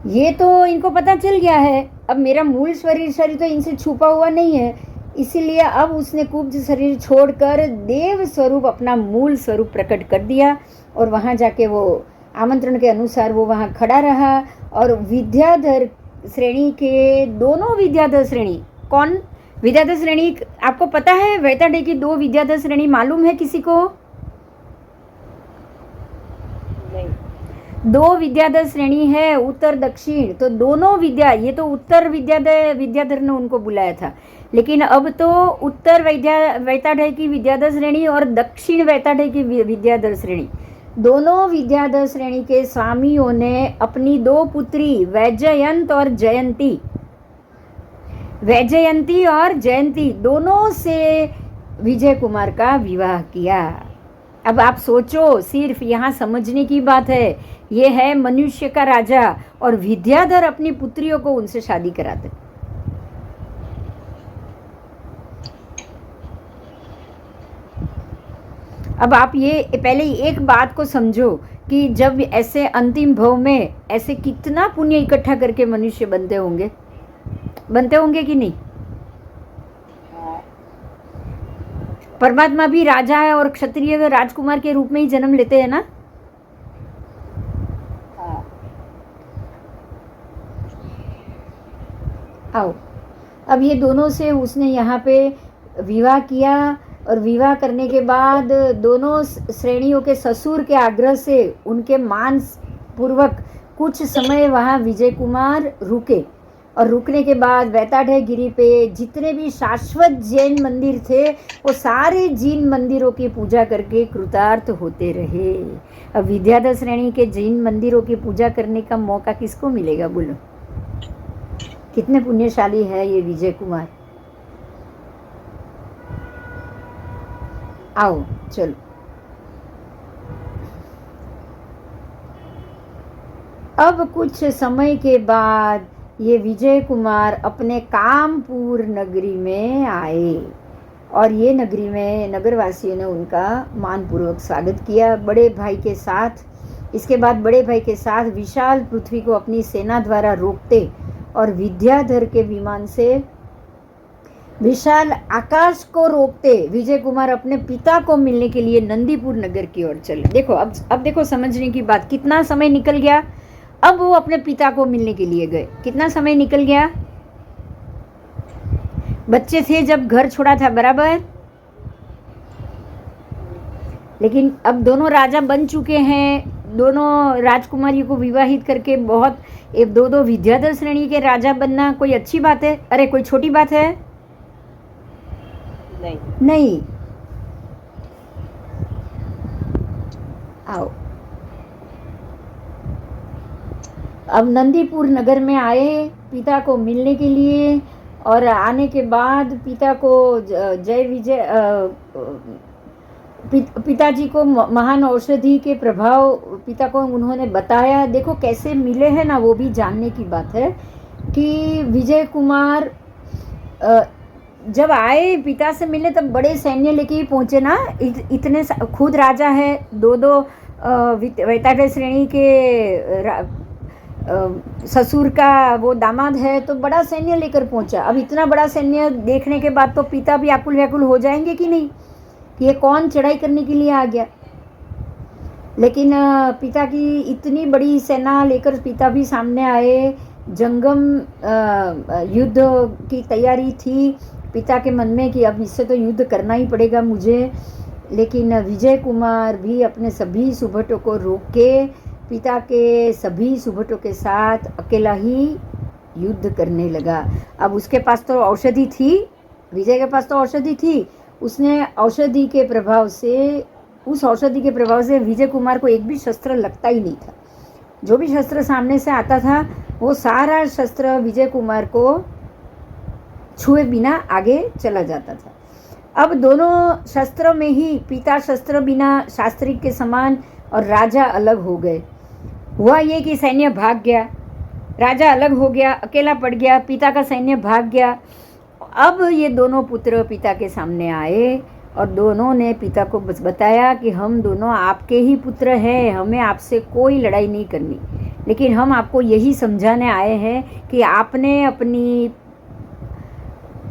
ये तो इनको पता चल गया है। अब मेरा मूल शरीर तो इनसे छुपा हुआ नहीं है, इसीलिए अब उसने कुब्ज शरीर छोड़कर देव स्वरूप अपना मूल स्वरूप प्रकट कर दिया और वहाँ जाके वो आमंत्रण के अनुसार वो वहाँ खड़ा रहा। और विद्याधर श्रेणी के दोनों विद्याधर श्रेणी, कौन विद्याधर श्रेणी आपको पता है? वैताढ़ की 2 विद्याधर श्रेणी मालूम है किसी को? नहीं। 2 विद्याधर श्रेणी है, उत्तर दक्षिण। तो दोनों ये तो उत्तर विद्याधर ने उनको बुलाया था, लेकिन अब तो उत्तर वैताढ़ की विद्याधर श्रेणी और दक्षिण वैताढ़ की विद्याधर श्रेणी, दोनों विद्याधर श्रेणी के स्वामियों ने अपनी 2 पुत्री वैजयंती और जयंती दोनों से विजय कुमार का विवाह किया। अब आप सोचो, सिर्फ यहाँ समझने की बात है, ये है मनुष्य का राजा और विद्याधर अपनी पुत्रियों को उनसे शादी कराते। अब आप ये पहले एक बात को समझो कि जब ऐसे अंतिम भव में ऐसे कितना पुण्य इकट्ठा करके मनुष्य बनते होंगे कि नहीं? परमात्मा भी राजा है और क्षत्रिय राजकुमार के रूप में ही जन्म लेते हैं ना। हाँ आओ, अब ये दोनों से उसने यहाँ पे विवाह किया और विवाह करने के बाद दोनों श्रेणियों के ससुर के आग्रह से उनके मान पूर्वक कुछ समय वहाँ विजय कुमार रुके और रुकने के बाद वैताढ़ गिरी पे जितने भी शाश्वत जैन मंदिर थे वो सारे जैन मंदिरों की पूजा करके कृतार्थ होते रहे। अब विद्याधर श्रेणी के जैन मंदिरों की पूजा करने का मौका किसको मिलेगा बोलो। कितने पुण्यशाली है ये विजय कुमार। आओ चलो, अब कुछ समय के बाद ये विजय कुमार अपने कामपुर नगरी में आए और ये नगरी में नगरवासियों ने उनका मानपूर्वक स्वागत किया बड़े भाई के साथ। इसके बाद बड़े भाई के साथ विशाल पृथ्वी को अपनी सेना द्वारा रोकते और विद्याधर के विमान से विशाल आकाश को रोकते विजय कुमार अपने पिता को मिलने के लिए नंदीपुर नगर की ओर चले। देखो अब देखो समझने की बात, कितना समय निकल गया। अब वो अपने पिता को मिलने के लिए गए। कितना समय निकल गया। बच्चे थे जब घर छोड़ा था, बराबर। लेकिन अब दोनों राजा बन चुके हैं। दोनों राजकुमारियों को विवाहित करके बहुत एक दो विद्याधर श्रेणी के राजा बनना कोई अच्छी बात है? अरे कोई छोटी बात है? नहीं। आओ, अब नंदीपुर नगर में आए पिता को मिलने के लिए और आने के बाद पिता को जय विजय पिताजी को महान औषधि के प्रभाव पिता को उन्होंने बताया। देखो कैसे मिले हैं ना, वो भी जानने की बात है कि विजय कुमार जब आए पिता से मिले तब बड़े सैन्य लेके ही पहुँचे ना। इतने खुद राजा है, दो वैताढ़ श्रेणी के ससुर का वो दामाद है, तो बड़ा सैन्य लेकर पहुंचा। अब इतना बड़ा सैन्य देखने के बाद तो पिता भी आकुल व्याकुल हो जाएंगे कि नहीं, कि ये कौन चढ़ाई करने के लिए आ गया। लेकिन पिता की इतनी बड़ी सेना लेकर पिता भी सामने आए। जंगम युद्ध की तैयारी थी पिता के मन में कि अब इससे तो युद्ध करना ही पड़ेगा मुझे। लेकिन विजय कुमार भी अपने सभी सुभटों को रोक के पिता के सभी सुभटों के साथ अकेला ही युद्ध करने लगा। अब उसके पास तो औषधि थी, विजय के पास तो औषधि थी। उसने औषधि के प्रभाव से, उस औषधि के प्रभाव से विजय कुमार को एक भी शस्त्र लगता ही नहीं था। जो भी शस्त्र सामने से आता था वो सारा शस्त्र विजय कुमार को छुए बिना आगे चला जाता था। अब दोनों शस्त्रों में ही पिता शस्त्र बिना शास्त्री के समान और राजा अलग हो गए। हुआ ये कि सैन्य भाग गया, राजा अलग हो गया, अकेला पड़ गया, पिता का सैन्य भाग गया। अब ये दोनों पुत्र पिता के सामने आए और दोनों ने पिता को बताया कि हम दोनों आपके ही पुत्र हैं, हमें आपसे कोई लड़ाई नहीं करनी, लेकिन हम आपको यही समझाने आए हैं कि आपने अपनी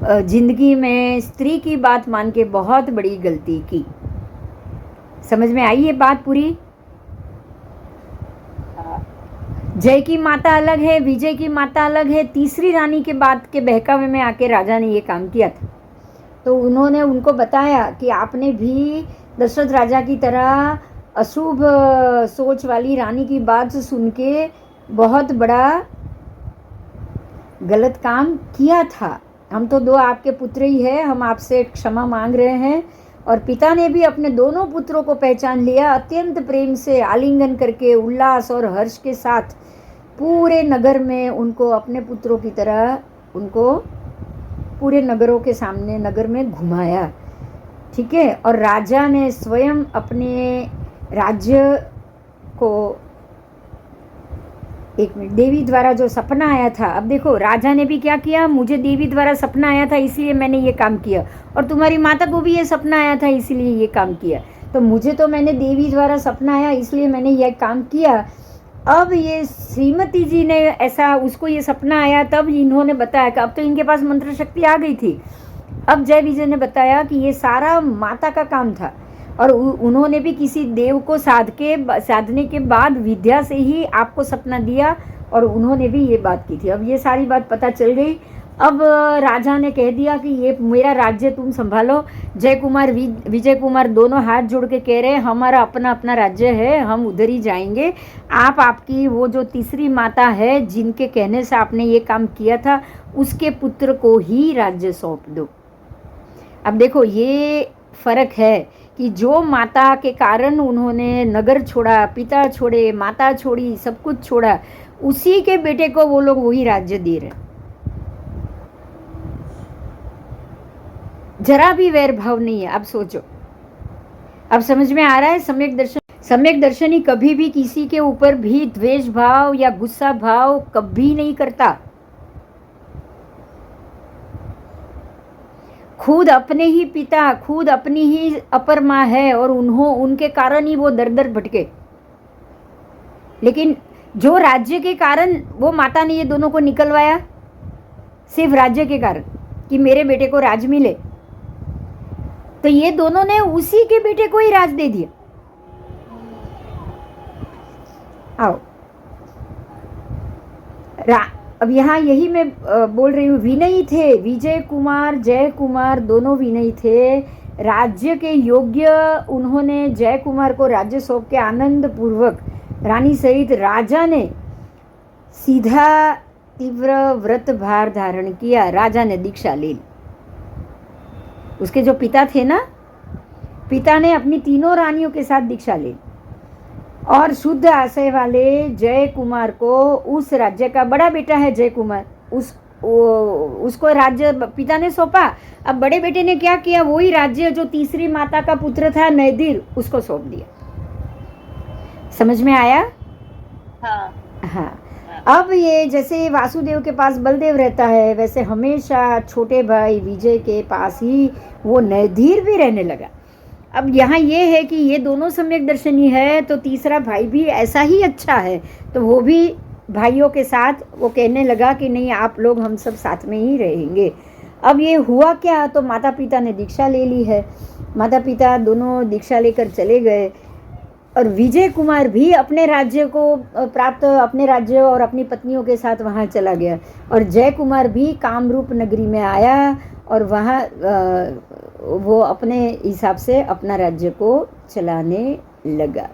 जिंदगी में स्त्री की बात मान के बहुत बड़ी गलती की। समझ में आई ये बात पूरी? जय की माता अलग है, विजय की माता अलग है। तीसरी रानी के बात के बहकावे में आके राजा ने ये काम किया था। तो उन्होंने उनको बताया कि आपने भी दशरथ राजा की तरह अशुभ सोच वाली रानी की बात सुन के बहुत बड़ा गलत काम किया था। हम तो दो आपके पुत्र ही हैं, हम आपसे क्षमा मांग रहे हैं। और पिता ने भी अपने दोनों पुत्रों को पहचान लिया। अत्यंत प्रेम से आलिंगन करके उल्लास और हर्ष के साथ पूरे नगर में उनको अपने पुत्रों की तरह उनको पूरे नगरों के सामने नगर में घुमाया। ठीक है। और राजा ने स्वयं अपने राज्य को, एक मिनट, देवी द्वारा जो सपना आया था, अब देखो राजा ने भी क्या किया, मुझे देवी द्वारा सपना आया था इसलिए मैंने ये काम किया, और तुम्हारी माता को भी ये सपना आया था इसलिए ये काम किया। तो मुझे तो मैंने देवी द्वारा सपना आया इसलिए मैंने ये काम किया। अब ये श्रीमती जी ने ऐसा, उसको ये सपना आया तब इन्होंने बताया कि अब तो इनके पास मंत्र शक्ति आ गई थी। अब जय विजय ने बताया कि ये सारा माता का काम था और उन्होंने भी किसी देव को साधने के बाद विद्या से ही आपको सपना दिया और उन्होंने भी ये बात की थी। अब ये सारी बात पता चल गई। अब राजा ने कह दिया कि ये मेरा राज्य तुम संभालो। जय कुमार विजय कुमार दोनों हाथ जोड़ के कह रहे हैं हमारा अपना अपना राज्य है, हम उधर ही जाएंगे। आप आपकी वो जो तीसरी माता है जिनके कहने से आपने ये काम किया था उसके पुत्र को ही राज्य सौंप दो। अब देखो ये फर्क है कि जो माता के कारण उन्होंने नगर छोड़ा, पिता छोड़े, माता छोड़ी, सब कुछ छोड़ा, उसी के बेटे को वो लोग वही राज्य दे रहे। जरा भी वैर भाव नहीं है। अब सोचो, अब समझ में आ रहा है। सम्यक दर्शनी कभी भी किसी के ऊपर भी द्वेष भाव या गुस्सा भाव कभी नहीं करता। खुद अपने ही पिता, खुद अपनी ही अपर माँ है और उनके कारण ही वो दर दर भटके। लेकिन जो राज्य के कारण वो माता ने ये दोनों को निकलवाया, सिर्फ राज्य के कारण कि मेरे बेटे को राज मिले, तो ये दोनों ने उसी के बेटे को ही राज दे दिया। आओ अब यहाँ यही मैं बोल रही हूँ, विनयी थे विजय कुमार, जय कुमार दोनों विनयी थे, राज्य के योग्य। उन्होंने जय कुमार को राज्य सौंप के आनंद पूर्वक रानी सहित राजा ने सीधा तीव्र व्रत भार धारण किया। राजा ने दीक्षा ले ली। उसके जो पिता थे ना, पिता ने अपनी तीनों रानियों के साथ दीक्षा ले ली और शुद्ध आशय वाले जय कुमार को, उस राज्य का बड़ा बेटा है जय कुमार, उसको राज्य पिता ने सौंपा। अब बड़े बेटे ने क्या किया, वही राज्य जो तीसरी माता का पुत्र था नैदिर, उसको सौंप दिया। समझ में आया? हाँ। अब ये जैसे वासुदेव के पास बलदेव रहता है, वैसे हमेशा छोटे भाई विजय के पास ही वो नैदिर भी रहने लगा। अब यहाँ ये है कि ये दोनों सम्यक दर्शनी है, तो तीसरा भाई भी ऐसा ही अच्छा है, तो वो भी भाइयों के साथ वो कहने लगा कि नहीं, आप लोग हम सब साथ में ही रहेंगे। अब ये हुआ क्या, तो माता पिता ने दीक्षा ले ली है। माता पिता दोनों दीक्षा लेकर चले गए और विजय कुमार भी अपने राज्य को प्राप्त, अपने राज्य और अपनी पत्नियों के साथ वहाँ चला गया और जय कुमार भी कामरूप नगरी में आया और वहाँ वो अपने हिसाब से अपना राज्य को चलाने लगा।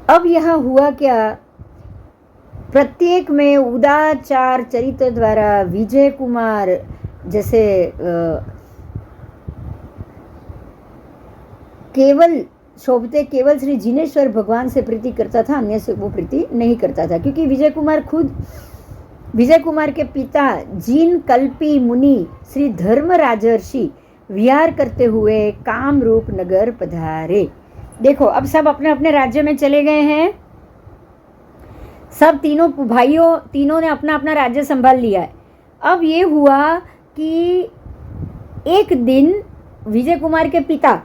अब यहाँ हुआ क्या, प्रत्येक में उदाचार चरित्र द्वारा विजय कुमार जैसे केवल शोभते केवल श्री जिनेश्वर भगवान से प्रीति करता था, अन्य से वो प्रीति नहीं करता था। क्योंकि विजय कुमार के पिता जीन कल्पी मुनि श्री धर्म राजर्षि विहार करते हुए कामरूप नगर पधारे। देखो अब सब अपने अपने राज्य में चले गए हैं। सब तीनों भाइयों, तीनों ने अपना अपना राज्य संभाल लिया है। अब ये हुआ कि एक दिन विजय कुमार के पिता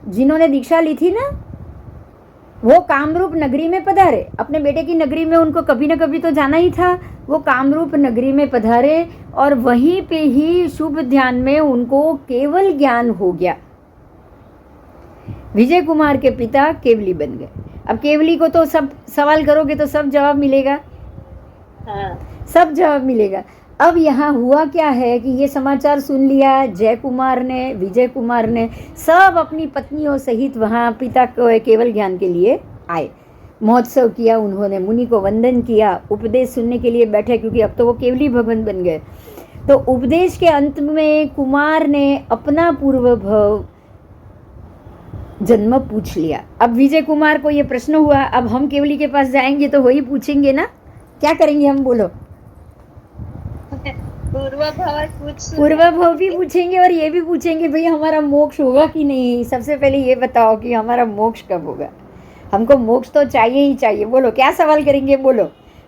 जिन्होंने दीक्षा ली थी ना, वो कामरूप नगरी में पधारे। अपने बेटे की नगरी में उनको कभी ना कभी तो जाना ही था। वो कामरूप नगरी में पधारे और वहीं पे ही शुभ ध्यान में उनको केवल ज्ञान हो गया। विजय कुमार के पिता केवली बन गए। अब केवली को तो सब सवाल करोगे तो सब जवाब मिलेगा। सब जवाब मिलेगा। अब यहाँ हुआ क्या है कि ये समाचार सुन लिया जय कुमार ने, विजय कुमार ने, सब अपनी पत्नियों सहित वहाँ पिता को केवल ज्ञान के लिए आए। महोत्सव किया उन्होंने, मुनि को वंदन किया, उपदेश सुनने के लिए बैठे क्योंकि अब तो वो केवली भगवान बन गए। तो उपदेश के अंत में कुमार ने अपना पूर्व भव जन्म पूछ लिया। अब विजय कुमार को ये प्रश्न हुआ, अब हम केवली के पास जाएंगे तो वही पूछेंगे ना, क्या करेंगे हम, बोलो? पूर्व भव भी पूछेंगे और ये भी पूछेंगे भाई हमारा मोक्ष होगा कि नहीं। सबसे पहले ये बताओ कि हमारा मोक्ष कब होगा, हमको मोक्ष तो चाहिए ही चाहिए। बोलो क्या सवाल करेंगे, बोलो।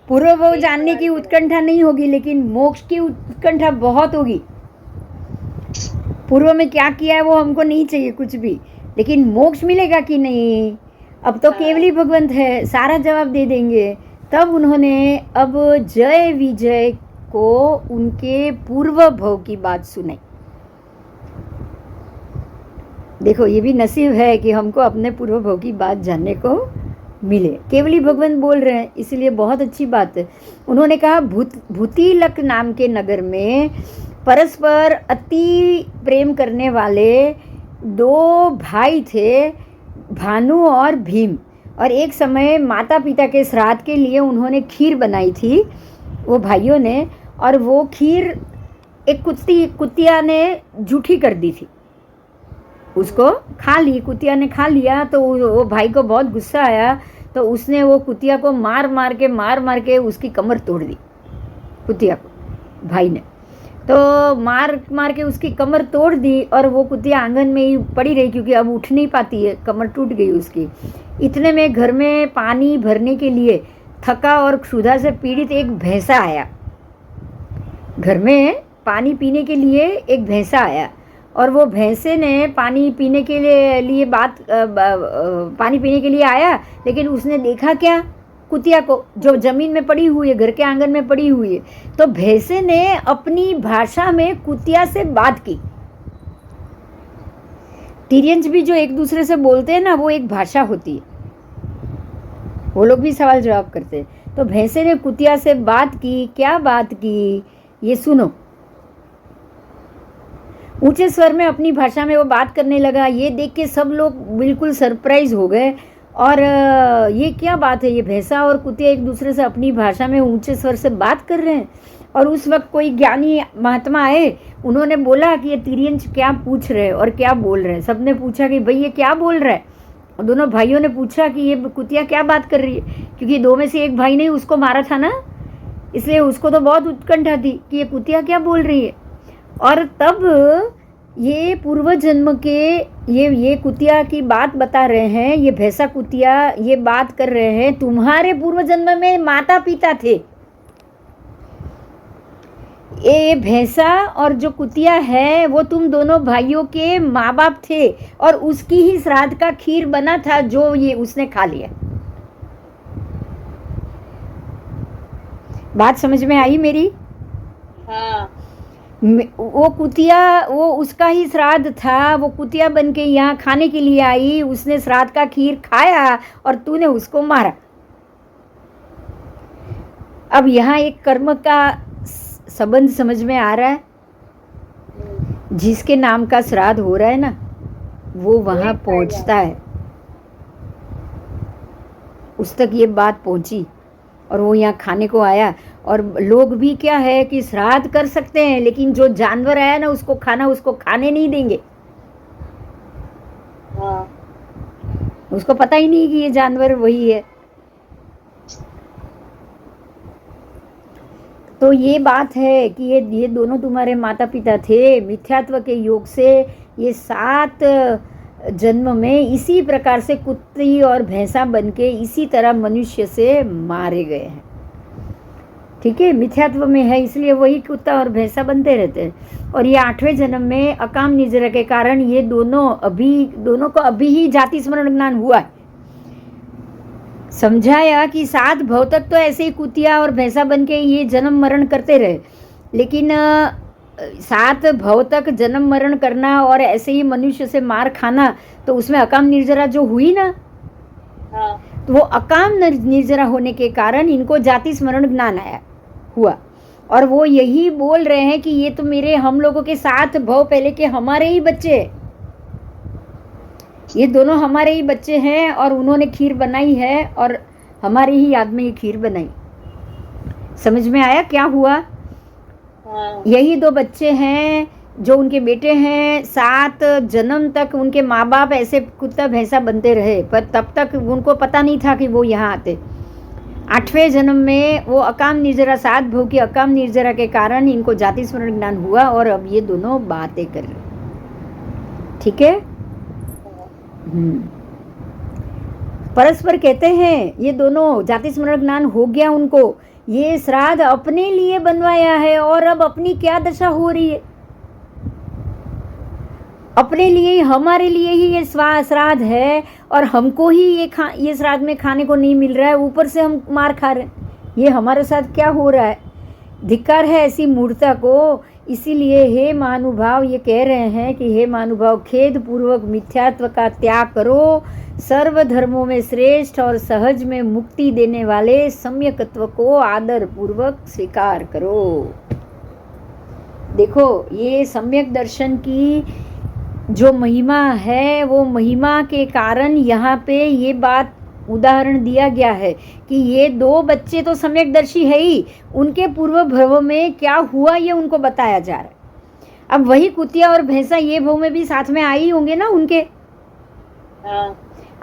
पूर्व भव जानने की उत्कंठा नहीं होगी लेकिन मोक्ष की उत्कंठा बहुत होगी। पूर्व में क्या किया है वो हमको नहीं चाहिए कुछ भी, लेकिन मोक्ष मिलेगा कि नहीं, अब तो केवली भगवंत है, सारा जवाब दे देंगे। तब उन्होंने अब जय विजय को उनके पूर्व भव की बात सुनाई। देखो ये भी नसीब है कि हमको अपने पूर्व भव की बात जानने को मिले। केवली भगवान बोल रहे हैं, इसलिए बहुत अच्छी बात है। उन्होंने कहा भूतिलक नाम के नगर में परस्पर अति प्रेम करने वाले दो भाई थे, भानु और भीम। और एक समय माता पिता के श्राद्ध के लिए उन्होंने खीर बनाई थी वो भाइयों ने, और वो खीर एक कुतिया ने जूठी कर दी थी, उसको खा ली, कुतिया ने खा लिया। तो वो भाई को बहुत गुस्सा आया, तो उसने वो कुतिया को मार मार के उसकी कमर तोड़ दी। कुतिया को भाई ने तो मार के उसकी कमर तोड़ दी, और वो कुतिया आंगन में ही पड़ी रही क्योंकि अब उठ नहीं पाती है, कमर टूट गई उसकी। इतने में घर में पानी भरने के लिए थका और क्षुधा से पीड़ित एक भैंसा आया। घर में पानी पीने के लिए एक भैंसा आया, और वो भैंसे ने पानी पीने के लिए आया, लेकिन उसने देखा क्या, कुतिया को जो जमीन में पड़ी हुई है, घर के आंगन में पड़ी हुई है। तो भैंसे ने अपनी भाषा में कुतिया से बात की। तिर्यंच भी जो एक दूसरे से बोलते हैं ना, वो एक भाषा होती है, वो लोग भी सवाल जवाब करते हैं। तो भैंसे ने कुतिया से बात की। क्या बात की ये सुनो। ऊंचे स्वर में अपनी भाषा में वो बात करने लगा। ये देख के सब लोग बिल्कुल सरप्राइज हो गए, और ये क्या बात है, ये भैंसा और कुतिया एक दूसरे से अपनी भाषा में ऊंचे स्वर से बात कर रहे हैं। और उस वक्त कोई ज्ञानी महात्मा आए, उन्होंने बोला कि ये तिर्यंच क्या पूछ रहे हैं और क्या बोल रहे हैं। सबने पूछा कि भाई ये क्या बोल रहा है। और दोनों भाइयों ने पूछा कि ये कुतिया क्या बात कर रही है, क्योंकि दो में से एक भाई ने उसको मारा था ना, इसलिए उसको तो बहुत उत्कंठा थी कि ये कुतिया क्या बोल रही है। और तब ये पूर्व जन्म के ये कुतिया की बात बता रहे हैं, ये भैंसा कुतिया ये बात कर रहे हैं, तुम्हारे पूर्व जन्म में माता पिता थे। ये भैंसा और जो कुतिया है वो तुम दोनों भाइयों के माँ बाप थे, और उसकी ही श्राद्ध का खीर बना था जो ये उसने खा लिया। बात समझ में आई मेरी? हाँ। वो कुतिया, वो उसका ही श्राद्ध था, वो कुतिया बन के यहाँ खाने के लिए आई, उसने श्राद्ध का खीर खाया और तूने उसको मारा। अब यहाँ एक कर्म का संबंध समझ में आ रहा है। जिसके नाम का श्राद्ध हो रहा है ना, वो वहाँ पहुँचता है, उस तक ये बात पहुँची, और वो यहाँ खाने को आया। और लोग भी क्या है कि श्राद्ध कर सकते हैं, लेकिन जो जानवर आया ना उसको खाने नहीं देंगे। हाँ। उसको पता ही नहीं कि ये जानवर वही है। तो ये बात है कि ये दोनों तुम्हारे माता पिता थे। मिथ्यात्व के योग से ये 7 जन्म में इसी प्रकार से कुत्ती और भैंसा बन के इसी तरह मनुष्य से मारे गए हैं। ठीक है, मिथ्यात्व में है, इसलिए वही कुत्ता और भैंसा बनते रहते हैं। और ये 8वें जन्म में अकाम निजरा के कारण ये दोनों को अभी ही जाति स्मरण ज्ञान हुआ है। समझाया कि 7 भव तक तो ऐसे ही कुतिया और भैंसा बन के ये जन्म मरण करते रहे, लेकिन 7 भव तक जन्म मरण करना और ऐसे ही मनुष्य से मार खाना, तो उसमें अकाम निर्जरा जो हुई ना, हाँ। तो वो अकाम निर्जरा होने के कारण इनको जाति स्मरण ज्ञान हुआ। और वो यही बोल रहे हैं कि ये तो हम लोगों के 7 भव पहले के हमारे ही बच्चे, ये दोनों हमारे ही बच्चे हैं, और उन्होंने खीर बनाई है और हमारी ही याद में ये खीर बनाई। समझ में आया क्या हुआ? हाँ। यही 2 बच्चे हैं जो उनके बेटे हैं। 7 जन्म तक उनके माँ बाप ऐसे कुत्ता भैंसा बनते रहे, पर तब तक उनको पता नहीं था कि वो यहाँ आते। 8वें जन्म में वो अकाम निर्जरा, 7 भव की अकाम निर्जरा के कारण इनको जाति स्मरण ज्ञान हुआ, और अब ये दोनों बातें कर रहे। ठीक है। परस्पर कहते हैं ये दोनों जाति स्मरण ज्ञान हो गया उनको, ये श्राद्ध अपने लिए बनवाया है, और अब अपनी क्या दशा हो रही है। अपने लिए, हमारे लिए ही ये श्राद्ध है, और हमको ही ये श्राद्ध में खाने को नहीं मिल रहा है, ऊपर से हम मार खा रहे हैं। ये हमारे साथ क्या हो रहा है? धिक्कार है ऐसी मूर्खता को। इसीलिए हे महानुभाव ये कह रहे हैं कि हे महानुभाव, खेद पूर्वक मिथ्यात्व का त्याग करो, सर्व धर्मों में श्रेष्ठ और सहज में मुक्ति देने वाले सम्यकत्व को आदर पूर्वक स्वीकार करो। देखो, ये सम्यक दर्शन की जो महिमा है, वो महिमा के कारण यहाँ पे ये बात उदाहरण दिया गया है कि ये दो बच्चे तो सम्यकदर्शी है ही, उनके पूर्व भव में क्या हुआ ये उनको बताया जा रहा है। अब वही कुतिया और भैंसा ये भव में भी साथ में आई होंगे ना उनके,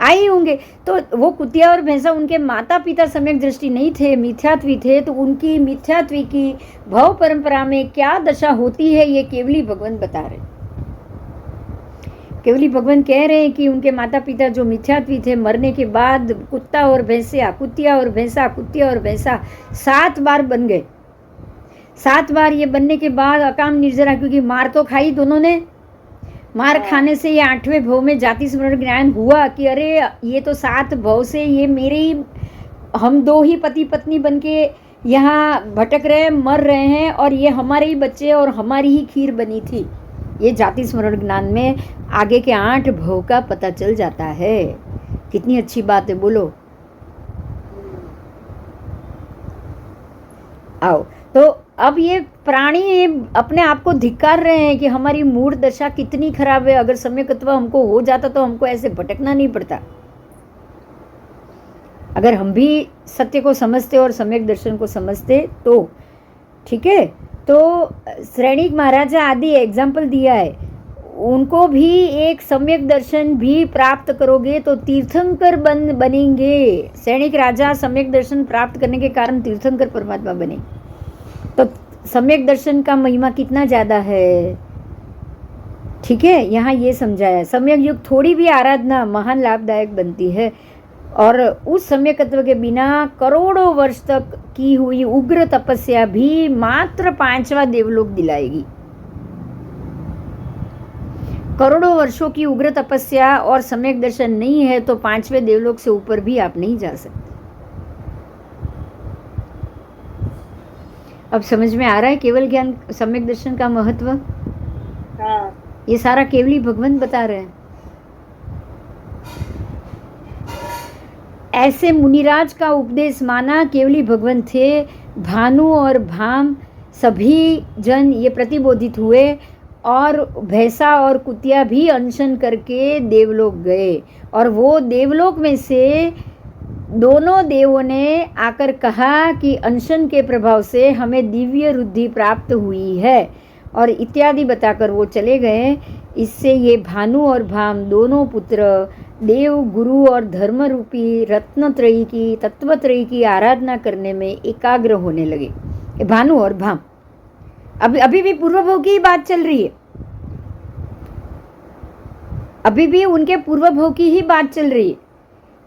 आई होंगे। तो वो कुतिया और भैंसा उनके माता पिता सम्यक दृष्टि नहीं थे, मिथ्यात्वी थे, तो उनकी मिथ्यात्वी की भव परंपरा में क्या दशा होती है ये केवली भगवान बता रहे। केवली भगवान कह रहे हैं कि उनके माता पिता जो मिथ्यात्वी थे, मरने के बाद कुत्ता और भैंसा, कुतिया और भैंसा, कुतिया और भैंसा 7 बार बन गए। 7 बार ये बनने के बाद अकाम निर्जरा, क्योंकि मार तो खाई दोनों ने, मार खाने से ये 8वें भव में जाति स्मरण ज्ञान हुआ कि अरे ये तो 7 भव से ये मेरे ही, हम 2 ही पति पत्नी बन के यहाँ भटक रहे हैं, मर रहे हैं, और ये हमारे ही बच्चे और हमारी ही खीर बनी थी। ये जाति स्मरण ज्ञान में आगे के 8 भव का पता चल जाता है। कितनी अच्छी बात है, बोलो। आओ, तो अब ये प्राणी अपने आप को धिक्कार रहे हैं कि हमारी मूढ़ दशा कितनी खराब है। अगर सम्यकत्व हमको हो जाता तो हमको ऐसे भटकना नहीं पड़ता। अगर हम भी सत्य को समझते और सम्यक दर्शन को समझते तो ठीक है। तो श्रेणिक महाराजा आदि एग्जाम्पल दिया है, उनको भी एक सम्यक दर्शन भी प्राप्त करोगे तो तीर्थंकर बनेंगे। श्रेणिक राजा सम्यक दर्शन प्राप्त करने के कारण तीर्थंकर परमात्मा बने। तो सम्यक दर्शन का महिमा कितना ज़्यादा है, ठीक है। यहाँ ये समझाया, सम्यक युग थोड़ी भी आराधना महान लाभदायक बनती है, और उस सम्यकत्व के बिना करोड़ों वर्ष तक की हुई उग्र तपस्या भी मात्र 5वां देवलोक दिलाएगी। करोड़ों वर्षों की उग्र तपस्या और सम्यक दर्शन नहीं है तो 5वें देवलोक से ऊपर भी आप नहीं जा सकते। अब समझ में आ रहा है केवल ज्ञान सम्यक दर्शन का महत्व। ये सारा केवली भगवान बता रहे हैं। ऐसे मुनिराज का उपदेश माना केवली भगवान थे। भानु और भाम सभी जन ये प्रतिबोधित हुए, और भैंसा और कुतिया भी अनशन करके देवलोक गए, और वो देवलोक में से दोनों देवों ने आकर कहा कि अनशन के प्रभाव से हमें दिव्य रुद्धि प्राप्त हुई है, और इत्यादि बताकर वो चले गए। इससे ये भानु और भाम दोनों पुत्र देव, गुरु और धर्म रूपी रत्नत्रयी की, तत्वत्रयी की आराधना करने में एकाग्र होने लगे। भानु और भाम, अभी भी पूर्वभव की बात चल रही है, अभी भी उनके पूर्वभव की ही बात चल रही है।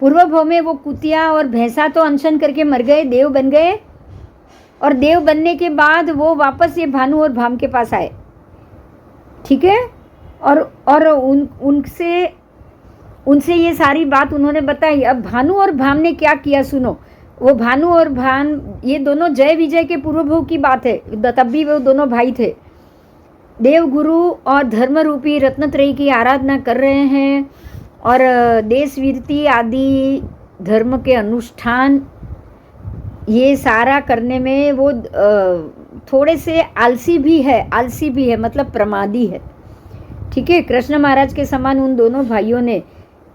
पूर्वभव में वो कुतिया और भैंसा तो अनशन करके मर गए, देव बन गए, और देव बनने के बाद वो वापस ये भानु और भाम के पास आए, ठीक है। और उनसे ये सारी बात उन्होंने बताई। अब भानु और भाम ने क्या किया सुनो। वो भानु और भाम ये दोनों जय विजय के पूर्वभव की बात है, तब भी वो दोनों भाई थे। देव, गुरु और धर्म रूपी रत्नत्रयी की आराधना कर रहे हैं, और देश वीरती आदि धर्म के अनुष्ठान ये सारा करने में वो थोड़े से आलसी भी है, मतलब प्रमादी है, ठीक है। कृष्ण महाराज के समान उन दोनों भाइयों ने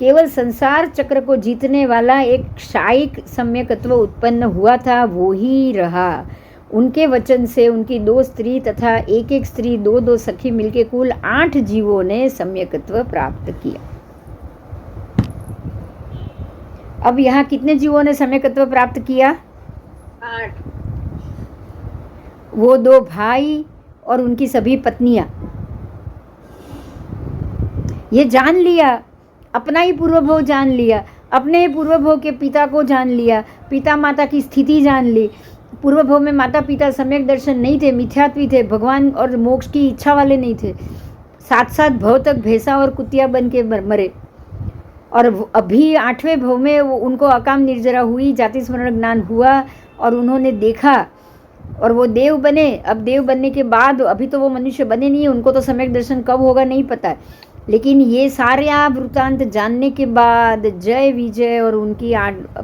केवल संसार चक्र को जीतने वाला एक क्षायिक सम्यकत्व उत्पन्न हुआ था, वो ही रहा। उनके वचन से उनकी 2 स्त्री तथा एक स्त्री 2 सखी मिलके कुल 8 जीवों ने सम्यकत्व प्राप्त किया। अब यहाँ कितने जीवों ने सम्यकत्व प्राप्त किया? 8। वो 2 भाई और उनकी सभी पत्नियां। ये जान लिया, अपना ही पूर्वभव जान लिया, अपने पूर्वभव के पिता को जान लिया, पिता माता की स्थिति जान ली। पूर्वभव में माता पिता सम्यक दर्शन नहीं थे, मिथ्यात्वी थे, भगवान और मोक्ष की इच्छा वाले नहीं थे। 7 भव तक भैंसा और कुतिया बन के मरे, और अभी 8वें भव में उनको अकाम निर्जरा हुई, जाति स्मरण ज्ञान हुआ, और उन्होंने देखा और वो देव बने। अब देव बनने के बाद अभी तो वो मनुष्य बने नहीं, उनको तो सम्यक दर्शन कब होगा नहीं पता है, लेकिन ये सारे वृत्तांत जानने के बाद जय विजय और उनकी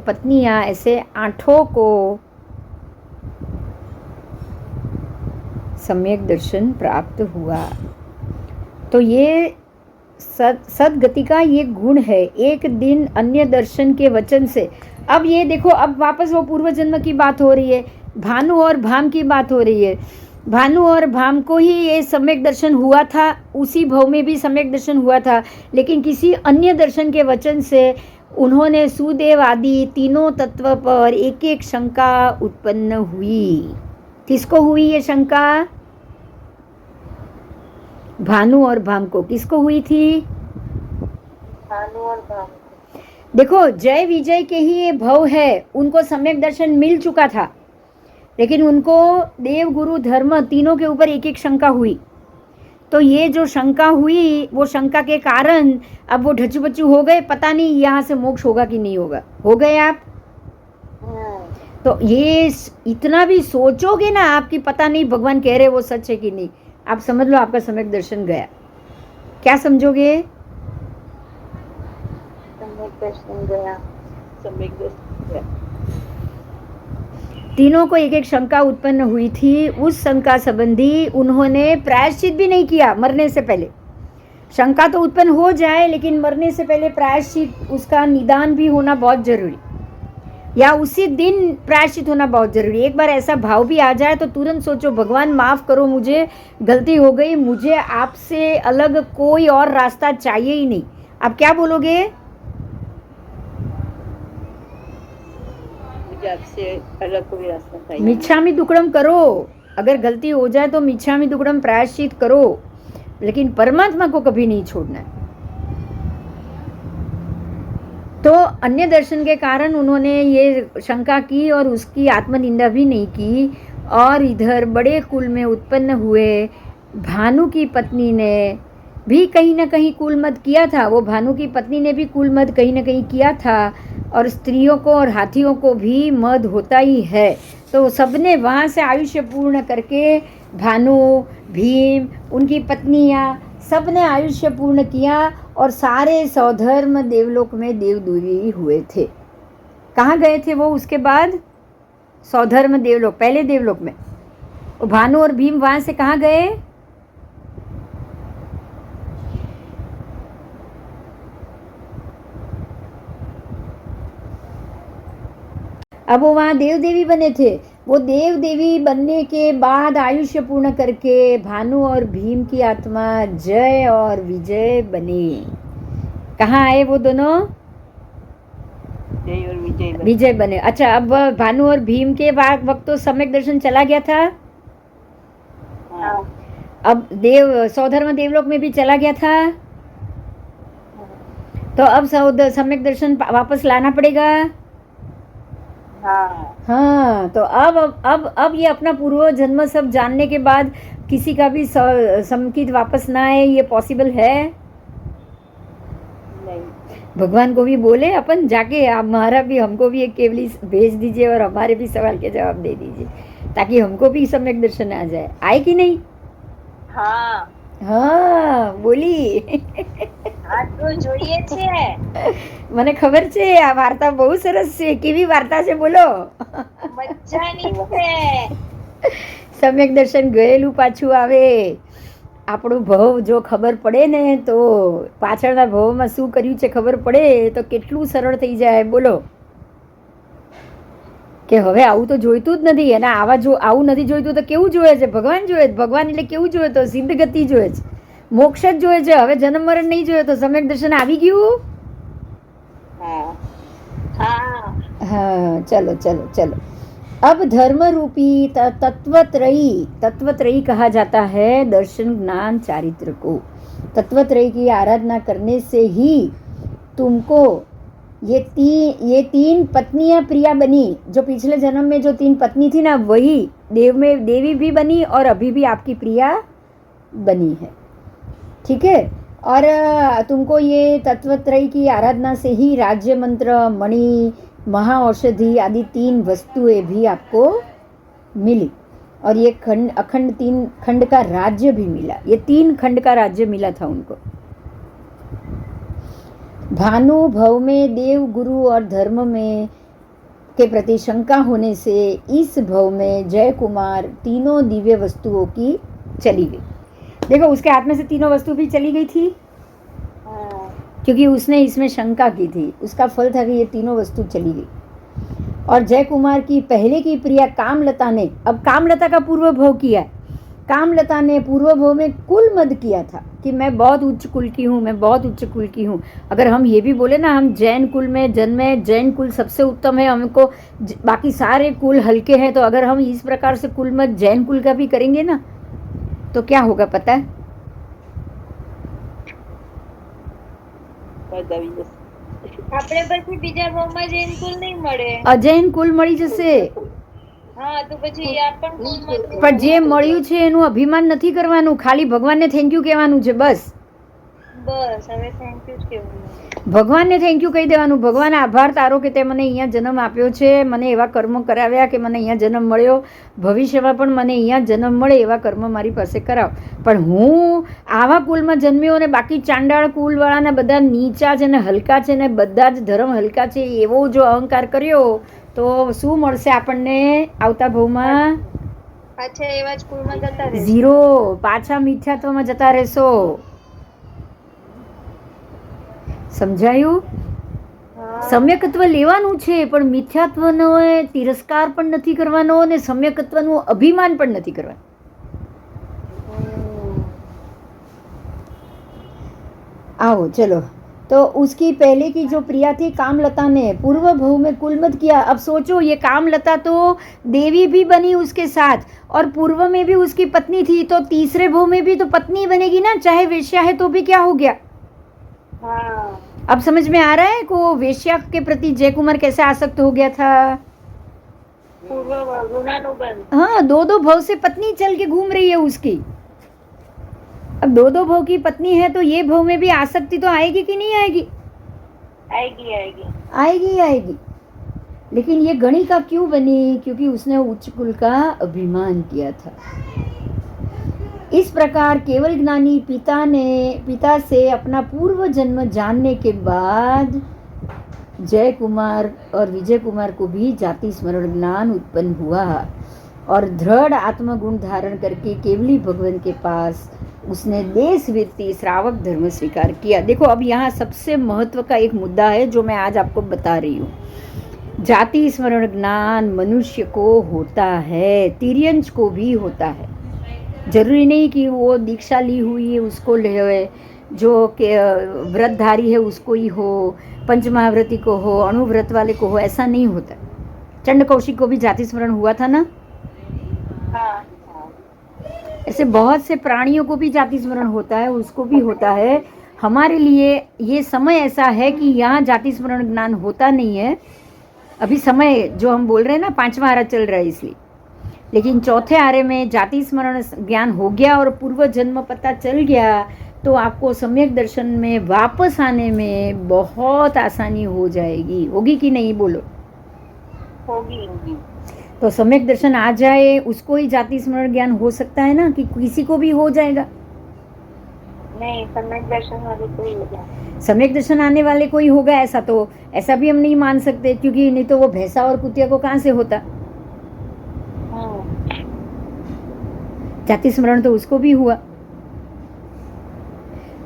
पत्नियां ऐसे 8 को सम्यक दर्शन प्राप्त हुआ। तो ये सदगति का ये गुण है, एक दिन अन्य दर्शन के वचन से। अब ये देखो, अब वापस वो पूर्व जन्म की बात हो रही है, भानु और भाम की बात हो रही है। भानु और भाम को ही ये सम्यक दर्शन हुआ था, उसी भव में भी सम्यक दर्शन हुआ था, लेकिन किसी अन्य दर्शन के वचन से उन्होंने सुदेव आदि तीनों तत्व पर एक एक शंका उत्पन्न हुई। किसको हुई ये शंका? भानु और भाम को। किसको हुई थी? भानु और भाम। देखो, जय विजय के ही ये भव है, उनको सम्यक दर्शन मिल चुका था, लेकिन उनको देव गुरु धर्म तीनों के ऊपर एक एक शंका हुई। तो ये जो शंका हुई, वो शंका के कारण अब वो ढचू बच्चू हो गए, पता नहीं यहाँ से मोक्ष होगा कि नहीं होगा। हो गए आप? तो ये इतना भी सोचोगे ना आपकी, पता नहीं भगवान कह रहे वो सच है कि नहीं, आप समझ लो आपका सम्यक दर्शन गया। क्या समझोगे? सम्यक दर्शन गया। सम्यक दर्शन गया। तीनों को एक एक शंका उत्पन्न हुई थी। उस शंका संबंधी उन्होंने प्रायश्चित भी नहीं किया मरने से पहले। शंका तो उत्पन्न हो जाए, लेकिन मरने से पहले प्रायश्चित, उसका निदान भी होना बहुत जरूरी, या उसी दिन प्रायश्चित होना बहुत जरूरी। एक बार ऐसा भाव भी आ जाए तो तुरंत सोचो, भगवान माफ़ करो, मुझे गलती हो गई, मुझे आपसे अलग कोई और रास्ता चाहिए ही नहीं। आप क्या बोलोगे? मुझे आपसे अलग कोई रास्ता चाहिए। मिच्छामि दुक्कडम करो, अगर गलती हो जाए तो मिच्छामि दुक्कडम प्रायश्चित करो, लेकिन परमात्मा को कभी नहीं छोड़ना है। तो अन्य दर्शन के कारण उन्होंने ये शंका की और उसकी आत्मनिंदा भी नहीं की। और इधर बड़े कुल में उत्पन्न हुए भानु की पत्नी ने भी कहीं ना कहीं कुलमद किया था। वो भानु की पत्नी ने भी कुलमद कहीं ना कहीं किया था, और स्त्रियों को और हाथियों को भी मद होता ही है। तो सबने वहाँ से आयुष्य पूर्ण करके, भानु, भीम, उनकी पत्नियाँ, सब ने आयुष्य पूर्ण किया, और सारे सौधर्म देवलोक में देवदूरी हुए थे। कहाँ गए थे वो उसके बाद? सौधर्म देवलोक, पहले देवलोक में। भानु और भीम वहाँ से कहाँ गए? अब वो वहाँ देव देवी बने थे। वो देव देवी बनने के बाद आयुष्य पूर्ण करके भानु और भीम की आत्मा जय और विजय बने। कहाँ आए वो दोनों? जय और विजय बने। विजय बने। अच्छा, अब भानु और भीम के वक्त तो सम्यक दर्शन चला गया था। हाँ। अब देव सौधर्म देवलोक में भी चला गया था, तो अब सम्यक दर्शन वापस लाना पड़ेगा। हाँ, तो अब ये अपना पूर्व जन्म सब जानने के बाद किसी का भी संकित वापस ना आए, ये पॉसिबल है? नहीं। भगवान को भी बोले अपन जाके, हमारा भी, हमको भी एक केवली भेज दीजिए और हमारे भी सवाल के जवाब दे दीजिए, ताकि हमको भी सम्यक दर्शन आ जाए। आए कि नहीं? हाँ हाँ, बोली। આ તો જોઈએ છે. મને ખબર છે આ વાર્તા બહુ સરસ છે. કેવી વાર્તા છે બોલો? મજાની છે. સમ્યક દર્શન ગયેલું પાછું આવે. આપણું ભવ જો ખબર પડે ને તો પાછળના ભવમાં શું કર્યું છે ખબર પડે તો કેટલું સરળ થઈ જાય. બોલો કે હવે આવું તો જોઈતું જ નથી, અને આવું નથી જોઈતું તો કેવું જોઈએ છે? ભગવાન જોઈએ. ભગવાન એટલે કેવું જોઈએ? તો સિદ્ધ ગતિ જોઈએ છે, મોક્ષ જ જોઈએ છે. હવે જન્મ મરણ નહીં જોઈએ. તો સમ્યક દર્શન આવી ગયું. हाँ, चलो चलो चलो. अब धर्म रूपी तत्वत्रयी कहा जाता है दर्शन, ज्ञान, चारित्र को. तत्वत्रयी की आराधना करने से ही तुमको ये तीन पत्नियां प्रिया बनी. जो पिछले जन्म में जो 3 पत्नी थी ना, वही देवी भी बनी और अभी भी आपकी प्रिया बनी है. ठीक है. और तुमको ये तत्वत्रयी की आराधना से ही राज्य मंत्र, मणि, महाऔषधि आदि 3 वस्तुएं भी आपको मिली. और ये अखंड 3 खंड का राज्य भी मिला। ये 3 खंड का राज्य मिला था उनको। भानु भव में देव गुरु और धर्म में के प्रति शंका होने से इस भव में जय कुमार तीनों दिव्य वस्तुओं की चली गई। देखो उसके हाथ में से तीनों वस्तु भी चली गई थी क्योंकि उसने इसमें शंका की थी। उसका फल था कि ये तीनों वस्तु चली गई। और जय कुमार की पहले की प्रिया कामलता ने, अब कामलता का पूर्व भव किया है। कामलता ने पूर्व भव में कुल मद किया था कि मैं बहुत उच्च कुल की हूँ, मैं बहुत उच्च कुल की हूँ। अगर हम ये भी बोले ना हम जैन कुल में जन्मे, जैन कुल सबसे उत्तम है, हमको बाकी सारे कुल हल्के हैं, तो अगर हम इस प्रकार से कुल मद जैन कुल का भी करेंगे ना तो क्या होगा पता है? આપણે પછી બીજા ભાવમાં જૈન કુલ નહીં મળે. અજૈન કુલ મળી જશે. હા તો પછી આ પણ કુલમાં પણ જે મળ્યું છે એનું અભિમાન નથી કરવાનું, ખાલી ભગવાનને થેન્ક યુ કહેવાનું છે બસ. બસ હવે થેન્ક યુ જ કહેવાનું. ભગવાનને થેન્ક યુ કહી દેવાનું. ભગવાન આભાર તારો કે તે મને અહીંયા જન્મ આપ્યો છે, મને એવા કર્મ કરાવ્યા કે મને અહીંયા જન્મ મળ્યો, ભવિષ્યમાં પણ મને અહીંયા જન્મ મળે એવા કર્મ મારી પાસે કરાવ. પણ હું આવા કુલમાં જન્મ્યો અને બાકી ચાંડાળ કુલવાળાના બધા નીચા છે ને હલકા છે ને બધા જ ધર્મ હલકા છે એવો જો અહંકાર કર્યો તો શું મળશે આપણને આવતા ભવમાં? પાછા એવા જ કુલમાં જતા રહેશો. ઝીરો. પાછા મિથ્યાત્વમાં જતા રહેશો. સમજાયું? સમ્યકત્વ લેવાનું છે પણ મિથ્યાત્વનો તિરસ્કાર પણ નથી કરવાનો અને સમ્યકત્વનું અભિમાન પણ નથી કરવાનું. आओ चलो. तो उसकी पहले की जो प्रिया थी कामलता ने पूर्व भव में कुलमत किया. अब सोचो ये कामलता तो देवी भी बनी उसके साथ और पूर्व में भी उसकी पत्नी थी, तो तीसरे भव में भी तो पत्नी बनेगी ना, चाहे वेश्या है तो भी क्या हो गया? हाँ. अब समझ में आ रहा है को वेश्या के प्रति जय कुमार कैसे आसक्त हो गया था? हाँ, 2-2 भव से पत्नी चल के घूम रही है उसकी. अब 2-2 भव की पत्नी है तो ये भव में भी आसक्ति तो आएगी कि नहीं आएगी? आएगी आएगी आएगी आएगी. लेकिन ये गणिका क्यों बनी? क्योंकि उसने उच्च कुल का अभिमान किया था. इस प्रकार केवल ज्ञानी पिता से अपना पूर्व जन्म जानने के बाद जय कुमार और विजय कुमार को भी जाति स्मरण ज्ञान उत्पन्न हुआ और दृढ़ आत्मगुण धारण करके केवली भगवान के पास उसने देश वृत्ति श्रावक धर्म स्वीकार किया. देखो अब यहाँ सबसे महत्व का एक मुद्दा है जो मैं आज आपको बता रही हूँ. जाति स्मरण ज्ञान मनुष्य को होता है, तिर्यंच को भी होता है. जरूरी नहीं कि वो दीक्षा ली हुई है उसको ले, जो के व्रतधारी है उसको ही हो, पंचमहाव्रती को हो, अणुव्रत वाले को हो, ऐसा नहीं होता. चंड कौशिक को भी जाति स्मरण हुआ था ना. हाँ. ऐसे बहुत से प्राणियों को भी जाति स्मरण होता है, उसको भी होता है. हमारे लिए ये समय ऐसा है कि यहाँ जाति स्मरण ज्ञान होता नहीं है. अभी समय जो हम बोल रहे हैं ना 5वां आरा चल रहा है इसलिए. लेकिन चौथे आरे में जाति स्मरण ज्ञान हो गया और पूर्व जन्म पता चल गया तो आपको सम्यक दर्शन में वापस आने में बहुत आसानी हो जाएगी. होगी कि नहीं बोलो? होगी. तो सम्यक दर्शन आ जाए उसको ही जाति स्मरण ज्ञान हो सकता है ना, कि किसी को भी हो जाएगा? नहीं, सम्यक दर्शन वाले कोई होगा. सम्यक दर्शन आने वाले कोई होगा ऐसा तो ऐसा भी हम नहीं मान सकते, क्योंकि नहीं तो वो भैंसा और कुतिया को कहाँ से होता? जाति स्मरण तो उसको भी हुआ.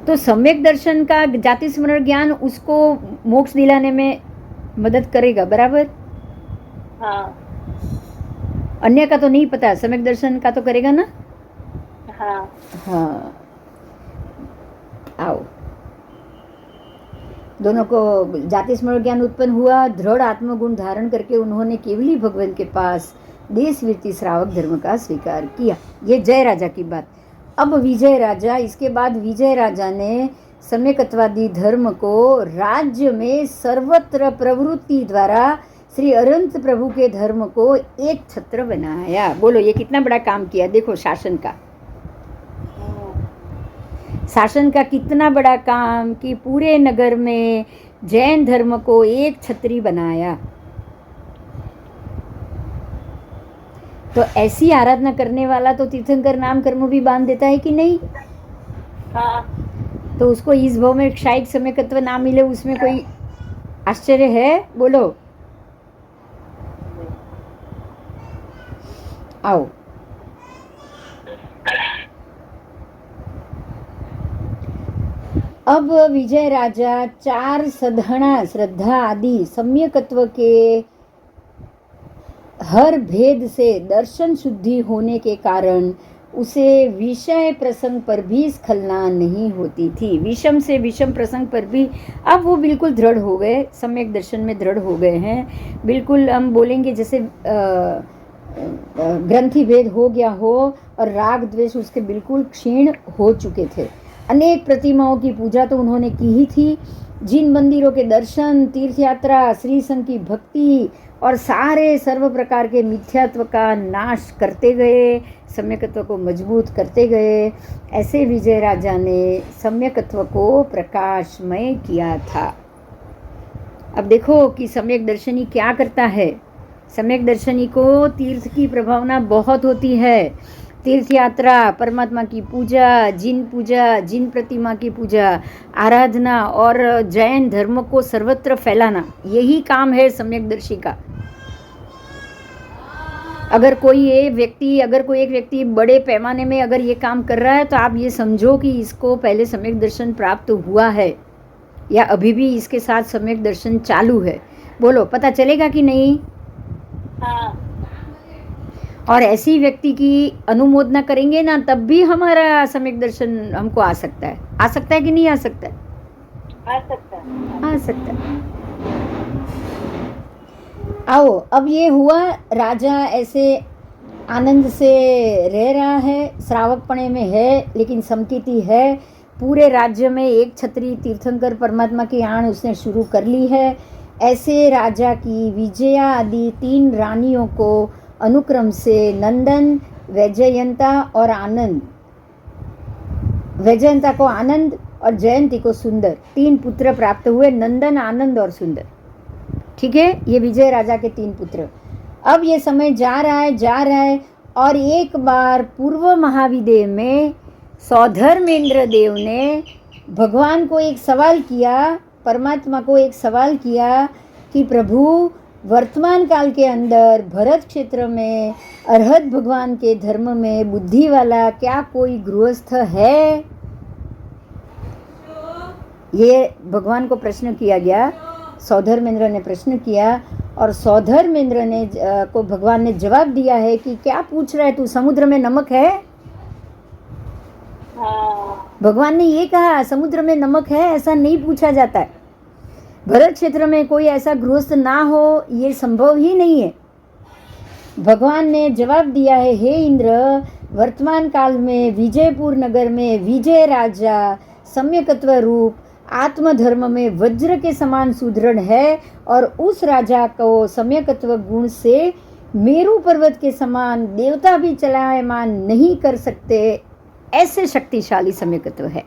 तो सम्यक दर्शन का जाति स्मरण ज्ञान उसको मोक्ष दिलाने में मदद करेगा, बराबर? हाँ. अन्य का तो नहीं पता, सम्यक दर्शन का तो करेगा ना. हाँ. हाँ. आओ. दोनों को जाति स्मरण ज्ञान उत्पन्न हुआ. दृढ़ आत्मगुण धारण करके उन्होंने केवली भगवान के पास देश वृत्ति श्रावक धर्म का स्वीकार किया. ये जय राजा की बात. अब विजय राजा, इसके बाद विजय राजा ने सम्यकत्वादी धर्म को राज्य में सर्वत्र प्रवृत्ति द्वारा श्री अनंत प्रभु के धर्म को एक छत्र बनाया. बोलो ये कितना बड़ा काम किया. देखो शासन का कितना बड़ा काम कि पूरे नगर में जैन धर्म को एक छत्री बनाया. तो ऐसी आराधना करने वाला तो तीर्थंकर नाम कर्म भी बांध देता है कि नहीं? हाँ तो उसको इस भाव में शायद सम्यकत्व ना मिले, उसमें कोई आश्चर्य है? बोलो, आओ। अब विजय राजा 4 सधना श्रद्धा आदि सम्यकत्व के हर भेद से दर्शन शुद्धि होने के कारण उसे विषय प्रसंग पर भी स्खलना नहीं होती थी। विषम से विषम प्रसंग पर भी अब वो बिल्कुल दृढ़ हो गए, सम्यक दर्शन में दृढ़ हो गए हैं। बिल्कुल हम बोलेंगे जैसे ग्रंथि भेद हो गया हो और राग द्वेष उसके बिल्कुल क्षीण हो चुके थे। अनेक प्रतिमाओं की पूजा तो उन्होंने की ही थी। जिन मंदिरों के दर्शन, तीर्थ यात्रा, श्री संघ की भक्ति और सारे सर्व प्रकार के मिथ्यात्व का नाश करते गए, सम्यकत्व को मजबूत करते गए, ऐसे विजय राजा ने सम्यकत्व को प्रकाशमय किया था। अब देखो कि सम्यक दर्शनी क्या करता है। सम्यक दर्शनी को तीर्थ की प्रभावना बहुत होती है। तीर्थ यात्रा, परमात्मा की पूजा, जिन प्रतिमा की पूजा, आराधना और जैन धर्म को सर्वत्र फैलाना, यही काम है सम्यकदर्शी का। अगर कोई एक व्यक्ति बड़े पैमाने में अगर ये काम कर रहा है तो आप ये समझो कि इसको पहले सम्यक दर्शन प्राप्त हुआ है या अभी भी इसके साथ सम्यक दर्शन चालू है। बोलो, पता चलेगा कि नहीं? हाँ और ऐसी व्यक्ति की अनुमोदना करेंगे ना, तब भी हमारा सम्यक दर्शन हमको आ सकता है कि नहीं आ सकता है? आ सकता है। आओ, अब ये हुआ, राजा ऐसे आनंद से रह रहा है, श्रावकपणे में है, लेकिन समकीति है। पूरे राज्य में एक छत्री तीर्थंकर परमात्मा की आण उसने शुरू कर ली है। ऐसे राजा की विजया आदि 3 रानियों को अनुक्रम से नंदन, वैजयंता और आनंद, वैजयंता को आनंद और जयंती को सुंदर 3 पुत्र प्राप्त हुए, नंदन, आनंद और सुंदर। ठीक है, ये विजय राजा के 3 पुत्र। अब ये समय जा रहा है और एक बार पूर्व महाविदेव में सौधर्मेंद्र देव ने भगवान को एक सवाल किया, परमात्मा को एक सवाल किया कि प्रभु, वर्तमान काल के अंदर भरत क्षेत्र में अरहत भगवान के धर्म में बुद्धि वाला क्या कोई गृहस्थ है? ये भगवान को प्रश्न किया गया। सौधर्मेंद्र ने प्रश्न किया और सौधर्मेंद्र ने को भगवान ने जवाब दिया है कि क्या पूछ रहा है तू, समुद्र में नमक है? भगवान ने ये कहा, समुद्र में नमक है, ऐसा नहीं पूछा जाता है। भरत क्षेत्र में कोई ऐसा गृहस्थ ना हो, ये संभव ही नहीं है। भगवान ने जवाब दिया है, हे इंद्र, वर्तमान काल में विजयपुर नगर में विजय राजा सम्यकत्व रूप आत्मधर्म में वज्र के समान सुदृढ़ है और उस राजा को सम्यकत्व गुण से मेरु पर्वत के समान देवता भी चलायमान नहीं कर सकते, ऐसे शक्तिशाली सम्यकत्व है,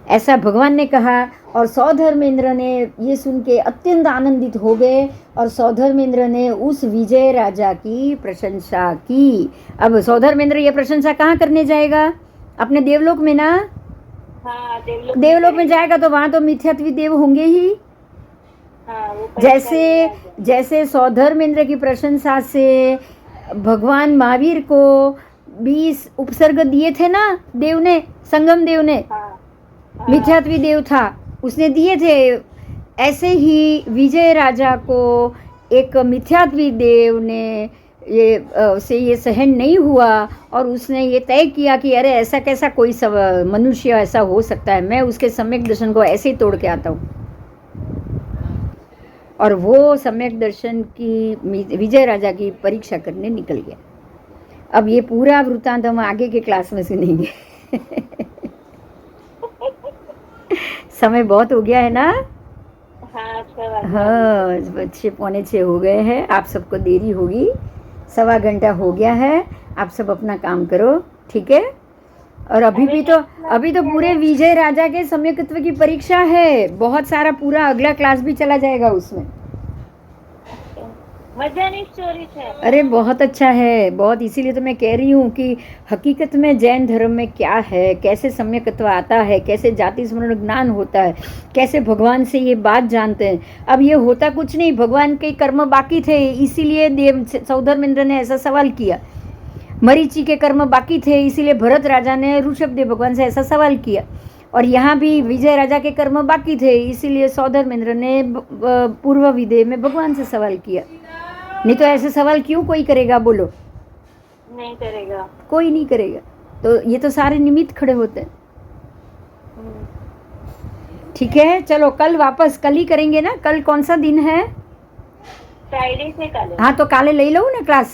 ऐसा भगवान ने कहा। और सौधर्मेंद्र ने ये सुन के अत्यंत आनंदित हो गए और सौधर्मेंद्र ने उस विजय राजा की प्रशंसा की। अब सौधर्मेंद्र ये प्रशंसा कहाँ करने जाएगा? अपने देवलोक में ना? हाँ, देवलोक में जाएगा तो वहाँ तो मिथ्यात्वी देव होंगे ही। जैसे सौधर्मेंद्र की प्रशंसा से भगवान महावीर को 20 उपसर्ग दिए थे ना देव ने, संगम देव ने, मिथ्यात्वी देव था, उसने दिए थे। ऐसे ही विजय राजा को एक मिथ्यात्वी देव ने उसे ये सहन नहीं हुआ और उसने ये तय किया कि अरे ऐसा कैसा कोई मनुष्य ऐसा हो सकता है, मैं उसके सम्यक दर्शन को ऐसे ही तोड़ के आता हूँ। और वो सम्यक दर्शन की विजय राजा की परीक्षा करने निकल गया। अब ये पूरा वृत्तांत हम आगे के क्लास में सुनेंगे। समय बहुत हो गया है ना? हाँ, 6:45 हो गए हैं। आप सबको देरी होगी, 1.25 घंटा हो गया है। आप सब अपना काम करो, ठीक है? और अभी तो पूरे विजय राजा के सम्यकत्व की परीक्षा है, बहुत सारा, पूरा अगला क्लास भी चला जाएगा उसमें। मजानी स्टोरी है। अरे बहुत अच्छा है, बहुत, इसीलिए तो मैं कह रही हूँ कि हकीकत में जैन धर्म में क्या है, कैसे सम्यकत्व आता है, कैसे जाति स्मरण ज्ञान होता है, कैसे भगवान से ये बात जानते हैं। अब ये होता कुछ नहीं, भगवान के कर्म बाकी थे, इसीलिए देव सौधर्मेंद्र ने ऐसा सवाल किया। मरीचि के कर्म बाकी थे, इसीलिए भरत राजा ने ऋषभदेव भगवान से ऐसा सवाल किया। और यहाँ भी विजय राजा के कर्म बाकी थे, इसीलिए सौधर्मेंद्र ने पूर्व विदेह में भगवान से सवाल किया। नहीं तो ऐसे सवाल क्यों कोई करेगा, बोलो? नहीं करेगा, कोई नहीं करेगा। तो ये तो सारे निमित्त खड़े होते हैं। ठीक है, चलो कल वापस, कल ही करेंगे ना? कल कौन सा दिन है? ફ્રાઈડે છે કાલે. हाँ तो કાલે લઈ લઉં ને ક્લાસ?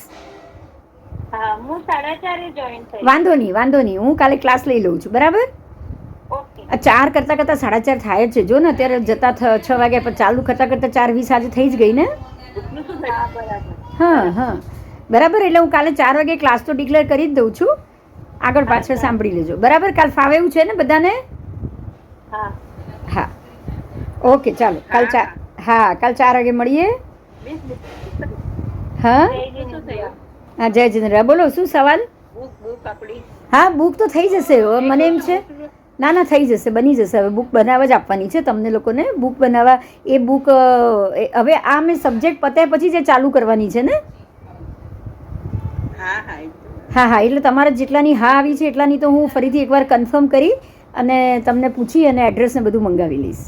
હા, હું 4:30 જોઈન થઈ. વાંધો નહીં, હું કાલે ક્લાસ લઈ લઉં છું, બરાબર? ઓકે. 4 કરતાં 4:30 થાય જ છે. જો ને અત્યારે જતા 6 વાગ્યા પર ચાલુ કરતાં 4:20 આજે થઈ જ ગઈ ને? હા, બરાબર. હા બરાબર. એટલે હું કાલે 4 વાગે ક્લાસ તો ડિક્લેર કરી જ દઉં છું. આગળ પાછળ સાંભળી લેજો, બરાબર? કાલ ફાવે એવું છે ને બધાને? હા. હા ઓકે, ચાલો કાલ 4 વાગે મળીએ. હા હા, જય જિનેન્દ્ર. બોલો, શું સવાલ? હા, બુક તો થઈ જશે. મને એમ છે, ના થઈ જશે, બની જશે. હવે બુક બનાવવા જ આપવાની છે તમને લોકોને. બુક બનાવવા, એ બુક હવે આ મેં સબ્જેક્ટ પત્યા પછી જે ચાલુ કરવાની છે ને? હા, એટલે તમારા જેટલાની હા આવી છે એટલાની તો હું ફરીથી એકવાર કન્ફર્મ કરી અને તમને પૂછી અને એડ્રેસ ને બધું મંગાવી લઈશ.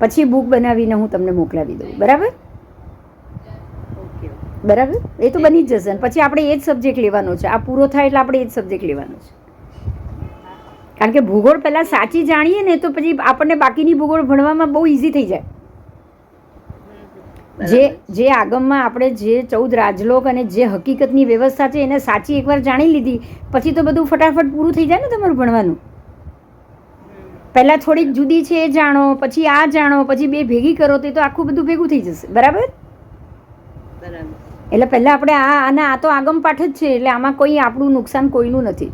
પછી બુક બનાવીને હું તમને મોકલાવી દઉં, બરાબર? બરાબર, એ તો બની જ જશે. અને પછી આપણે એ જ સબ્જેક્ટ લેવાનો છે. આ પૂરો થાય એટલે આપણે એ જ સબ્જેક્ટ લેવાનો છે. કારણ કે ભૂગોળ પહેલાં સાચી જાણીએ ને તો પછી આપણને બાકીની ભૂગોળ ભણવામાં બહુ ઇઝી થઈ જાય. જે આગમમાં આપણે જે 14 રાજલોક અને જે હકીકતની વ્યવસ્થા છે એને સાચી એકવાર જાણી લીધી પછી તો બધું ફટાફટ પૂરું થઈ જાય ને તમારું ભણવાનું. પહેલાં થોડીક જુદી છે એ જાણો, પછી આ જાણો, પછી બે ભેગી કરો તો આખું બધું ભેગું થઈ જશે, બરાબર? એટલે પહેલાં આપણે આ તો આગમ પાઠ જ છે, એટલે આમાં કોઈ આપણું નુકસાન કોઈનું નથી.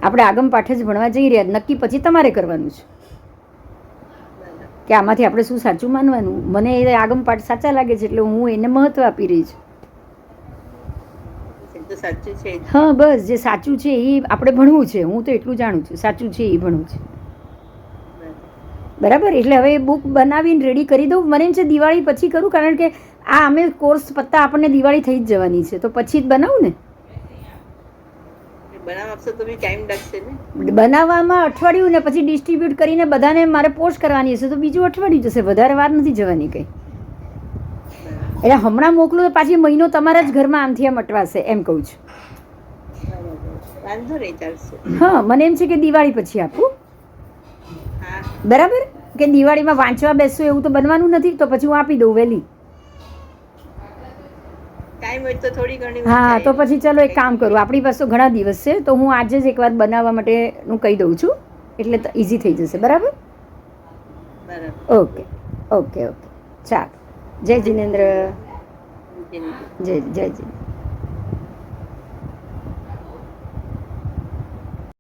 આપણે આગમ પાઠ જ ભણવા જઈ રહ્યા, નક્કી પછી તમારે કરવાનું છે કે આમાંથી આપણે શું સાચું માનવાનું. મને એ આગમ પાઠ સાચા લાગે છે એટલે હું એને મહત્વ આપી રહી છું. હા, બસ જે સાચું છે એ આપણે ભણવું છે. હું તો એટલું જાણું છું, સાચું છે એ ભણવું છે, બરાબર? એટલે હવે બુક બનાવીને રેડી કરી દઉં. મને એમ છે દિવાળી પછી કરું, કારણ કે આ અમે કોર્સ પત્તા આપણને દિવાળી થઈ જ જવાની છે, તો પછી જ બનાવું ને. બનાવવામાં અઠવાડિયું ને પછી ડિસ્ટ્રીબ્યુટ કરીને બધાને મારે પોસ્ટ કરવાની હશે તો બીજું અઠવાડિયું જશે, વધારે વાર નથી જવાની કંઈ. એટલે હમણાં મોકલું તો પાછી મહિનો તમારા જ ઘરમાં આમથી આમ અટવાશે, એમ કહું છું. હા, મને એમ છે કે દિવાળી પછી આપું, બરાબર? કે દિવાળીમાં વાંચવા બેસવું એવું તો બનવાનું નથી, તો પછી હું આપી દઉં વહેલી. હા, તો પછી ચલો એક કામ કરું, આપણી પાસે ઘણા દિવસ છે તો હું આજે જ એકવાર બનાવવા માટેનું કહી દઉં છું, એટલે ઇઝી થઈ જશે, બરાબર? ઓકે, ચાલો. જય જિનેન્દ્ર. જય જિનેન્દ્ર.